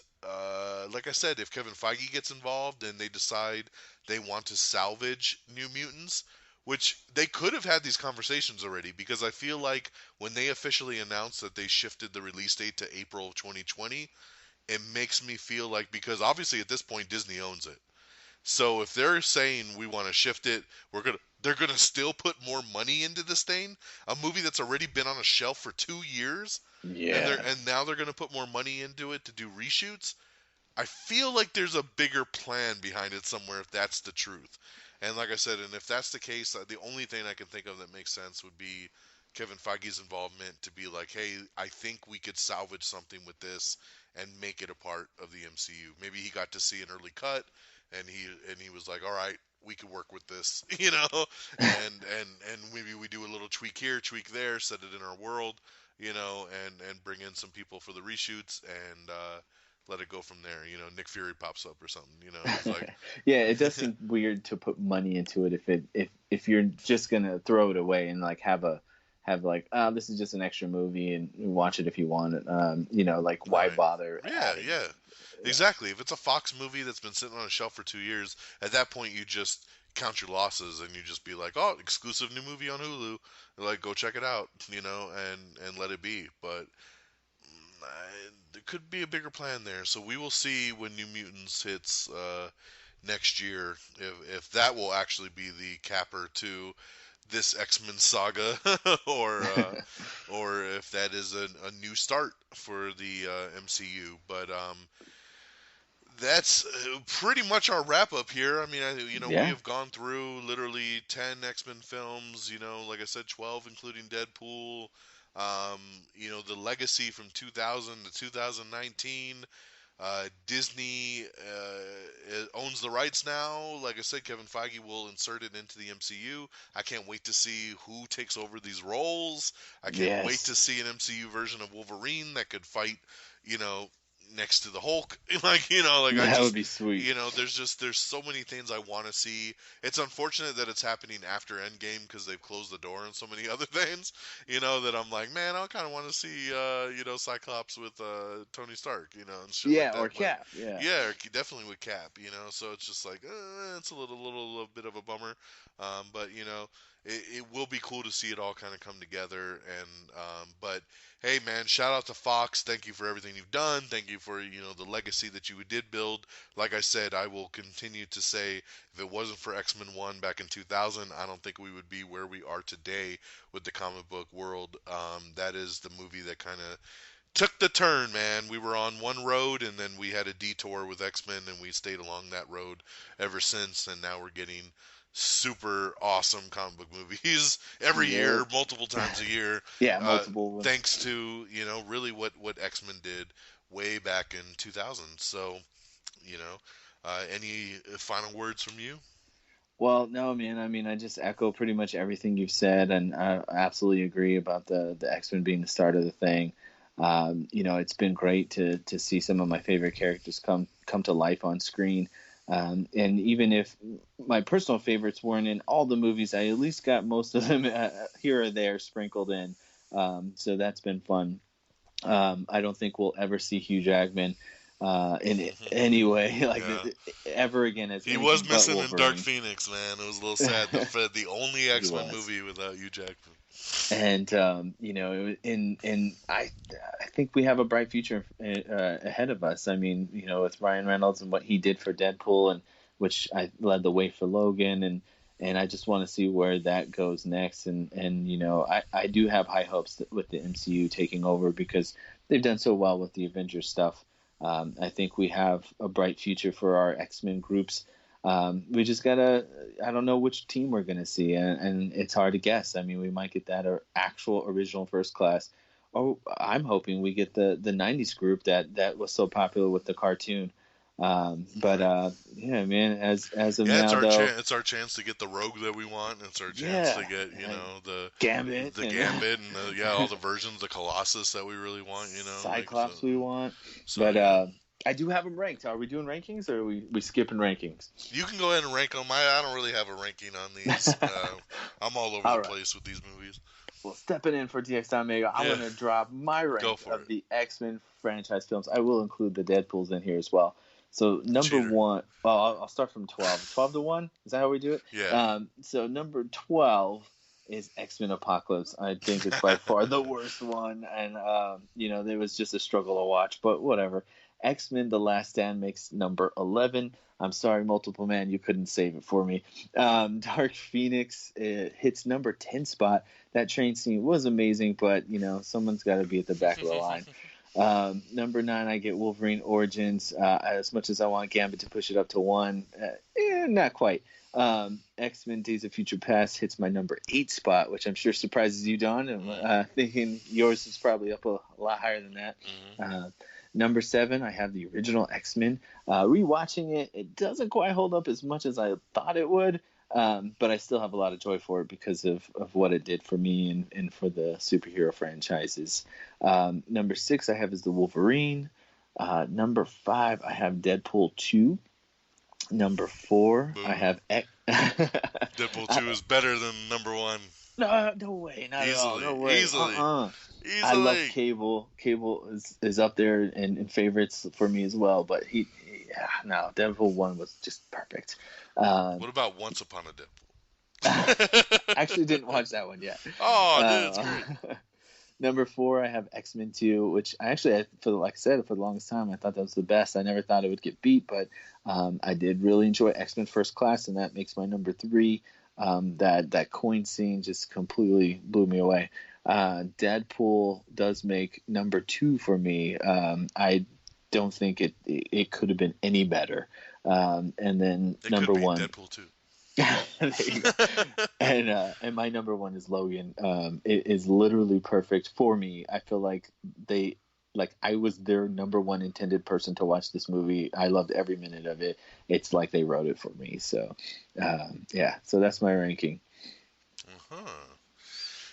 like I said, if Kevin Feige gets involved and they decide they want to salvage New Mutants, which they could have had these conversations already, because I feel like when they officially announced that they shifted the release date to April of 2020, it makes me feel like, because obviously at this point Disney owns it. So if they're saying we want to shift it, they're gonna still put more money into this thing, a movie that's already been on a shelf for 2 years. Yeah. And now they're gonna put more money into it to do reshoots. I feel like there's a bigger plan behind it somewhere if that's the truth. And like I said, and if that's the case, the only thing I can think of that makes sense would be Kevin Feige's involvement to be like, hey, I think we could salvage something with this and make it a part of the MCU. Maybe he got to see an early cut and he was like, all right, we could work with this, and maybe we do a little tweak here, tweak there, set it in our world, and bring in some people for the reshoots and let it go from there. Nick Fury pops up or something. It's like, yeah, it does seem weird to put money into it if you're just gonna throw it away and like have a have like, this is just an extra movie and watch it if you want it. Like why Right. bother? Yeah, yeah. Exactly. If it's a Fox movie that's been sitting on a shelf for 2 years, at that point you just count your losses and you just be like, oh, exclusive new movie on Hulu. Like, go check it out, and let it be. But there could be a bigger plan there. So we will see when New Mutants hits next year if that will actually be the capper to this X-Men saga, or if that is a new start for the MCU. But that's pretty much our wrap up here. I mean, we have gone through literally 10 X-Men films. Like I said, 12 including Deadpool. The legacy from 2000 to 2019. Disney owns the rights now. Like I said, Kevin Feige will insert it into the MCU. I can't wait to see who takes over these roles. I can't wait to see an MCU version of Wolverine that could fight, next to the Hulk. That would be sweet. There's so many things I want to see. It's unfortunate that it's happening after Endgame because they've closed the door on so many other things. That I'm like, man, I kind of want to see, Cyclops with Tony Stark. And shit like that. Or Cap. Yeah, definitely with Cap. So it's just like it's a little bit of a bummer. But it will be cool to see it all kind of come together. And but hey, man, shout out to Fox. Thank you for everything you've done. Thank you for the legacy that you did build. Like I said, I will continue to say, if it wasn't for X-Men 1 back in 2000, I don't think we would be where we are today with the comic book world. That is the movie that kind of took the turn, man. We were on one road, and then we had a detour with X-Men, and we stayed along that road ever since. And now we're getting super awesome comic book movies every year, multiple times a year. Multiple. Thanks to really what X-Men did way back in 2000. So, any final words from you? Well, no, man. I mean, I just echo pretty much everything you've said, and I absolutely agree about the X-Men being the start of the thing. It's been great to see some of my favorite characters come to life on screen. And even if my personal favorites weren't in all the movies, I at least got most of them here or there sprinkled in. So that's been fun. I don't think we'll ever see Hugh Jackman in any way ever again. As he was missing in Dark Phoenix, man. It was a little sad. The only X-Men movie without Hugh Jackman. And I think we have a bright future ahead of us. I mean, with Ryan Reynolds and what he did for Deadpool, and which I led the way for Logan, and I just want to see where that goes next. And I do have high hopes with the MCU taking over because they've done so well with the Avengers stuff. I think we have a bright future for our X-Men groups. We just gotta, I don't know which team we're gonna see, and it's hard to guess. I mean, we might get that or actual original First Class, or I'm hoping we get the 90s group that was so popular with the cartoon. Yeah, man, as of now, it's our chance to get the Rogue that we want. It's our chance to get, the Gambit, and all the versions, the Colossus that we really want, Cyclops we want. So, I do have them ranked. Are we doing rankings, or are we skipping rankings? You can go ahead and rank them. I don't really have a ranking on these. I'm all over the place with these movies. Well, stepping in for DX.Mega, I'm going to drop my rank of the X-Men franchise films. I will include the Deadpools in here as well. So number one, I'll start from 12. 12 to 1? Is that how we do it? Yeah. So number 12 is X-Men Apocalypse. I think it's by far the worst one. And, there was just a struggle to watch, but whatever. X-Men The Last Stand makes number 11. I'm sorry, Multiple Man, you couldn't save it for me. Dark Phoenix hits number 10 spot. That train scene was amazing, but, someone's got to be at the back of the line. Number 9, I get Wolverine Origins. As much as I want Gambit to push it up to 1, not quite. X-Men Days of Future Past hits my number 8 spot, which I'm sure surprises you, Don. I'm thinking yours is probably up a lot higher than that. Mm-hmm. Number 7, I have the original X-Men. Rewatching it doesn't quite hold up as much as I thought it would, but I still have a lot of joy for it because of what it did for me and for the superhero franchises. Number 6, I have is the Wolverine. Number 5, I have Deadpool 2. Number 4, I have Deadpool 2 is better than number 1. No way, not at all. No way. Easily. I love Cable. Cable is up there in favorites for me as well. But no, Deadpool 1 was just perfect. What about Once Upon a Deadpool? Actually, didn't watch that one yet. Oh, dude, it's great. Number 4, I have X-Men 2, which like I said, for the longest time, I thought that was the best. I never thought it would get beat, but I did really enjoy X-Men First Class, and that makes my number 3. That coin scene just completely blew me away. Deadpool does make number 2 for me. I don't think it could have been any better. And then it number could be 1, Deadpool 2. There you go. And my number 1 is Logan. It is literally perfect for me. I feel like I was their number 1 intended person to watch this movie. I loved every minute of it. It's like they wrote it for me. So, so that's my ranking.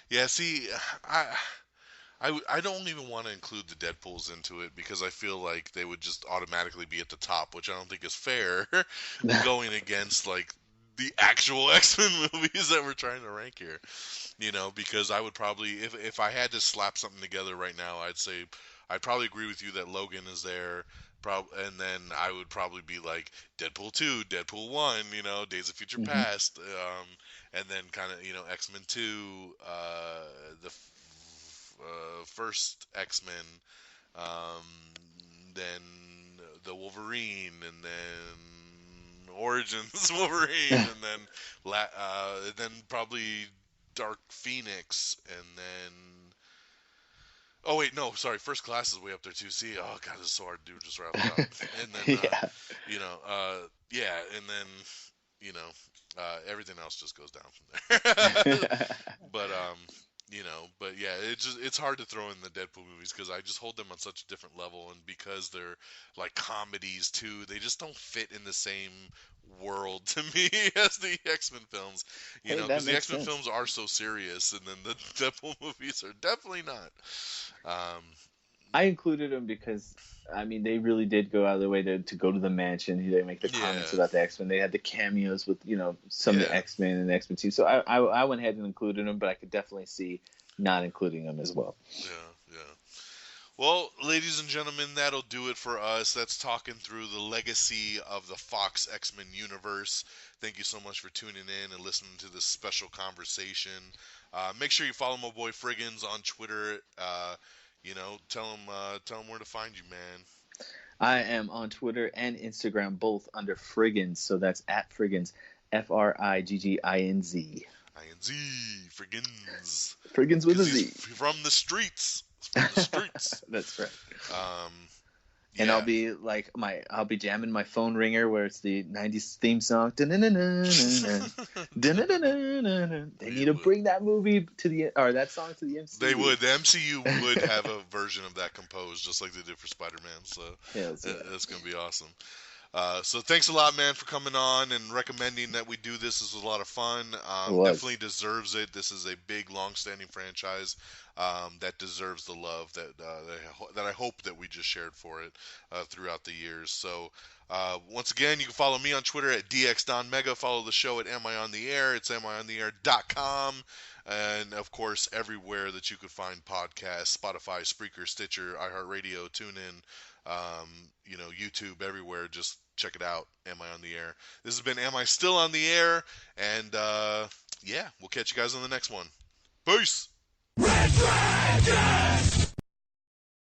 Yeah, see, I don't even want to include the Deadpools into it because I feel like they would just automatically be at the top, which I don't think is fair going against, like, the actual X-Men movies that we're trying to rank here. Because I would probably, if I had to slap something together right now, I'd probably agree with you that Logan is there, and then I would probably be like Deadpool 2, Deadpool 1, Days of Future Past, and then kind of, X-Men 2, the first X-Men, then the Wolverine, and then Origins Wolverine, and then probably Dark Phoenix, and then First Class is way up there too. See, oh god, this is so hard to do just right off the top. And then and then everything else just goes down from there. But yeah, it's hard to throw in the Deadpool movies because I just hold them on such a different level, and because they're like comedies too, they just don't fit in the same world to me as the X-Men films. Because the X-Men films are so serious, and then the Deadpool movies are definitely not. I included them because they really did go out of their way to go to the mansion. They make the comments about the X-Men. They had the cameos with some of the X-Men and the X-Men team. So I went ahead and included them, but I could definitely see not including them as well. Yeah. Well, ladies and gentlemen, that'll do it for us. That's talking through the legacy of the Fox X-Men universe. Thank you so much for tuning in and listening to this special conversation. Make sure you follow my boy Frigginz on Twitter. Tell him where to find you, man. I am on Twitter and Instagram, both under Frigginz. So that's at Frigginz, Frigginz. I-N-Z, Frigginz. Frigginz with a Z. From the streets. From the streets. That's right. And I'll be jamming my phone ringer where it's the 90s theme song. They need to bring that movie that song to the MCU. They would. The MCU would have a version of that composed, just like they did for Spider-Man. So that's going to be awesome. So thanks a lot, man, for coming on and recommending that we do this. This was a lot of fun. Definitely deserves it. This is a big, long-standing franchise that deserves the love that I hope that we just shared for it throughout the years. So once again, you can follow me on Twitter at DXDonMega. Follow the show at Am I On The Air. It's amiontheair.com. And, of course, everywhere that you could find podcasts, Spotify, Spreaker, Stitcher, iHeartRadio, TuneIn, YouTube, everywhere. Just check it out. Am I On The Air? This has been Am I Still On The Air? And, we'll catch you guys on the next one. Peace!